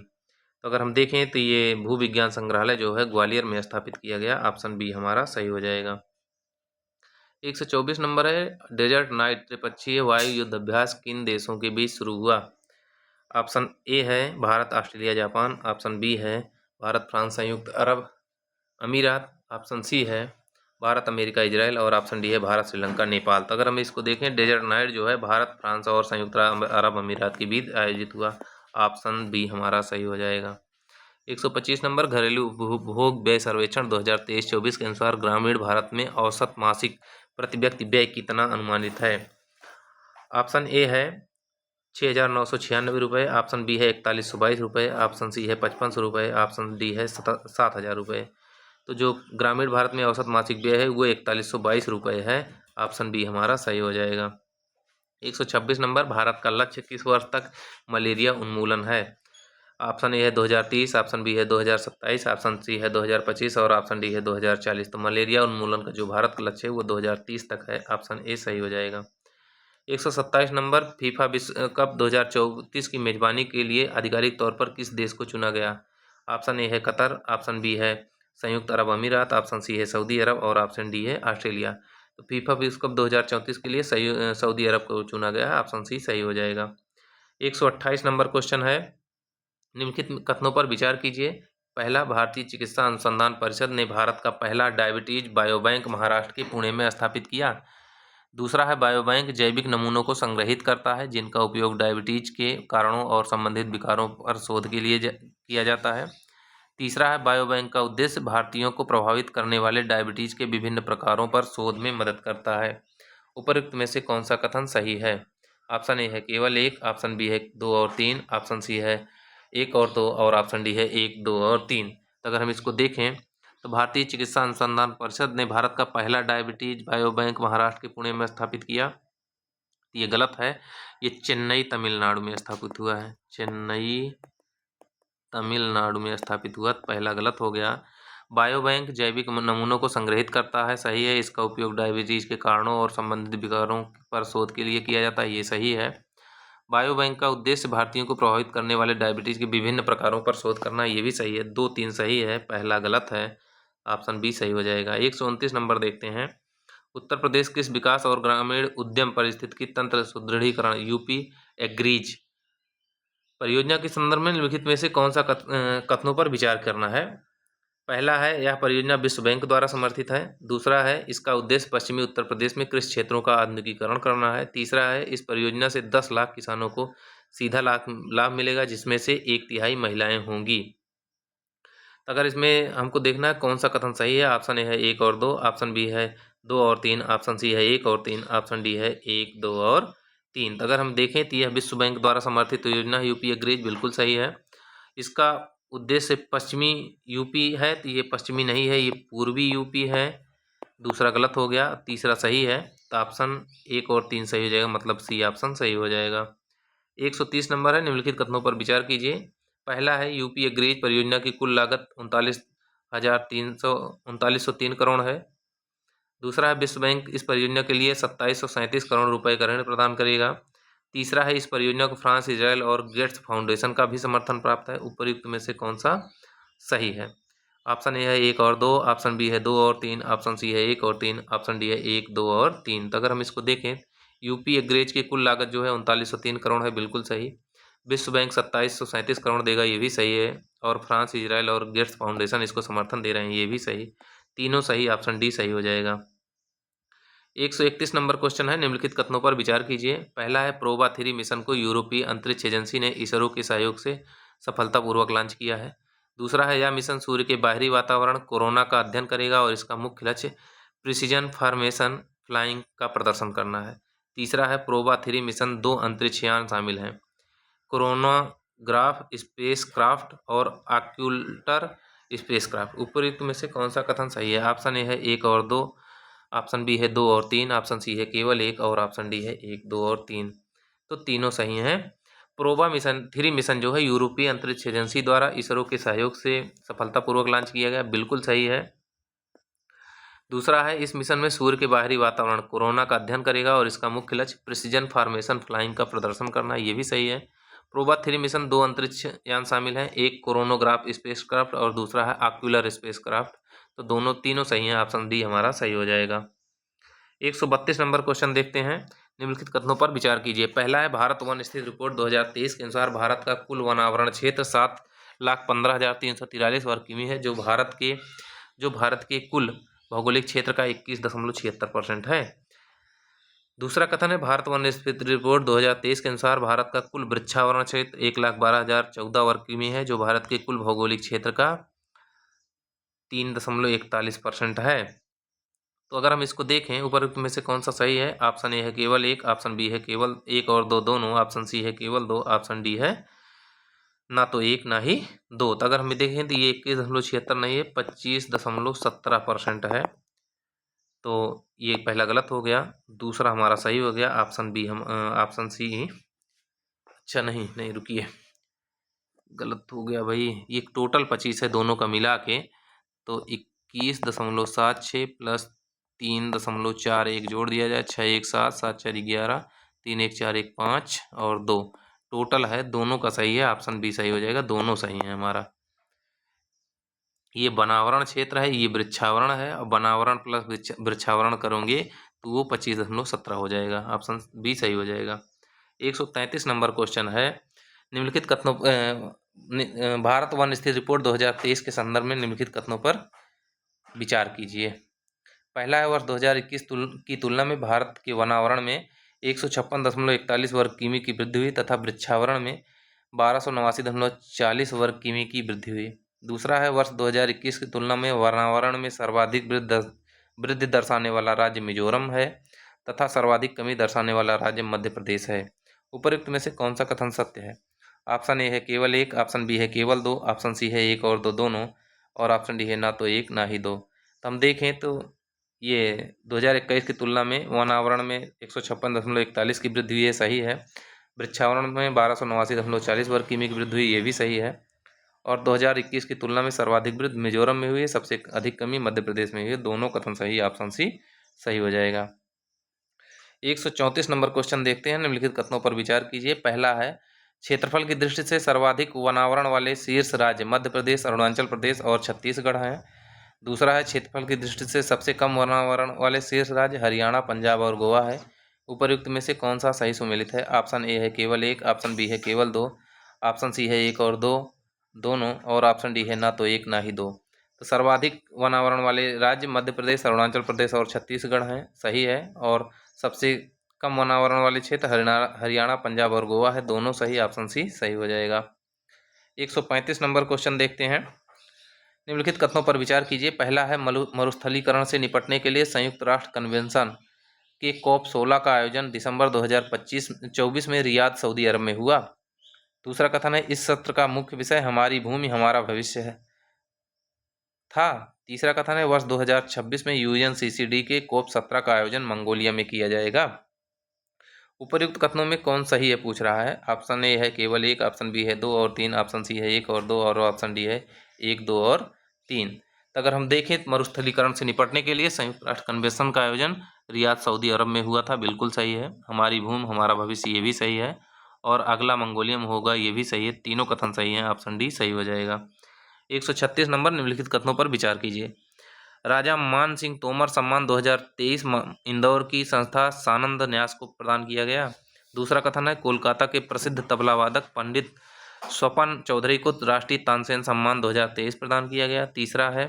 तो अगर हम देखें तो ये भूविज्ञान संग्रहालय जो है ग्वालियर में स्थापित किया गया। ऑप्शन बी हमारा सही हो जाएगा। 124 नंबर है डेजर्ट नाइट त्रिपक्षीय वायु युद्धाभ्यास किन देशों के बीच शुरू हुआ? ऑप्शन ए है Bharat Australia Japan, option B है भारत फ्रांस संयुक्त अरब अमीरात, ऑप्शन सी है भारत अमेरिका इजराइल और ऑप्शन डी है भारत श्रीलंका नेपाल। तो अगर हम इसको देखें डेजर्ट नाइट जो है भारत फ्रांस और संयुक्त अरब अमीरात के बीच आयोजित हुआ। ऑप्शन बी हमारा सही हो जाएगा। 125 नंबर घरेलू उपभोग व्यय सर्वेक्षण 2023-24 के अनुसार ग्रामीण भारत में औसत मासिक प्रति व्यक्ति व्यय कितना अनुमानित है? ऑप्शन ए है 6,996 रुपये, ऑप्शन बी है 4122 रुपये, ऑप्शन सी है 5500 रुपये, ऑप्शन डी है 7,000 रुपये। तो जो ग्रामीण भारत में औसत मासिक व्यय है वो 4122 रुपये है। ऑप्शन बी हमारा सही हो जाएगा। 126 नंबर भारत का लक्ष्य किस वर्ष तक मलेरिया उन्मूलन है? ऑप्शन ए है 2030, ऑप्शन बी है 2027, ऑप्शन सी है 2025 और ऑप्शन डी है 2040। तो मलेरिया उन्मूलन का जो भारत का लक्ष्य है वो 2030 तक है। ऑप्शन ए सही हो जाएगा। 127 नंबर फीफा विश्व कप 2034 की मेजबानी के लिए आधिकारिक तौर पर किस देश को चुना गया? ऑप्शन ए है कतर, ऑप्शन बी है संयुक्त अरब अमीरात, ऑप्शन सी है सऊदी अरब और ऑप्शन डी है ऑस्ट्रेलिया। तो फीफा विश्व कप 2034 के लिए सऊदी अरब को चुना गया है। ऑप्शन सी सही हो जाएगा। 128 नंबर क्वेश्चन है निम्नलिखित कथनों पर विचार कीजिए। पहला, भारतीय चिकित्सा अनुसंधान परिषद ने भारत का पहला डायबिटीज बायोबैंक महाराष्ट्र के पुणे में स्थापित किया। दूसरा है बायोबैंक जैविक नमूनों को संग्रहित करता है जिनका उपयोग डायबिटीज के कारणों और संबंधित विकारों पर शोध के लिए किया जाता है। तीसरा है बायोबैंक का उद्देश्य भारतीयों को प्रभावित करने वाले डायबिटीज के विभिन्न प्रकारों पर शोध में मदद करता है। उपरोक्त में से कौन सा कथन सही है? ऑप्शन ए है केवल एक, ऑप्शन बी है 2 और 3, ऑप्शन सी है 1 और 2 और ऑप्शन डी है 1, 2 और 3। तो अगर हम इसको देखें तो भारतीय चिकित्सा अनुसंधान परिषद ने भारत का पहला डायबिटीज बायोबैंक महाराष्ट्र के पुणे में स्थापित किया। ये गलत है, ये चेन्नई तमिलनाडु में स्थापित हुआ है। चेन्नई तमिलनाडु में स्थापित हुआ, पहला गलत हो गया। बायोबैंक जैविक नमूनों को संग्रहित करता है, सही है। इसका उपयोग डायबिटीज के कारणों और संबंधित विकारों पर शोध के लिए किया जाता है, ये सही है। बायोबैंक का उद्देश्य भारतीयों को प्रभावित करने वाले डायबिटीज के विभिन्न प्रकारों पर शोध करना, ये भी सही है। 2, 3 सही है, पहला गलत है। ऑप्शन बी सही हो जाएगा। 129 नंबर देखते हैं। उत्तर प्रदेश किस विकास और ग्रामीण उद्यम पारिस्थितिकी तंत्र सुदृढ़ीकरण यूपी एग्रीज परियोजना के संदर्भ में निम्नलिखित में से कौन सा कथनों पर विचार करना है? पहला है यह परियोजना विश्व बैंक द्वारा समर्थित है। दूसरा है इसका उद्देश्य पश्चिमी उत्तर प्रदेश में कृषि क्षेत्रों का आधुनिकीकरण करना है। तीसरा है इस परियोजना से 10 लाख किसानों को सीधा लाभ मिलेगा जिसमें से 1/3 महिलाएं होंगी। तो अगर इसमें हमको देखना है कौन सा कथन सही है। ऑप्शन ए है 1 और 2, ऑप्शन बी है 2 और 3, ऑप्शन सी है 1 और 3, ऑप्शन डी है 1, 2 और 3। तो अगर हम देखें तो यह विश्व बैंक द्वारा समर्थित योजना यूपी एग्रीज बिल्कुल सही है। इसका उद्देश्य पश्चिमी यूपी है, तो ये पश्चिमी नहीं है, ये पूर्वी यूपी है। दूसरा गलत हो गया, तीसरा सही है। तो ऑप्शन 1 और 3 सही हो जाएगा, मतलब सी ऑप्शन सही हो जाएगा। 130 नंबर है निम्नलिखित कथनों पर विचार कीजिए। पहला है यूपी एग्रीज परियोजना की कुल लागत 39,303 करोड़ है। दूसरा है विश्व बैंक इस परियोजना के लिए 2737 करोड़ रुपए का ऋण प्रदान करेगा। तीसरा है इस परियोजना को फ्रांस, इजराइल और गेट्स फाउंडेशन का भी समर्थन प्राप्त है। उपयुक्त में से कौन सा सही है? ऑप्शन ए है 1 और 2, ऑप्शन बी है 2 और 3, ऑप्शन सी है 1 और 3, ऑप्शन डी है 1, 2 और 3। तो अगर हम इसको देखें, यूपी एग्रेज की कुल लागत जो है 3903 करोड़ है, बिल्कुल सही। विश्व बैंक 2737 करोड़ देगा, ये भी सही है। और फ्रांस, इजराइल और गेट्स फाउंडेशन इसको समर्थन दे रहे हैं, ये भी सही। तीनों सही, ऑप्शन डी सही हो जाएगा। 131 नंबर क्वेश्चन है, निम्नलिखित कथनों पर विचार कीजिए। पहला है प्रोबा 3 मिशन को यूरोपीय अंतरिक्ष एजेंसी ने इसरो के सहयोग से सफलतापूर्वक लॉन्च किया है। दूसरा है यह मिशन सूर्य के बाहरी वातावरण कोरोना का अध्ययन करेगा और इसका मुख्य लक्ष्य प्रिसीजन फॉर्मेशन फ्लाइंग का प्रदर्शन करना है। तीसरा है प्रोबा 3 मिशन 2 अंतरिक्ष यान शामिल हैं, कोरोनाग्राफ स्पेसक्राफ्ट और ऑक्यूल्टर स्पेसक्राफ्ट। उपयुक्त में से कौन सा कथन सही है? ऑप्शन ए है 1 और 2, ऑप्शन बी है 2 और 3, ऑप्शन सी है केवल 1 और ऑप्शन डी है 1, 2 और 3। तो तीनों सही हैं। प्रोबा मिशन 3 मिशन जो है यूरोपीय अंतरिक्ष एजेंसी द्वारा इसरो के सहयोग से सफलतापूर्वक लॉन्च किया गया, बिल्कुल सही है। दूसरा है इस मिशन में सूर्य के बाहरी वातावरण कोरोना का अध्ययन करेगा और इसका मुख्य लक्ष्य प्रिसीजन फॉर्मेशन फ्लाइंग का प्रदर्शन करना है, ये भी सही है। प्रोबा 3 मिशन 2 अंतरिक्ष यान शामिल हैं, एक कोरोनोग्राफ स्पेसक्राफ्ट और दूसरा है ऑक्यूलर स्पेसक्राफ्ट। तो तीनों सही हैं, ऑप्शन डी हमारा सही हो जाएगा। 132 नंबर क्वेश्चन देखते हैं, निम्नलिखित कथनों पर विचार कीजिए। पहला है भारत वन स्थित रिपोर्ट 2023 के अनुसार भारत का कुल वनावरण क्षेत्र 7,15,343 वर्ग किमी है, जो भारत के कुल भौगोलिक क्षेत्र का 21.76% है। दूसरा कथन है भारत वन स्थित रिपोर्ट 2023 के अनुसार भारत का कुल वृक्षावरण क्षेत्र 1,12,014 वर्ग किमी है, जो भारत के कुल भौगोलिक क्षेत्र का 3.41% है। तो अगर हम इसको देखें, उपरोक्त में से कौन सा सही है? ऑप्शन ए है केवल 1, ऑप्शन बी है केवल 1 और 2 दोनों, ऑप्शन सी है केवल 2, ऑप्शन डी है ना तो 1 ना ही 2। तो अगर हम देखें तो ये 21.76 नहीं है, 25.17% है। तो ये पहला गलत हो गया, दूसरा हमारा सही हो गया, ऑप्शन बी ऑप्शन सी। अच्छा नहीं रुकिए, गलत हो गया भाई। ये टोटल 25 है दोनों का मिला के, तो 21.76 प्लस 3.41 जोड़ दिया जाए, 6 1 7 7 4 11 3 1 4 1 5 और 2 टोटल है, दोनों का सही है, ऑप्शन बी सही हो जाएगा, दोनों सही है हमारा। ये वनावरण क्षेत्र है, ये वृक्षावरण है, और वनावरण प्लस वृक्षावरण करोगे तो वो 25.17 हो जाएगा, ऑप्शन बी सही हो जाएगा। 133 नंबर क्वेश्चन है, निम्नलिखित कथनों भारत वन स्थित रिपोर्ट 2023 के संदर्भ में निम्नलिखित कथनों पर विचार कीजिए। पहला है वर्ष 2021 की तुलना में भारत के वनावरण में 156.41 वर्ग किमी की वृद्धि हुई तथा वृक्षावरण में 1289.40 वर्ग किमी की वृद्धि हुई। दूसरा है वर्ष 2021 की तुलना में वनावरण में सर्वाधिक वृद्धि दर्शाने वाला राज्य मिजोरम है तथा सर्वाधिक कमी दर्शाने वाला राज्य मध्य प्रदेश है। उपरोक्त में से कौन सा कथन सत्य है? ऑप्शन ए है केवल 1, ऑप्शन बी है केवल 2, ऑप्शन सी है 1 और 2 दोनों, और ऑप्शन डी है ना तो 1 ना ही 2। तो हम देखें तो ये 2021 की तुलना में वनावरण में 156.41 की वृद्धि हुई है, सही है। वृक्षावरण में 1289.40 वर्ग किमी की वृद्धि हुई, ये भी सही है। और 2021 की तुलना में सर्वाधिक वृद्धि मिजोरम में हुई है, सबसे अधिक कमी मध्य प्रदेश में हुई है, दोनों कथन सही, ऑप्शन सी सही हो जाएगा। 134 नंबर क्वेश्चन देखते हैं, निम्नलिखित कथनों पर विचार कीजिए। पहला है क्षेत्रफल की दृष्टि से सर्वाधिक वनावरण वाले शीर्ष राज्य मध्य प्रदेश, अरुणाचल प्रदेश और छत्तीसगढ़ हैं। दूसरा है क्षेत्रफल की दृष्टि से सबसे कम वनावरण वाले शीर्ष राज्य हरियाणा, पंजाब और गोवा है। उपयुक्त में से कौन सा सही सुमेलित है? ऑप्शन ए है केवल 1, ऑप्शन बी है केवल 2, ऑप्शन सी है 1 और 2 दोनों, और ऑप्शन डी है ना तो 1 ना ही 2। तो सर्वाधिक वनावरण वाले राज्य मध्य प्रदेश, अरुणाचल प्रदेश और छत्तीसगढ़ हैं, सही है। और सबसे कम वनावरण वाले क्षेत्र हरियाणा, पंजाब और गोवा है, दोनों सही, ऑप्शन सी सही हो जाएगा। 135 नंबर क्वेश्चन देखते हैं, निम्नलिखित कथनों पर विचार कीजिए। पहला है मरुस्थलीकरण से निपटने के लिए संयुक्त राष्ट्र कन्वेंशन के COP 16 का आयोजन दिसंबर 2024 में रियाद, सऊदी अरब में हुआ। दूसरा कथन है इस सत्र का मुख्य विषय हमारी भूमि हमारा भविष्य है था। तीसरा कथन है वर्ष 2026 में UNCCD के COP 17 का आयोजन मंगोलिया में किया जाएगा। उपर्युक्त कथनों में कौन सही है पूछ रहा है। ऑप्शन ए है केवल 1, ऑप्शन बी है 2 और 3, ऑप्शन सी है 1 और 2 और ऑप्शन डी है 1, 2 और 3। तो अगर हम देखें मरुस्थलीकरण से निपटने के लिए संयुक्त राष्ट्र कन्वेंशन का आयोजन रियाद सऊदी अरब में हुआ था, बिल्कुल सही है। हमारी भूमि हमारा भविष्य, ये भी सही है। और अगला मंगोलिया में होगा, ये भी सही है। तीनों कथन सही हैं, ऑप्शन डी सही हो जाएगा। 136 नंबर, निम्नलिखित कथनों पर विचार कीजिए। राजा मान सिंह तोमर सम्मान 2023 इंदौर की संस्था सानंद न्यास को प्रदान किया गया। दूसरा कथन है, कोलकाता के प्रसिद्ध तबला वादक पंडित स्वपन चौधरी को राष्ट्रीय तानसेन सम्मान 2023 प्रदान किया गया। तीसरा है,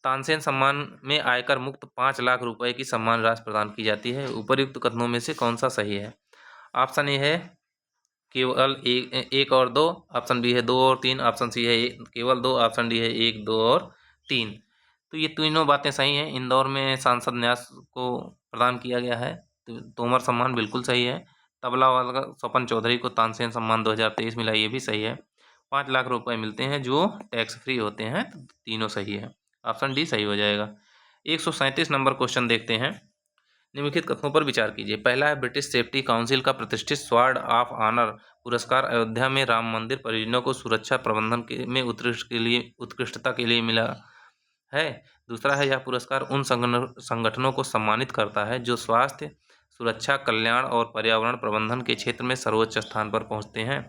तानसेन सम्मान में आयकर मुक्त 5 लाख रुपए की सम्मान राशि प्रदान की जाती है। उपर्युक्त कथनों में से कौन सा सही है? ऑप्शन ए है केवल एक और दो, ऑप्शन बी है 2 और 3, ऑप्शन सी है केवल 2, ऑप्शन डी है 1, 2 और 3। तो ये तीनों बातें सही हैं। इंदौर में सांसद न्यास को प्रदान किया गया है, तो तोमर सम्मान बिल्कुल सही है। तबला वाला स्वपन चौधरी को तानसेन सम्मान 2023 मिला, ये भी सही है। 5 लाख रुपए मिलते हैं जो टैक्स फ्री होते हैं, तो तीनों सही है। ऑप्शन डी सही हो जाएगा। 137 नंबर क्वेश्चन देखते हैं। निम्नलिखित कथनों पर विचार कीजिए। पहला है, ब्रिटिश सेफ्टी काउंसिल का प्रतिष्ठित स्वॉर्ड ऑफ ऑनर पुरस्कार अयोध्या में राम मंदिर परियोजना को सुरक्षा प्रबंधन में उत्कृष्टता के लिए मिला है। दूसरा है, यह पुरस्कार उन संगठनों को सम्मानित करता है जो स्वास्थ्य, सुरक्षा, कल्याण और पर्यावरण प्रबंधन के क्षेत्र में सर्वोच्च स्थान पर पहुंचते हैं।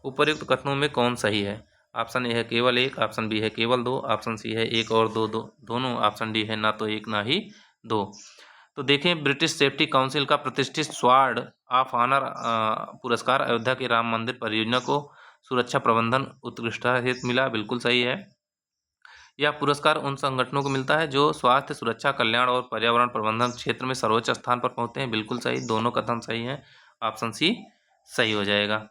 उपर्युक्त कथनों में कौन सही है? ऑप्शन ए है केवल 1, ऑप्शन बी है केवल 2, ऑप्शन सी है 1 और 2 दोनों, ऑप्शन डी है ना तो 1 ना ही 2। तो देखें, ब्रिटिश सेफ्टी काउंसिल का प्रतिष्ठित स्वॉर्ड ऑफ ऑनर पुरस्कार अयोध्या के राम मंदिर परियोजना को सुरक्षा प्रबंधन उत्कृष्टता हेतु मिला, बिल्कुल सही है। यह पुरस्कार उन संगठनों को मिलता है जो स्वास्थ्य, सुरक्षा, कल्याण और पर्यावरण प्रबंधन क्षेत्र में सर्वोच्च स्थान पर पहुंचते हैं, बिल्कुल सही। दोनों कथन सही हैं, ऑप्शन सी सही हो जाएगा।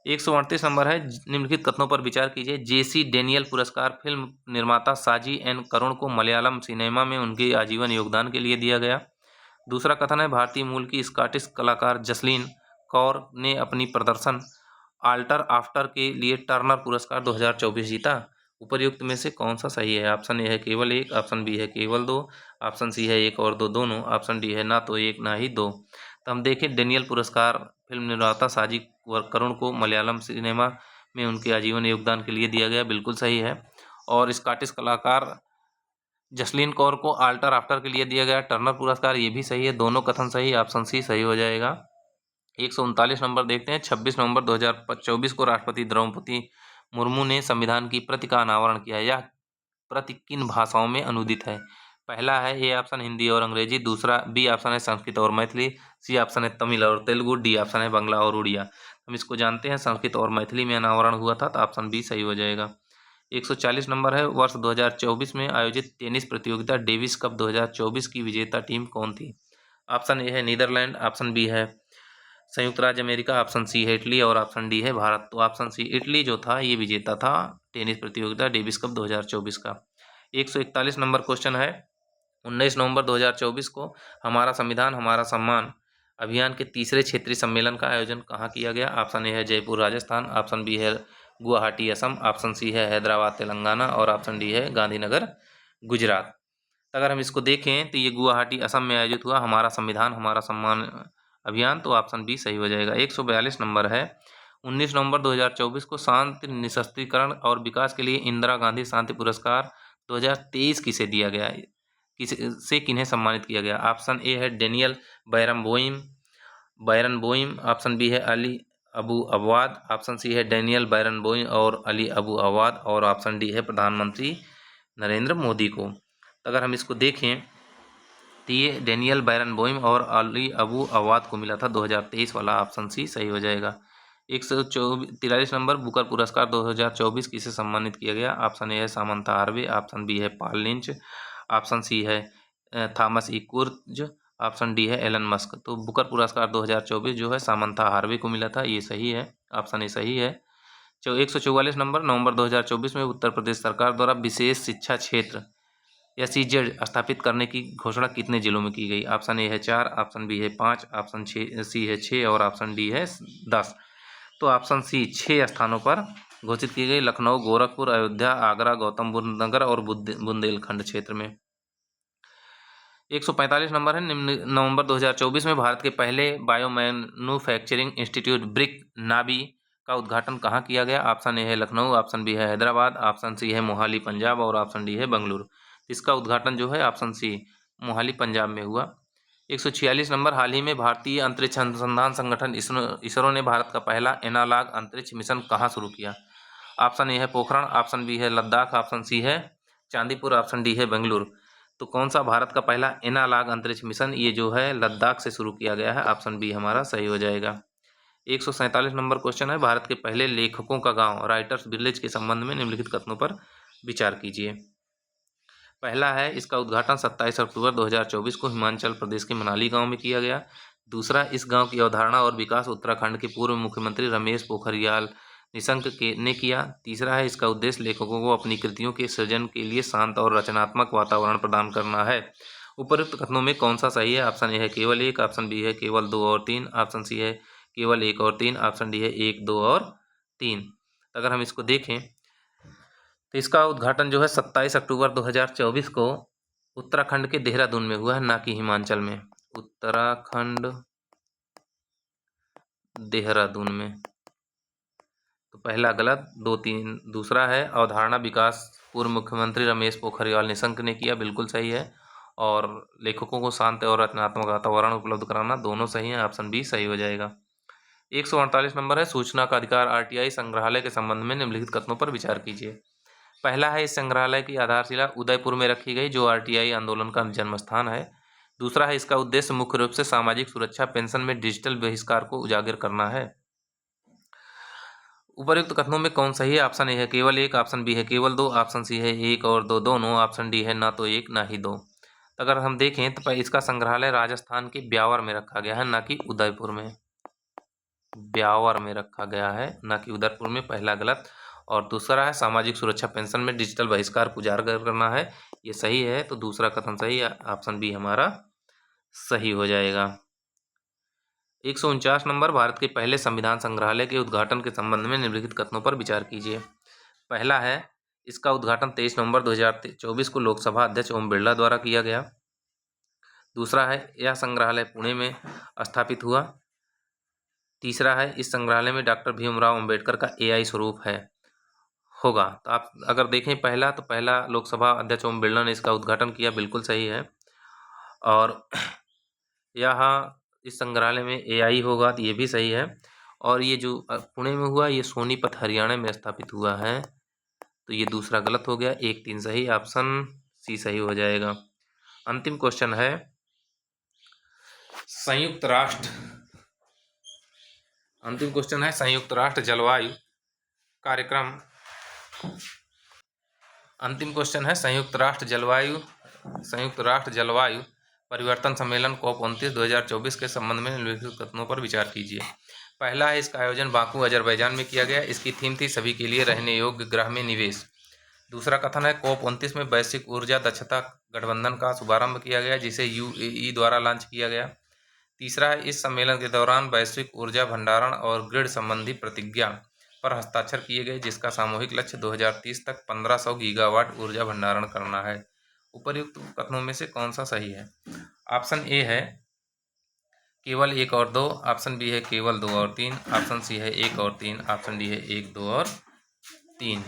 138 नंबर है, निम्नलिखित कथनों पर विचार कीजिए। जेसी डेनियल पुरस्कार फिल्म निर्माता साजी एन करुण को मलयालम सिनेमा में उनके आजीवन योगदान के लिए दिया गया। दूसरा कथन है, भारतीय मूल की स्कॉटिश कलाकार जसलीन कौर ने अपनी प्रदर्शन आल्टर आफ्टर के लिए टर्नर पुरस्कार 2024 जीता। उपर्युक्त में से कौन सा सही है? ऑप्शन ए है केवल 1, ऑप्शन बी है केवल 2, ऑप्शन सी है 1 और 2 दोनों, ऑप्शन डी है ना तो 1 ना ही 2। तो हम देखें, डेनियल पुरस्कार फिल्म निर्माता साजी करुण को मलयालम सिनेमा में उनके आजीवन योगदान के लिए दिया गया, बिल्कुल सही है। और स्कॉटिश कलाकार जसलीन कौर को आल्टर आफ्टर के लिए दिया गया टर्नर पुरस्कार, ये भी सही है। दोनों कथन सही, ऑप्शन सी सही हो जाएगा। 139 नंबर देखते हैं। 26 नवंबर 2024 को राष्ट्रपति द्रौपदी मुर्मू ने संविधान की प्रति का अनावरण किया। यह प्रति किन भाषाओं में अनुदित है? पहला है ए ऑप्शन हिंदी और अंग्रेजी, दूसरा बी ऑप्शन है संस्कृत और मैथिली, सी ऑप्शन है तमिल और तेलुगु, डी ऑप्शन है बांग्ला और उड़िया। हम इसको जानते हैं, संस्कृत और मैथिली में अनावरण हुआ था, तो ऑप्शन बी सही हो जाएगा। 140 नंबर है, वर्ष 2024 में आयोजित टेनिस प्रतियोगिता डेविस कप 2024 की विजेता टीम कौन थी? ऑप्शन ए है नीदरलैंड, ऑप्शन बी है संयुक्त राज्य अमेरिका, ऑप्शन सी है इटली और ऑप्शन डी है भारत। तो ऑप्शन सी इटली जो था ये विजेता था टेनिस प्रतियोगिता डेविस कप 2024 का। 141 नंबर क्वेश्चन है, 19 नवंबर 2024 को हमारा संविधान हमारा सम्मान अभियान के तीसरे क्षेत्रीय सम्मेलन का आयोजन कहाँ किया गया? ऑप्शन ए है जयपुर राजस्थान, ऑप्शन बी है गुवाहाटी असम, ऑप्शन सी है हैदराबाद तेलंगाना और ऑप्शन डी है गांधीनगर गुजरात। अगर हम इसको देखें तो ये गुवाहाटी असम में आयोजित हुआ हमारा संविधान हमारा सम्मान अभियान, तो ऑप्शन बी सही हो जाएगा। 142 नंबर है, 19 नवंबर 2024 को शांति निशस्त्रीकरण और विकास के लिए इंदिरा गांधी शांति पुरस्कार 2023 किसे दिया गया? किसे किन्हें सम्मानित किया गया? ऑप्शन ए है डेनियल बैरनबोइम, ऑप्शन बी है अली अबू अवाद, ऑप्शन सी है डेनियल बैरनबोइम और अली अबू अवाद और ऑप्शन डी है प्रधानमंत्री नरेंद्र मोदी को। तो अगर हम इसको देखें तो ये डेनियल बैरनबोइम और अली अबू अवाद को मिला था 2023 वाला, ऑप्शन सी सही हो जाएगा। 143 नंबर, बुकर पुरस्कार 2024 किसे सम्मानित किया गया? ऑप्शन ए है सामंथा हार्वे, ऑप्शन बी है पॉल लिंच, ऑप्शन सी है थॉमस ई कुर्ज, ऑप्शन डी है एलन मस्क। तो बुकर पुरस्कार 2024 जो है सामंथा हार्वे को मिला था, ये सही है, ऑप्शन ए सही है। 144 नंबर, नवंबर 2024 में उत्तर प्रदेश सरकार द्वारा विशेष शिक्षा क्षेत्र SEZ स्थापित करने की घोषणा कितने जिलों में की गई? ऑप्शन ए है 4, ऑप्शन बी है 5, ऑप्शन सी है 6 और ऑप्शन डी है 10। तो ऑप्शन सी 6 स्थानों पर घोषित की गई, लखनऊ, गोरखपुर, अयोध्या, आगरा, गौतम बुद्ध नगर और बुंदेलखंड क्षेत्र में। 145 नंबर है, नवंबर 2024 में भारत के पहले bio manufacturing institute brick Nabi का उद्घाटन कहाँ किया गया? ऑप्शन ए है लखनऊ, ऑप्शन बी है हैदराबाद, ऑप्शन सी है मोहाली पंजाब और ऑप्शन डी है बेंगलुरु। इसका उद्घाटन जो है ऑप्शन सी मोहाली पंजाब में हुआ। 146 नंबर, हाल ही में भारतीय अंतरिक्ष अनुसंधान संगठन इसरो ने भारत का पहला एनालॉग अंतरिक्ष मिशन कहाँ शुरू किया? ऑप्शन ए है पोखरण, ऑप्शन बी है लद्दाख, ऑप्शन सी है चांदीपुर, ऑप्शन डी है बेंगलुरु। तो कौन सा भारत का पहला एनालॉग अंतरिक्ष मिशन ये जो है लद्दाख से शुरू किया गया है, ऑप्शन बी हमारा सही हो जाएगा। 147 नंबर क्वेश्चन है, भारत के पहले लेखकों का गांव राइटर्स विलेज के संबंध में निम्नलिखित कथनों पर विचार कीजिए। पहला है, इसका उद्घाटन 27 अक्टूबर 2024 को हिमाचल प्रदेश के मनाली गांव में किया गया। दूसरा, इस गांव की अवधारणा और विकास उत्तराखंड के पूर्व मुख्यमंत्री रमेश पोखरियाल निशंक ने किया। तीसरा है, इसका उद्देश्य लेखकों को अपनी कृतियों के सृजन के लिए शांत और रचनात्मक वातावरण प्रदान करना है। उपरोक्त कथनों में कौन सा सही है? ऑप्शन ए है केवल 1, ऑप्शन बी है केवल 2 और 3, ऑप्शन सी है केवल 1 और 3, ऑप्शन डी है 1, 2 और 3। अगर हम इसको देखें तो इसका उद्घाटन जो है 27 अक्टूबर 2024 को उत्तराखंड के देहरादून में हुआ है, ना कि हिमाचल में। उत्तराखंड देहरादून में, तो पहला गलत, 2, 3 दूसरा है अवधारणा विकास पूर्व मुख्यमंत्री रमेश पोखरियाल निशंक ने किया, बिल्कुल सही है। और लेखकों को शांत और रचनात्मक वातावरण उपलब्ध कराना, दोनों सही है, ऑप्शन बी सही हो जाएगा। 148 नंबर है, सूचना का अधिकार आरटीआई संग्रहालय के संबंध में निम्नलिखित कथनों पर विचार कीजिए। पहला है, इस संग्रहालय की आधारशिला उदयपुर में रखी गई, जो आरटीआई आंदोलन का जन्म स्थान है। दूसरा है, इसका उद्देश्य मुख्य रूप से सामाजिक सुरक्षा पेंशन में डिजिटल बहिष्कार को उजागर करना है। उपर्युक्त कथनों में कौन सही है? ऑप्शन ए है केवल 1, ऑप्शन बी है केवल 2, ऑप्शन सी है 1 और 2 दोनों, ऑप्शन डी है ना तो 1 ना ही 2। तो अगर हम देखें तो इसका संग्रहालय राजस्थान के ब्यावर में रखा गया है, ना कि उदयपुर में। ब्यावर में रखा गया है, ना कि उदयपुर में, पहला गलत। और दूसरा है, सामाजिक सुरक्षा पेंशन में डिजिटल बहिष्कार को उजागर करना है, ये सही है। तो दूसरा कथन सही है, ऑप्शन बी हमारा सही हो जाएगा। 149 नंबर, भारत के पहले संविधान संग्रहालय के उद्घाटन के संबंध में निम्नलिखित कथनों पर विचार कीजिए। पहला है, इसका उद्घाटन 23 नवंबर 2024 को लोकसभा अध्यक्ष ओम बिरला द्वारा किया गया। दूसरा है, यह संग्रहालय पुणे में स्थापित हुआ। तीसरा है, इस संग्रहालय में डॉक्टर भीमराव अंबेडकर का एआई स्वरूप है होगा। तो आप अगर देखें पहला, तो पहला लोकसभा अध्यक्ष ओम बिरला ने इसका उद्घाटन किया, बिल्कुल सही है। और यहाँ इस संग्रहालय में एआई होगा, तो ये भी सही है। और ये जो पुणे में हुआ, ये सोनीपत हरियाणा में स्थापित हुआ है, तो ये दूसरा गलत हो गया। 1, 3 सही, ऑप्शन सी सही हो जाएगा। अंतिम क्वेश्चन है, संयुक्त राष्ट्र जलवायु कार्यक्रम। अंतिम क्वेश्चन है, संयुक्त राष्ट्र जलवायु परिवर्तन सम्मेलन COP29 2024 के संबंध में निम्नलिखित कथनों पर विचार कीजिए। पहला है, इसका आयोजन बाकू अजरबैजान में किया गया। इसकी थीम थी सभी के लिए रहने योग्य ग्रह में निवेश। दूसरा कथन है, COP29 में वैश्विक ऊर्जा दक्षता गठबंधन का शुभारंभ किया गया, जिसे UAE द्वारा लॉन्च किया गया। तीसरा है, इस सम्मेलन के दौरान वैश्विक ऊर्जा भंडारण और ग्रिड संबंधी प्रतिज्ञा पर हस्ताक्षर किए गए, जिसका सामूहिक लक्ष्य 2030 तक 1500 गीगावाट ऊर्जा भंडारण करना है। उपर्युक्त कथनों में से कौन सा सही है? ऑप्शन ए है केवल 1 और 2, ऑप्शन बी है केवल 2 और 3, ऑप्शन सी है 1 और 3, ऑप्शन डी है 1, 2 और 3।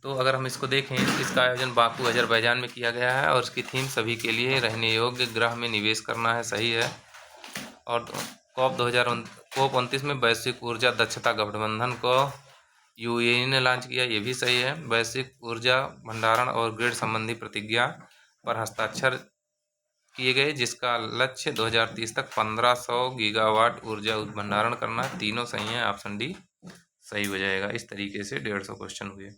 तो अगर हम इसको देखें, इसका आयोजन बाकू अजरबैजान में किया गया है और इसकी थीम सभी के लिए रहने योग्य ग्रह में निवेश करना है, सही है। और COP29 में वैश्विक ऊर्जा दक्षता गठबंधन को UAE ने लॉन्च किया, ये भी सही है। वैश्विक ऊर्जा भंडारण और ग्रिड संबंधी प्रतिज्ञा पर हस्ताक्षर किए गए, जिसका लक्ष्य 2030 तक 1500 गीगावाट ऊर्जा भंडारण करना है, तीनों सही है, ऑप्शन डी सही हो जाएगा। इस तरीके से 150 क्वेश्चन हुए।